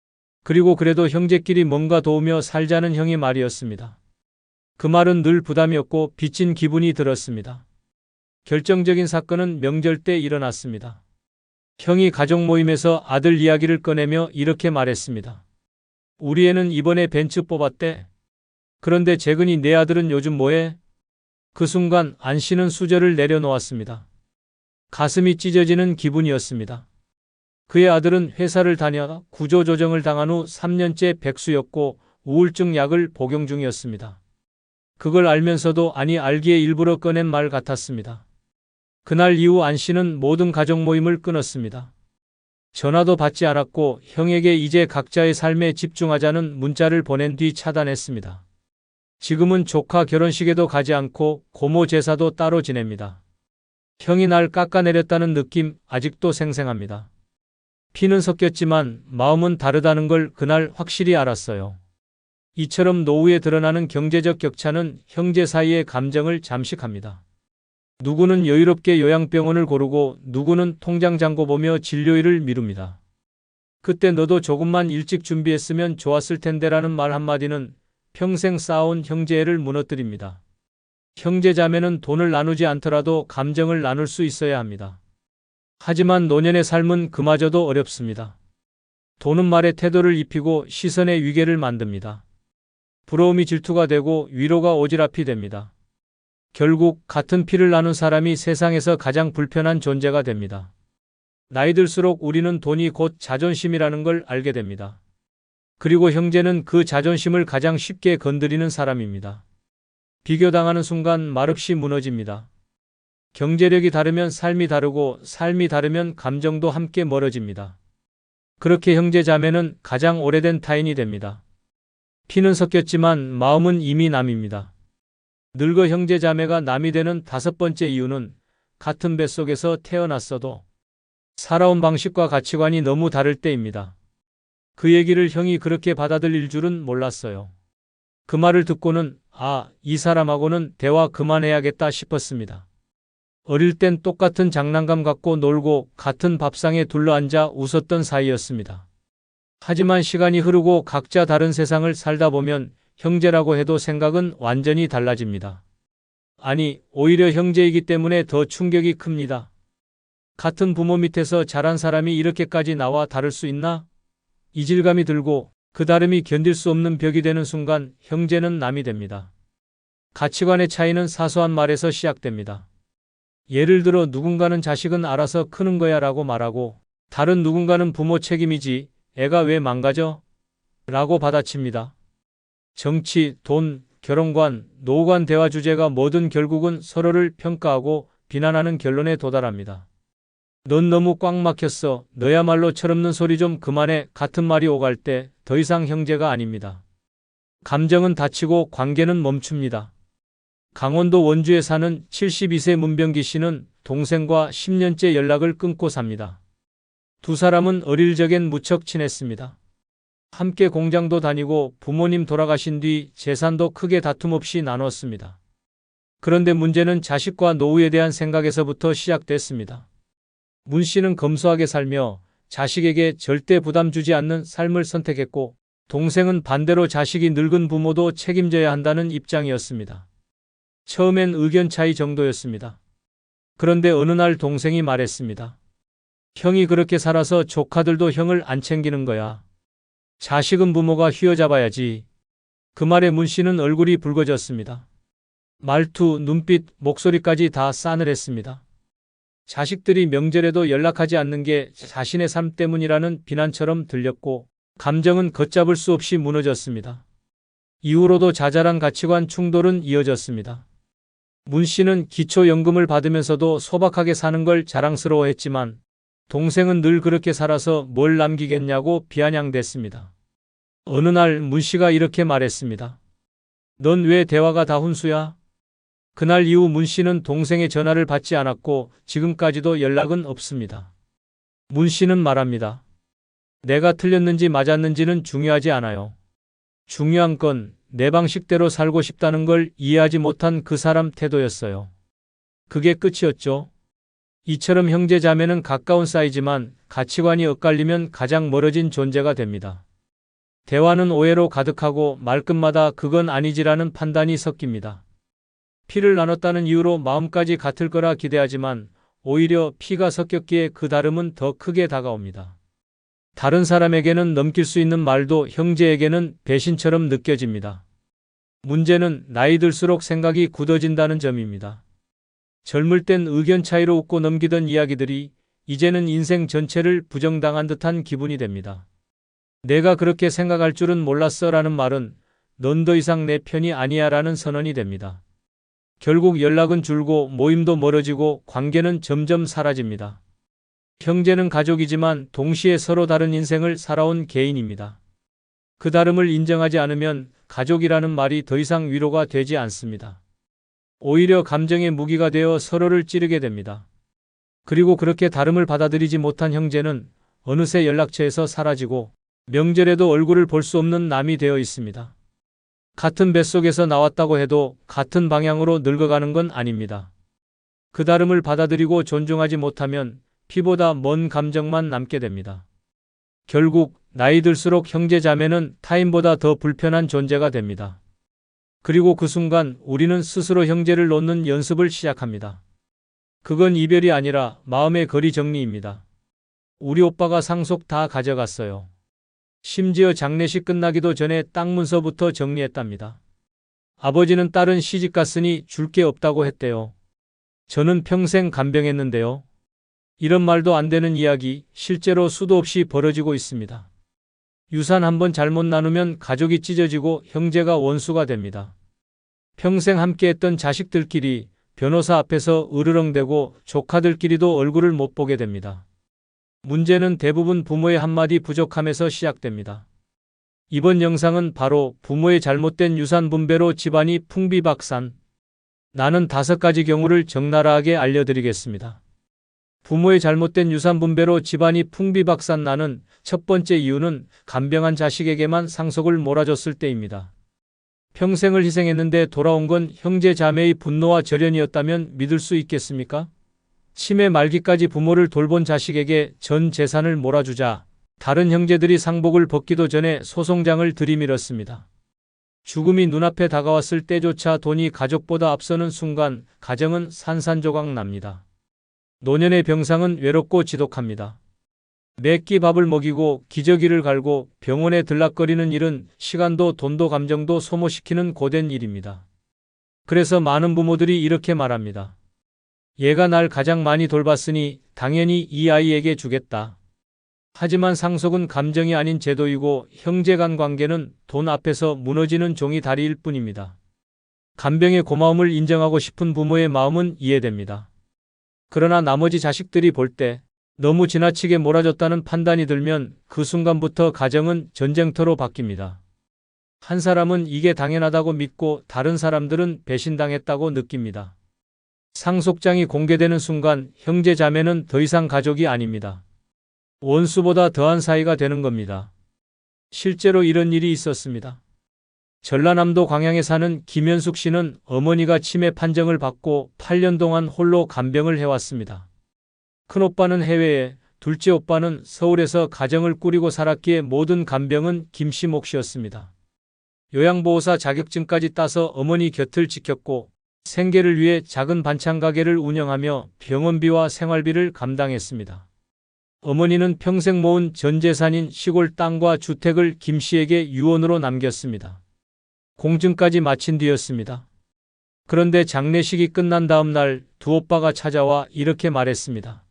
그리고 그래도 형제끼리 뭔가 도우며 살자는 형의 말이었습니다. 그 말은 늘 부담이었고 빚진 기분이 들었습니다. 결정적인 사건은 명절 때 일어났습니다. 형이 가족 모임에서 아들 이야기를 꺼내며 이렇게 말했습니다. 우리 애는 이번에 벤츠 뽑았대. 그런데 재근이 내 아들은 요즘 뭐해? 그 순간 안 씨는 수저를 내려놓았습니다. 가슴이 찢어지는 기분이었습니다. 그의 아들은 회사를 다녀 구조조정을 당한 후 3년째 백수였고 우울증 약을 복용 중이었습니다. 그걸 알면서도 아니 알기에 일부러 꺼낸 말 같았습니다. 그날 이후 안 씨는 모든 가족 모임을 끊었습니다. 전화도 받지 않았고 형에게 이제 각자의 삶에 집중하자는 문자를 보낸 뒤 차단했습니다. 지금은 조카 결혼식에도 가지 않고 고모 제사도 따로 지냅니다. 형이 날 깎아내렸다는 느낌 아직도 생생합니다. 피는 섞였지만 마음은 다르다는 걸 그날 확실히 알았어요. 이처럼 노후에 드러나는 경제적 격차는 형제 사이의 감정을 잠식합니다. 누구는 여유롭게 요양병원을 고르고 누구는 통장 잔고 보며 진료일을 미룹니다. 그때 너도 조금만 일찍 준비했으면 좋았을 텐데라는 말 한마디는 평생 쌓아온 형제애를 무너뜨립니다. 형제자매는 돈을 나누지 않더라도 감정을 나눌 수 있어야 합니다. 하지만 노년의 삶은 그마저도 어렵습니다. 돈은 말에 태도를 입히고 시선의 위계를 만듭니다. 부러움이 질투가 되고 위로가 오지랖이 됩니다. 결국 같은 피를 나눈 사람이 세상에서 가장 불편한 존재가 됩니다. 나이 들수록 우리는 돈이 곧 자존심이라는 걸 알게 됩니다. 그리고 형제는 그 자존심을 가장 쉽게 건드리는 사람입니다. 비교당하는 순간 말없이 무너집니다. 경제력이 다르면 삶이 다르고 삶이 다르면 감정도 함께 멀어집니다. 그렇게 형제 자매는 가장 오래된 타인이 됩니다. 피는 섞였지만 마음은 이미 남입니다. 늙어 형제 자매가 남이 되는 5번째 이유는 같은 뱃속에서 태어났어도 살아온 방식과 가치관이 너무 다를 때입니다. 그 얘기를 형이 그렇게 받아들일 줄은 몰랐어요. 그 말을 듣고는 이 사람하고는 대화 그만해야겠다 싶었습니다. 어릴 땐 똑같은 장난감 갖고 놀고 같은 밥상에 둘러앉아 웃었던 사이였습니다. 하지만 시간이 흐르고 각자 다른 세상을 살다 보면 형제라고 해도 생각은 완전히 달라집니다. 아니, 오히려 형제이기 때문에 더 충격이 큽니다. 같은 부모 밑에서 자란 사람이 이렇게까지 나와 다를 수 있나? 이질감이 들고 그 다름이 견딜 수 없는 벽이 되는 순간 형제는 남이 됩니다. 가치관의 차이는 사소한 말에서 시작됩니다. 예를 들어 누군가는 자식은 알아서 크는 거야 라고 말하고 다른 누군가는 부모 책임이지 애가 왜 망가져? 라고 받아칩니다. 정치, 돈, 결혼관, 노후관 대화 주제가 뭐든 결국은 서로를 평가하고 비난하는 결론에 도달합니다. 넌 너무 꽉 막혔어. 너야말로 철없는 소리 좀 그만해. 같은 말이 오갈 때 더 이상 형제가 아닙니다. 감정은 다치고 관계는 멈춥니다. 강원도 원주에 사는 72세 문병기 씨는 동생과 10년째 연락을 끊고 삽니다. 두 사람은 어릴 적엔 무척 친했습니다. 함께 공장도 다니고 부모님 돌아가신 뒤 재산도 크게 다툼 없이 나눴습니다. 그런데 문제는 자식과 노후에 대한 생각에서부터 시작됐습니다. 문 씨는 검소하게 살며 자식에게 절대 부담 주지 않는 삶을 선택했고 동생은 반대로 자식이 늙은 부모도 책임져야 한다는 입장이었습니다. 처음엔 의견 차이 정도였습니다. 그런데 어느 날 동생이 말했습니다. 형이 그렇게 살아서 조카들도 형을 안 챙기는 거야. 자식은 부모가 휘어잡아야지. 그 말에 문 씨는 얼굴이 붉어졌습니다. 말투, 눈빛, 목소리까지 다 싸늘했습니다. 자식들이 명절에도 연락하지 않는 게 자신의 삶 때문이라는 비난처럼 들렸고 감정은 걷잡을 수 없이 무너졌습니다. 이후로도 자잘한 가치관 충돌은 이어졌습니다. 문 씨는 기초연금을 받으면서도 소박하게 사는 걸 자랑스러워했지만 동생은 늘 그렇게 살아서 뭘 남기겠냐고 비아냥댔습니다. 어느 날 문 씨가 이렇게 말했습니다. 넌 왜 대화가 다 훈수야? 그날 이후 문 씨는 동생의 전화를 받지 않았고 지금까지도 연락은 없습니다. 문 씨는 말합니다. 내가 틀렸는지 맞았는지는 중요하지 않아요. 중요한 건 내 방식대로 살고 싶다는 걸 이해하지 못한 그 사람 태도였어요. 그게 끝이었죠. 이처럼 형제 자매는 가까운 사이지만 가치관이 엇갈리면 가장 멀어진 존재가 됩니다. 대화는 오해로 가득하고 말끝마다 그건 아니지라는 판단이 섞입니다. 피를 나눴다는 이유로 마음까지 같을 거라 기대하지만 오히려 피가 섞였기에 그 다름은 더 크게 다가옵니다. 다른 사람에게는 넘길 수 있는 말도 형제에게는 배신처럼 느껴집니다. 문제는 나이 들수록 생각이 굳어진다는 점입니다. 젊을 땐 의견 차이로 웃고 넘기던 이야기들이 이제는 인생 전체를 부정당한 듯한 기분이 됩니다. 내가 그렇게 생각할 줄은 몰랐어 라는 말은 넌 더 이상 내 편이 아니야 라는 선언이 됩니다. 결국 연락은 줄고 모임도 멀어지고 관계는 점점 사라집니다. 형제는 가족이지만 동시에 서로 다른 인생을 살아온 개인입니다. 그 다름을 인정하지 않으면 가족이라는 말이 더 이상 위로가 되지 않습니다. 오히려 감정의 무기가 되어 서로를 찌르게 됩니다. 그리고 그렇게 다름을 받아들이지 못한 형제는 어느새 연락처에서 사라지고 명절에도 얼굴을 볼 수 없는 남이 되어 있습니다. 같은 뱃속에서 나왔다고 해도 같은 방향으로 늙어가는 건 아닙니다. 그 다름을 받아들이고 존중하지 못하면 피보다 먼 감정만 남게 됩니다. 결국 나이 들수록 형제 자매는 타인보다 더 불편한 존재가 됩니다. 그리고 그 순간 우리는 스스로 형제를 놓는 연습을 시작합니다. 그건 이별이 아니라 마음의 거리 정리입니다. 우리 오빠가 상속 다 가져갔어요. 심지어 장례식 끝나기도 전에 땅 문서부터 정리했답니다. 아버지는 딸은 시집갔으니 줄 게 없다고 했대요. 저는 평생 간병했는데요. 이런 말도 안 되는 이야기 실제로 수도 없이 벌어지고 있습니다. 유산 한번 잘못 나누면 가족이 찢어지고 형제가 원수가 됩니다. 평생 함께했던 자식들끼리 변호사 앞에서 으르렁대고 조카들끼리도 얼굴을 못 보게 됩니다. 문제는 대부분 부모의 한마디 부족함에서 시작됩니다. 이번 영상은 바로 부모의 잘못된 유산 분배로 집안이 풍비박산. 나는 5가지 경우를 적나라하게 알려드리겠습니다. 부모의 잘못된 유산 분배로 집안이 풍비박산 나는 첫 번째 이유는 간병한 자식에게만 상속을 몰아줬을 때입니다. 평생을 희생했는데 돌아온 건 형제 자매의 분노와 절연이었다면 믿을 수 있겠습니까? 치매 말기까지 부모를 돌본 자식에게 전 재산을 몰아주자 다른 형제들이 상복을 벗기도 전에 소송장을 들이밀었습니다. 죽음이 눈앞에 다가왔을 때조차 돈이 가족보다 앞서는 순간 가정은 산산조각 납니다. 노년의 병상은 외롭고 지독합니다. 매 끼 밥을 먹이고 기저귀를 갈고 병원에 들락거리는 일은 시간도 돈도 감정도 소모시키는 고된 일입니다. 그래서 많은 부모들이 이렇게 말합니다. 얘가 날 가장 많이 돌봤으니 당연히 이 아이에게 주겠다. 하지만 상속은 감정이 아닌 제도이고 형제 간 관계는 돈 앞에서 무너지는 종이 다리일 뿐입니다. 간병의 고마움을 인정하고 싶은 부모의 마음은 이해됩니다. 그러나 나머지 자식들이 볼 때 너무 지나치게 몰아줬다는 판단이 들면 그 순간부터 가정은 전쟁터로 바뀝니다. 한 사람은 이게 당연하다고 믿고 다른 사람들은 배신당했다고 느낍니다. 상속장이 공개되는 순간 형제 자매는 더 이상 가족이 아닙니다. 원수보다 더한 사이가 되는 겁니다. 실제로 이런 일이 있었습니다. 전라남도 광양에 사는 김현숙 씨는 어머니가 치매 판정을 받고 8년 동안 홀로 간병을 해왔습니다. 큰오빠는 해외에, 둘째 오빠는 서울에서 가정을 꾸리고 살았기에 모든 간병은 김씨 몫이었습니다. 요양보호사 자격증까지 따서 어머니 곁을 지켰고 생계를 위해 작은 반찬 가게를 운영하며 병원비와 생활비를 감당했습니다. 어머니는 평생 모은 전 재산인 시골 땅과 주택을 김씨에게 유언으로 남겼습니다. 공증까지 마친 뒤였습니다. 그런데 장례식이 끝난 다음 날 두 오빠가 찾아와 이렇게 말했습니다.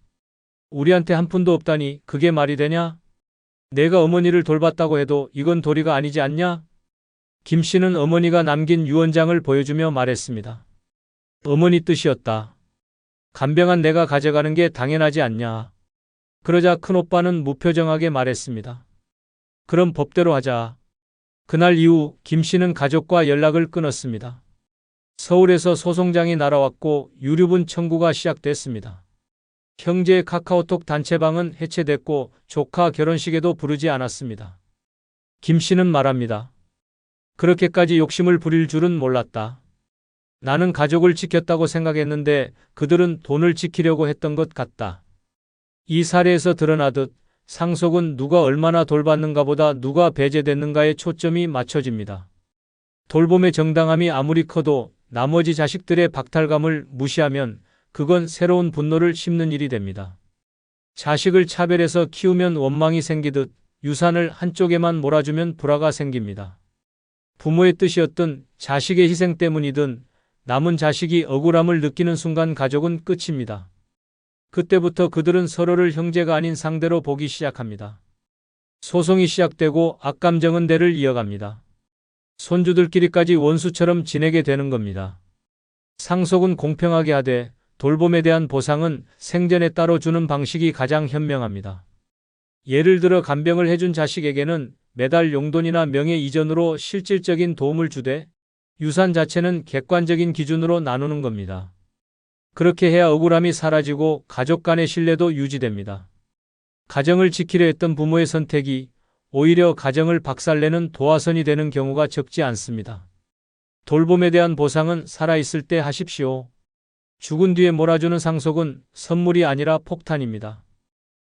우리한테 한 푼도 없다니 그게 말이 되냐? 내가 어머니를 돌봤다고 해도 이건 도리가 아니지 않냐? 김씨는 어머니가 남긴 유언장을 보여주며 말했습니다. 어머니 뜻이었다. 간병한 내가 가져가는 게 당연하지 않냐. 그러자 큰오빠는 무표정하게 말했습니다. 그럼 법대로 하자. 그날 이후 김씨는 가족과 연락을 끊었습니다. 서울에서 소송장이 날아왔고 유류분 청구가 시작됐습니다. 형제의 카카오톡 단체방은 해체됐고 조카 결혼식에도 부르지 않았습니다. 김씨는 말합니다. 그렇게까지 욕심을 부릴 줄은 몰랐다. 나는 가족을 지켰다고 생각했는데 그들은 돈을 지키려고 했던 것 같다. 이 사례에서 드러나듯 상속은 누가 얼마나 돌봤는가 보다 누가 배제됐는가에 초점이 맞춰집니다. 돌봄의 정당함이 아무리 커도 나머지 자식들의 박탈감을 무시하면 그건 새로운 분노를 심는 일이 됩니다. 자식을 차별해서 키우면 원망이 생기듯 유산을 한쪽에만 몰아주면 불화가 생깁니다. 부모의 뜻이었든 자식의 희생 때문이든 남은 자식이 억울함을 느끼는 순간 가족은 끝입니다. 그때부터 그들은 서로를 형제가 아닌 상대로 보기 시작합니다. 소송이 시작되고 악감정은 대를 이어갑니다. 손주들끼리까지 원수처럼 지내게 되는 겁니다. 상속은 공평하게 하되 돌봄에 대한 보상은 생전에 따로 주는 방식이 가장 현명합니다. 예를 들어 간병을 해준 자식에게는 매달 용돈이나 명예 이전으로 실질적인 도움을 주되 유산 자체는 객관적인 기준으로 나누는 겁니다. 그렇게 해야 억울함이 사라지고 가족 간의 신뢰도 유지됩니다. 가정을 지키려 했던 부모의 선택이 오히려 가정을 박살내는 도화선이 되는 경우가 적지 않습니다. 돌봄에 대한 보상은 살아있을 때 하십시오. 죽은 뒤에 몰아주는 상속은 선물이 아니라 폭탄입니다.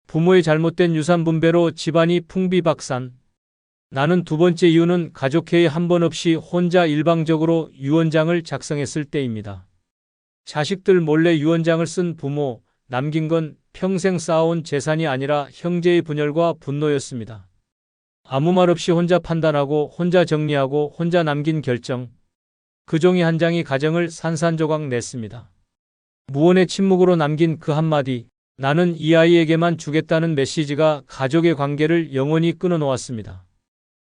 부모의 잘못된 유산 분배로 집안이 풍비박산. 나는 두 번째 이유는 가족회의 한 번 없이 혼자 일방적으로 유언장을 작성했을 때입니다. 자식들 몰래 유언장을 쓴 부모, 남긴 건 평생 쌓아온 재산이 아니라 형제의 분열과 분노였습니다. 아무 말 없이 혼자 판단하고 혼자 정리하고 혼자 남긴 결정. 그 종이 한 장이 가정을 산산조각 냈습니다. 무언의 침묵으로 남긴 그 한마디, 나는 이 아이에게만 주겠다는 메시지가 가족의 관계를 영원히 끊어놓았습니다.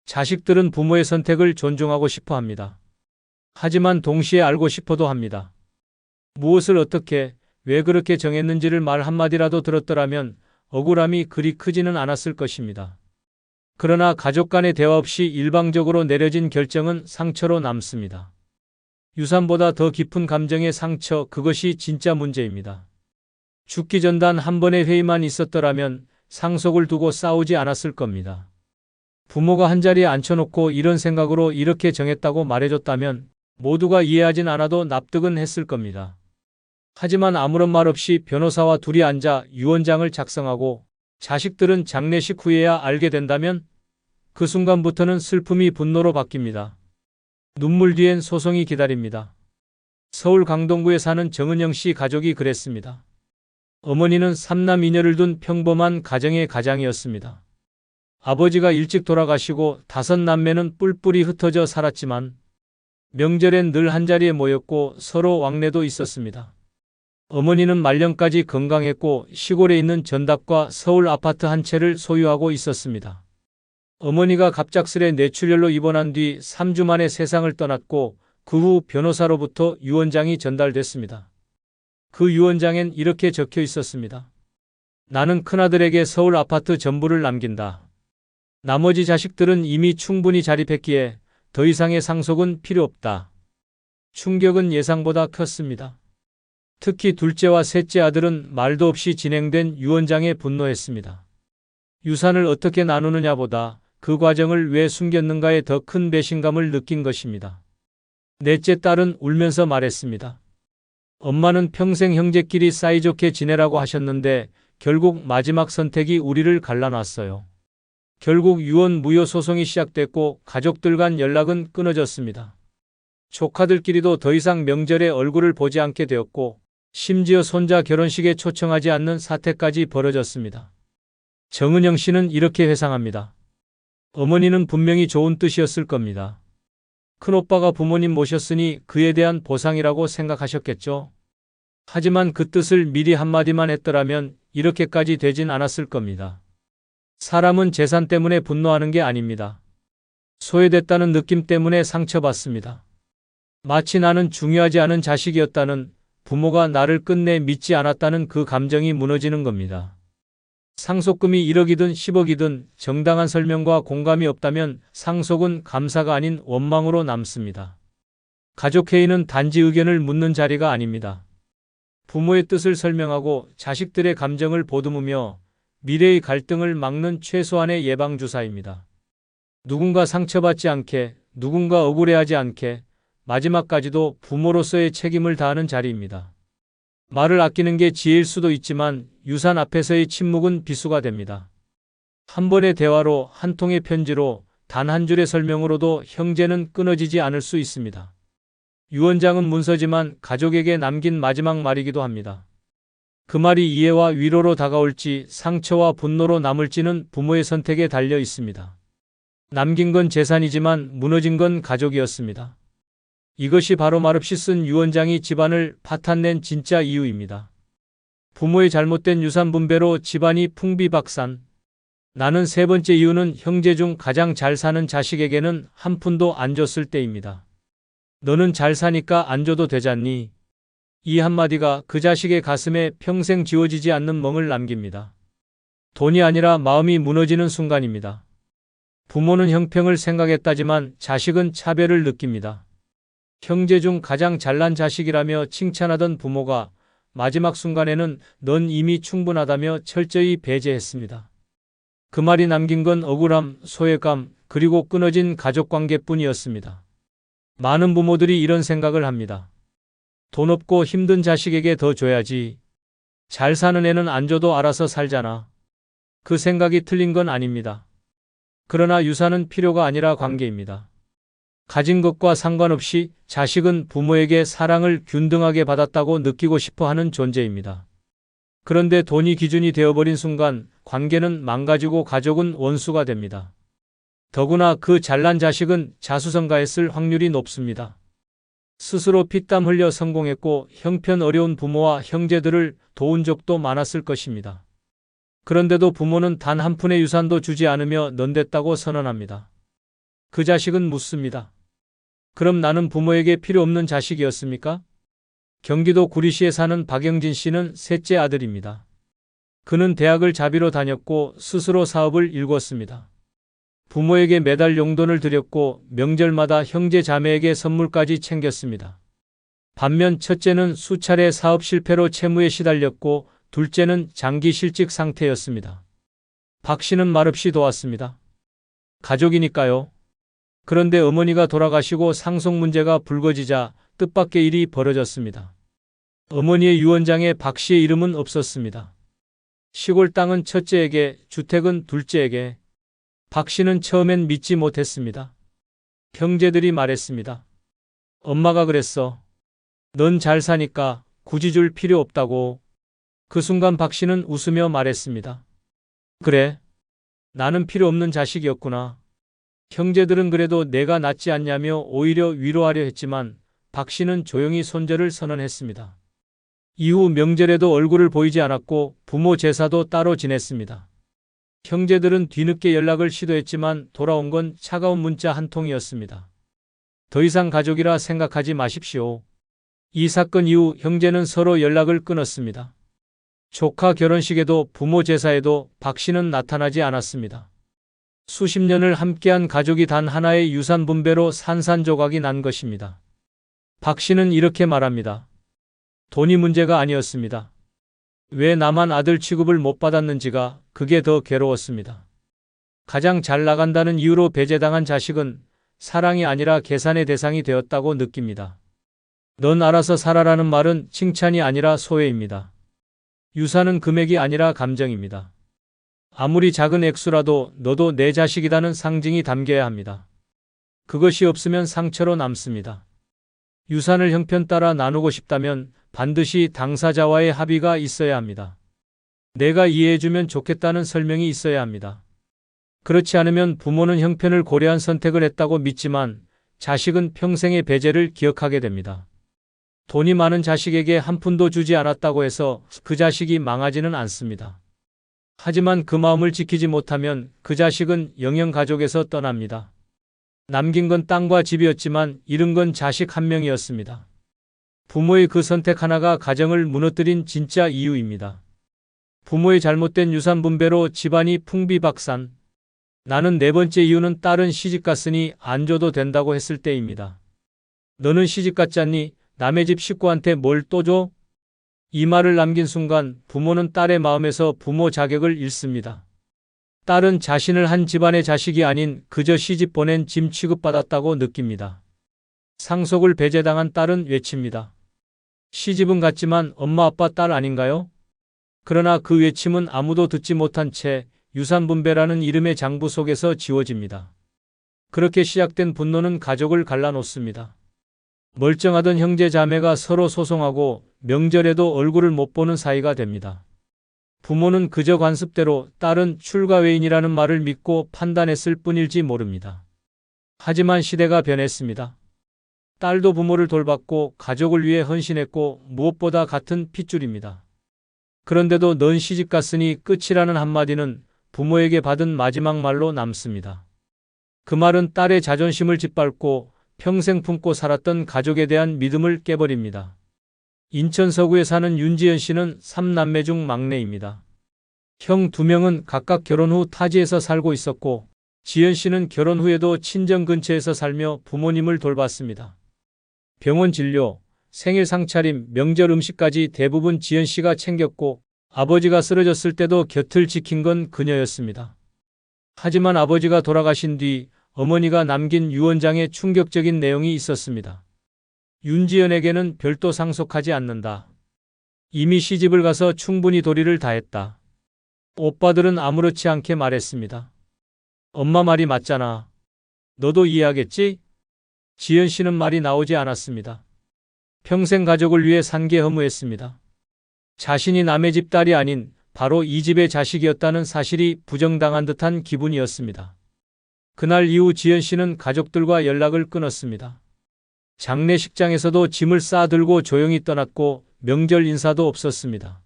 자식들은 부모의 선택을 존중하고 싶어 합니다. 하지만 동시에 알고 싶어도 합니다. 무엇을 어떻게, 왜 그렇게 정했는지를 말 한마디라도 들었더라면 억울함이 그리 크지는 않았을 것입니다. 그러나 가족 간의 대화 없이 일방적으로 내려진 결정은 상처로 남습니다. 유산보다 더 깊은 감정의 상처, 그것이 진짜 문제입니다. 죽기 전 단 한 번의 회의만 있었더라면 상속을 두고 싸우지 않았을 겁니다. 부모가 한자리에 앉혀놓고 이런 생각으로 이렇게 정했다고 말해줬다면 모두가 이해하진 않아도 납득은 했을 겁니다. 하지만 아무런 말 없이 변호사와 둘이 앉아 유언장을 작성하고 자식들은 장례식 후에야 알게 된다면 그 순간부터는 슬픔이 분노로 바뀝니다. 눈물 뒤엔 소송이 기다립니다. 서울 강동구에 사는 정은영 씨 가족이 그랬습니다. 어머니는 3남 2녀를 둔 평범한 가정의 가장이었습니다. 아버지가 일찍 돌아가시고 5남매는 뿔뿔이 흩어져 살았지만 명절엔 늘 한자리에 모였고 서로 왕래도 있었습니다. 어머니는 말년까지 건강했고 시골에 있는 전답과 서울 아파트 한 채를 소유하고 있었습니다. 어머니가 갑작스레 뇌출혈로 입원한 뒤 3주 만에 세상을 떠났고 그 후 변호사로부터 유언장이 전달됐습니다. 그 유언장엔 이렇게 적혀 있었습니다. 나는 큰아들에게 서울 아파트 전부를 남긴다. 나머지 자식들은 이미 충분히 자립했기에 더 이상의 상속은 필요 없다. 충격은 예상보다 컸습니다. 특히 둘째와 셋째 아들은 말도 없이 진행된 유언장에 분노했습니다. 유산을 어떻게 나누느냐보다 그 과정을 왜 숨겼는가에 더 큰 배신감을 느낀 것입니다. 넷째 딸은 울면서 말했습니다. 엄마는 평생 형제끼리 사이좋게 지내라고 하셨는데 결국 마지막 선택이 우리를 갈라놨어요. 결국 유언무효 소송이 시작됐고 가족들 간 연락은 끊어졌습니다. 조카들끼리도 더 이상 명절에 얼굴을 보지 않게 되었고 심지어 손자 결혼식에 초청하지 않는 사태까지 벌어졌습니다. 정은영 씨는 이렇게 회상합니다. 어머니는 분명히 좋은 뜻이었을 겁니다. 큰오빠가 부모님 모셨으니 그에 대한 보상이라고 생각하셨겠죠. 하지만 그 뜻을 미리 한마디만 했더라면 이렇게까지 되진 않았을 겁니다. 사람은 재산 때문에 분노하는 게 아닙니다. 소외됐다는 느낌 때문에 상처받습니다. 마치 나는 중요하지 않은 자식이었다는, 부모가 나를 끝내 믿지 않았다는 그 감정이 무너지는 겁니다. 상속금이 1억이든 10억이든 정당한 설명과 공감이 없다면 상속은 감사가 아닌 원망으로 남습니다. 가족회의는 단지 의견을 묻는 자리가 아닙니다. 부모의 뜻을 설명하고 자식들의 감정을 보듬으며 미래의 갈등을 막는 최소한의 예방주사입니다. 누군가 상처받지 않게, 누군가 억울해하지 않게 마지막까지도 부모로서의 책임을 다하는 자리입니다. 말을 아끼는 게 지혜일 수도 있지만 유산 앞에서의 침묵은 비수가 됩니다. 한 번의 대화로, 한 통의 편지로, 단 한 줄의 설명으로도 형제는 끊어지지 않을 수 있습니다. 유언장은 문서지만 가족에게 남긴 마지막 말이기도 합니다. 그 말이 이해와 위로로 다가올지 상처와 분노로 남을지는 부모의 선택에 달려 있습니다. 남긴 건 재산이지만 무너진 건 가족이었습니다. 이것이 바로 말없이 쓴 유언장이 집안을 파탄낸 진짜 이유입니다. 부모의 잘못된 유산 분배로 집안이 풍비박산. 나는 세 번째 이유는 형제 중 가장 잘 사는 자식에게는 한 푼도 안 줬을 때입니다. 너는 잘 사니까 안 줘도 되잖니? 이 한마디가 그 자식의 가슴에 평생 지워지지 않는 멍을 남깁니다. 돈이 아니라 마음이 무너지는 순간입니다. 부모는 형평을 생각했다지만 자식은 차별을 느낍니다. 형제 중 가장 잘난 자식이라며 칭찬하던 부모가 마지막 순간에는 넌 이미 충분하다며 철저히 배제했습니다. 그 말이 남긴 건 억울함, 소외감, 그리고 끊어진 가족관계뿐이었습니다. 많은 부모들이 이런 생각을 합니다. 돈 없고 힘든 자식에게 더 줘야지. 잘 사는 애는 안 줘도 알아서 살잖아. 그 생각이 틀린 건 아닙니다. 그러나 유산은 필요가 아니라 관계입니다. 가진 것과 상관없이 자식은 부모에게 사랑을 균등하게 받았다고 느끼고 싶어 하는 존재입니다. 그런데 돈이 기준이 되어버린 순간 관계는 망가지고 가족은 원수가 됩니다. 더구나 그 잘난 자식은 자수성가했을 확률이 높습니다. 스스로 피땀 흘려 성공했고 형편 어려운 부모와 형제들을 도운 적도 많았을 것입니다. 그런데도 부모는 단 한 푼의 유산도 주지 않으며 넌 됐다고 선언합니다. 그 자식은 묻습니다. 그럼 나는 부모에게 필요 없는 자식이었습니까? 경기도 구리시에 사는 박영진 씨는 셋째 아들입니다. 그는 대학을 자비로 다녔고 스스로 사업을 일궜습니다. 부모에게 매달 용돈을 드렸고 명절마다 형제 자매에게 선물까지 챙겼습니다. 반면 첫째는 수차례 사업 실패로 채무에 시달렸고 둘째는 장기 실직 상태였습니다. 박 씨는 말없이 도왔습니다. 가족이니까요. 그런데 어머니가 돌아가시고 상속 문제가 불거지자 뜻밖의 일이 벌어졌습니다. 어머니의 유언장에 박 씨의 이름은 없었습니다. 시골 땅은 첫째에게, 주택은 둘째에게. 박 씨는 처음엔 믿지 못했습니다. 형제들이 말했습니다. 엄마가 그랬어. 넌 잘 사니까 굳이 줄 필요 없다고. 그 순간 박 씨는 웃으며 말했습니다. 그래. 나는 필요 없는 자식이었구나. 형제들은 그래도 내가 낫지 않냐며 오히려 위로하려 했지만 박 씨는 조용히 손절을 선언했습니다. 이후 명절에도 얼굴을 보이지 않았고 부모 제사도 따로 지냈습니다. 형제들은 뒤늦게 연락을 시도했지만 돌아온 건 차가운 문자 한 통이었습니다. 더 이상 가족이라 생각하지 마십시오. 이 사건 이후 형제는 서로 연락을 끊었습니다. 조카 결혼식에도 부모 제사에도 박 씨는 나타나지 않았습니다. 수십 년을 함께한 가족이 단 하나의 유산 분배로 산산조각이 난 것입니다. 박 씨는 이렇게 말합니다. 돈이 문제가 아니었습니다. 왜 나만 아들 취급을 못 받았는지가 그게 더 괴로웠습니다. 가장 잘 나간다는 이유로 배제당한 자식은 사랑이 아니라 계산의 대상이 되었다고 느낍니다. 넌 알아서 살아라는 말은 칭찬이 아니라 소외입니다. 유산은 금액이 아니라 감정입니다. 아무리 작은 액수라도 너도 내 자식이라는 상징이 담겨야 합니다. 그것이 없으면 상처로 남습니다. 유산을 형편 따라 나누고 싶다면 반드시 당사자와의 합의가 있어야 합니다. 내가 이해해주면 좋겠다는 설명이 있어야 합니다. 그렇지 않으면 부모는 형편을 고려한 선택을 했다고 믿지만 자식은 평생의 배제를 기억하게 됩니다. 돈이 많은 자식에게 한 푼도 주지 않았다고 해서 그 자식이 망하지는 않습니다. 하지만 그 마음을 지키지 못하면 그 자식은 영영 가족에서 떠납니다. 남긴 건 땅과 집이었지만 잃은 건 자식 한 명이었습니다. 부모의 그 선택 하나가 가정을 무너뜨린 진짜 이유입니다. 부모의 잘못된 유산 분배로 집안이 풍비박산. 나는 네 번째 이유는 딸은 시집갔으니 안 줘도 된다고 했을 때입니다. 너는 시집갔잖니? 남의 집 식구한테 뭘 또 줘? 이 말을 남긴 순간 부모는 딸의 마음에서 부모 자격을 잃습니다. 딸은 자신을 한 집안의 자식이 아닌 그저 시집 보낸 짐 취급받았다고 느낍니다. 상속을 배제당한 딸은 외칩니다. 시집은 갔지만 엄마 아빠 딸 아닌가요? 그러나 그 외침은 아무도 듣지 못한 채 유산분배라는 이름의 장부 속에서 지워집니다. 그렇게 시작된 분노는 가족을 갈라놓습니다. 멀쩡하던 형제 자매가 서로 소송하고 명절에도 얼굴을 못 보는 사이가 됩니다. 부모는 그저 관습대로 딸은 출가 외인이라는 말을 믿고 판단했을 뿐일지 모릅니다. 하지만 시대가 변했습니다. 딸도 부모를 돌봤고 가족을 위해 헌신했고 무엇보다 같은 핏줄입니다. 그런데도 넌 시집갔으니 끝이라는 한마디는 부모에게 받은 마지막 말로 남습니다. 그 말은 딸의 자존심을 짓밟고 평생 품고 살았던 가족에 대한 믿음을 깨버립니다. 인천 서구에 사는 윤지연 씨는 3남매 중 막내입니다. 형 2명은 각각 결혼 후 타지에서 살고 있었고 지연 씨는 결혼 후에도 친정 근처에서 살며 부모님을 돌봤습니다. 병원 진료, 생일 상차림, 명절 음식까지 대부분 지연 씨가 챙겼고 아버지가 쓰러졌을 때도 곁을 지킨 건 그녀였습니다. 하지만 아버지가 돌아가신 뒤 어머니가 남긴 유언장에 충격적인 내용이 있었습니다. 윤지연에게는 별도 상속하지 않는다. 이미 시집을 가서 충분히 도리를 다했다. 오빠들은 아무렇지 않게 말했습니다. 엄마 말이 맞잖아. 너도 이해하겠지? 지연 씨는 말이 나오지 않았습니다. 평생 가족을 위해 산 게 허무했습니다. 자신이 남의 집 딸이 아닌 바로 이 집의 자식이었다는 사실이 부정당한 듯한 기분이었습니다. 그날 이후 지연 씨는 가족들과 연락을 끊었습니다. 장례식장에서도 짐을 싸들고 조용히 떠났고 명절 인사도 없었습니다.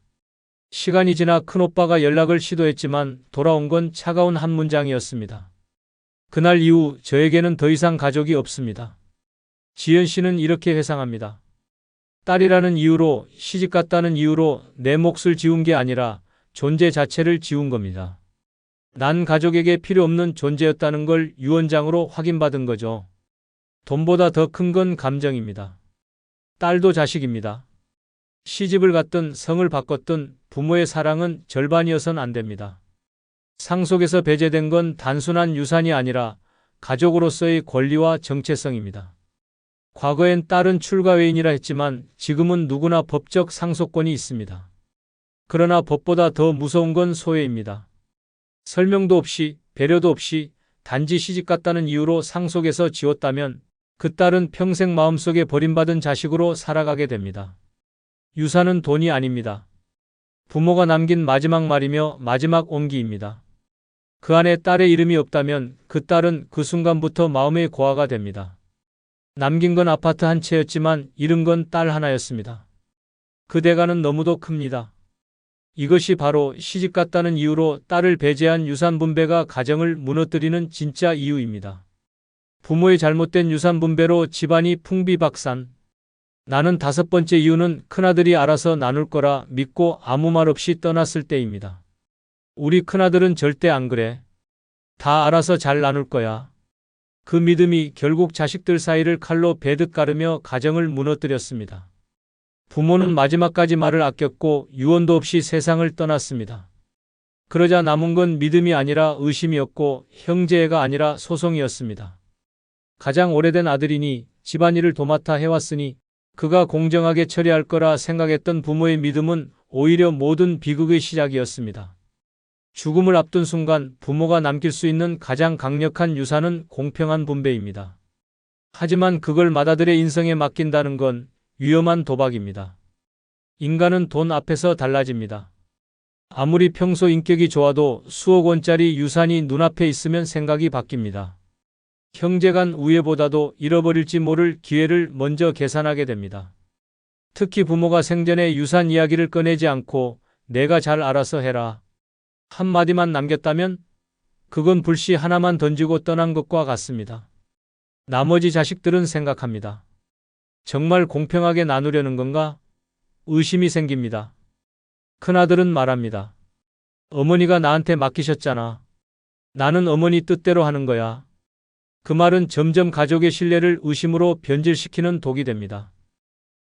시간이 지나 큰오빠가 연락을 시도했지만 돌아온 건 차가운 한 문장이었습니다. 그날 이후 저에게는 더 이상 가족이 없습니다. 지연 씨는 이렇게 회상합니다. 딸이라는 이유로, 시집갔다는 이유로 내 몫을 지운 게 아니라 존재 자체를 지운 겁니다. 난 가족에게 필요 없는 존재였다는 걸 유언장으로 확인받은 거죠. 돈보다 더 큰 건 감정입니다. 딸도 자식입니다. 시집을 갔든 성을 바꿨든 부모의 사랑은 절반이어선 안 됩니다. 상속에서 배제된 건 단순한 유산이 아니라 가족으로서의 권리와 정체성입니다. 과거엔 딸은 출가 외인이라 했지만 지금은 누구나 법적 상속권이 있습니다. 그러나 법보다 더 무서운 건 소외입니다. 설명도 없이 배려도 없이 단지 시집갔다는 이유로 상속에서 지웠다면 그 딸은 평생 마음속에 버림받은 자식으로 살아가게 됩니다. 유산은 돈이 아닙니다. 부모가 남긴 마지막 말이며 마지막 온기입니다. 그 안에 딸의 이름이 없다면 그 딸은 그 순간부터 마음의 고아가 됩니다. 남긴 건 아파트 한 채였지만 잃은 건 딸 하나였습니다. 그 대가는 너무도 큽니다. 이것이 바로 시집갔다는 이유로 딸을 배제한 유산 분배가 가정을 무너뜨리는 진짜 이유입니다. 부모의 잘못된 유산 분배로 집안이 풍비박산. 나는 5번째 이유는 큰아들이 알아서 나눌 거라 믿고 아무 말 없이 떠났을 때입니다. 우리 큰아들은 절대 안 그래. 다 알아서 잘 나눌 거야. 그 믿음이 결국 자식들 사이를 칼로 베듯 가르며 가정을 무너뜨렸습니다. 부모는 마지막까지 말을 아꼈고 유언도 없이 세상을 떠났습니다. 그러자 남은 건 믿음이 아니라 의심이었고 형제애가 아니라 소송이었습니다. 가장 오래된 아들이니 집안일을 도맡아 해왔으니 그가 공정하게 처리할 거라 생각했던 부모의 믿음은 오히려 모든 비극의 시작이었습니다. 죽음을 앞둔 순간 부모가 남길 수 있는 가장 강력한 유산은 공평한 분배입니다. 하지만 그걸 맏아들의 인성에 맡긴다는 건 위험한 도박입니다. 인간은 돈 앞에서 달라집니다. 아무리 평소 인격이 좋아도 수억 원짜리 유산이 눈앞에 있으면 생각이 바뀝니다. 형제간 우애보다도 잃어버릴지 모를 기회를 먼저 계산하게 됩니다. 특히 부모가 생전에 유산 이야기를 꺼내지 않고 내가 잘 알아서 해라 한마디만 남겼다면 그건 불씨 하나만 던지고 떠난 것과 같습니다. 나머지 자식들은 생각합니다. 정말 공평하게 나누려는 건가? 의심이 생깁니다. 큰아들은 말합니다. 어머니가 나한테 맡기셨잖아. 나는 어머니 뜻대로 하는 거야. 그 말은 점점 가족의 신뢰를 의심으로 변질시키는 독이 됩니다.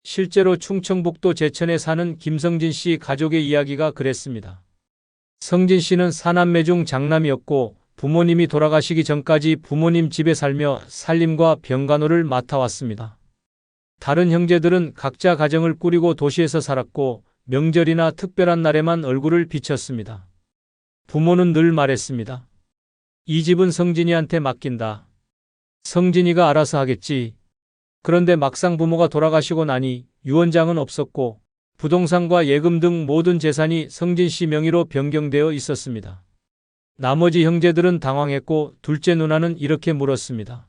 실제로 충청북도 제천에 사는 김성진 씨 가족의 이야기가 그랬습니다. 성진 씨는 사남매 중 장남이었고 부모님이 돌아가시기 전까지 부모님 집에 살며 살림과 병간호를 맡아왔습니다. 다른 형제들은 각자 가정을 꾸리고 도시에서 살았고 명절이나 특별한 날에만 얼굴을 비쳤습니다. 부모는 늘 말했습니다. 이 집은 성진이한테 맡긴다. 성진이가 알아서 하겠지. 그런데 막상 부모가 돌아가시고 나니 유언장은 없었고 부동산과 예금 등 모든 재산이 성진 씨 명의로 변경되어 있었습니다. 나머지 형제들은 당황했고 둘째 누나는 이렇게 물었습니다.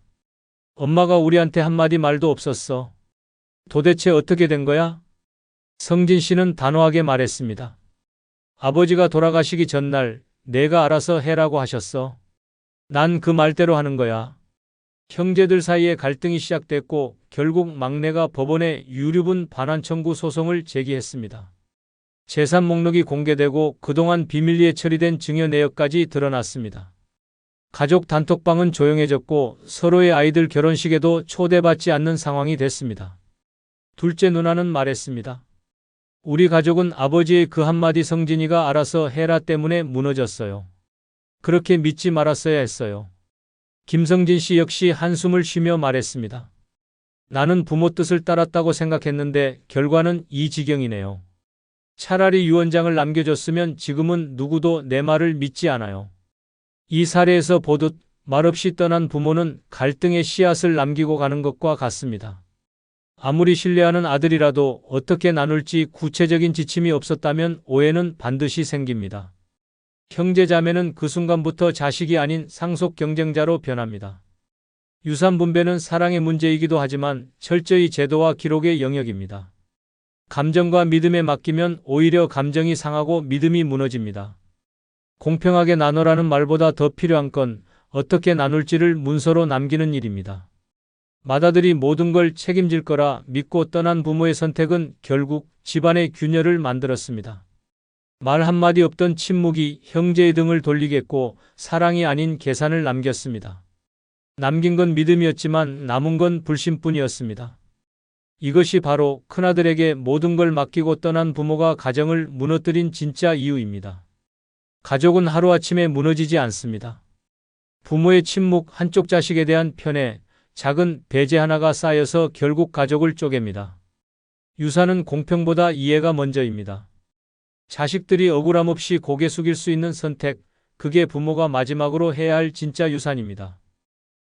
엄마가 우리한테 한마디 말도 없었어. 도대체 어떻게 된 거야? 성진 씨는 단호하게 말했습니다. 아버지가 돌아가시기 전날 내가 알아서 해라고 하셨어. 난 그 말대로 하는 거야. 형제들 사이에 갈등이 시작됐고 결국 막내가 법원에 유류분 반환 청구 소송을 제기했습니다. 재산 목록이 공개되고 그동안 비밀리에 처리된 증여 내역까지 드러났습니다. 가족 단톡방은 조용해졌고 서로의 아이들 결혼식에도 초대받지 않는 상황이 됐습니다. 둘째 누나는 말했습니다. 우리 가족은 아버지의 그 한마디 성진이가 알아서 해라 때문에 무너졌어요. 그렇게 믿지 말았어야 했어요. 김성진 씨 역시 한숨을 쉬며 말했습니다. 나는 부모 뜻을 따랐다고 생각했는데 결과는 이 지경이네요. 차라리 유언장을 남겨줬으면 지금은 누구도 내 말을 믿지 않아요. 이 사례에서 보듯 말없이 떠난 부모는 갈등의 씨앗을 남기고 가는 것과 같습니다. 아무리 신뢰하는 아들이라도 어떻게 나눌지 구체적인 지침이 없었다면 오해는 반드시 생깁니다. 형제자매는 그 순간부터 자식이 아닌 상속 경쟁자로 변합니다. 유산 분배는 사랑의 문제이기도 하지만 철저히 제도와 기록의 영역입니다. 감정과 믿음에 맡기면 오히려 감정이 상하고 믿음이 무너집니다. 공평하게 나눠라는 말보다 더 필요한 건 어떻게 나눌지를 문서로 남기는 일입니다. 맏아들이 모든 걸 책임질 거라 믿고 떠난 부모의 선택은 결국 집안의 균열을 만들었습니다. 말 한마디 없던 침묵이 형제의 등을 돌리겠고 사랑이 아닌 계산을 남겼습니다. 남긴 건 믿음이었지만 남은 건 불신뿐이었습니다. 이것이 바로 큰아들에게 모든 걸 맡기고 떠난 부모가 가정을 무너뜨린 진짜 이유입니다. 가족은 하루아침에 무너지지 않습니다. 부모의 침묵, 한쪽 자식에 대한 편애, 작은 배제 하나가 쌓여서 결국 가족을 쪼갭니다. 유산은 공평보다 이해가 먼저입니다. 자식들이 억울함 없이 고개 숙일 수 있는 선택, 그게 부모가 마지막으로 해야 할 진짜 유산입니다.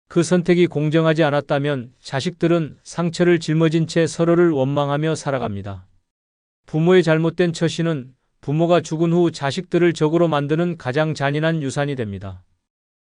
그 선택이 공정하지 않았다면 자식들은 상처를 짊어진 채 서로를 원망하며 살아갑니다. 부모의 잘못된 처신은 부모가 죽은 후 자식들을 적으로 만드는 가장 잔인한 유산이 됩니다.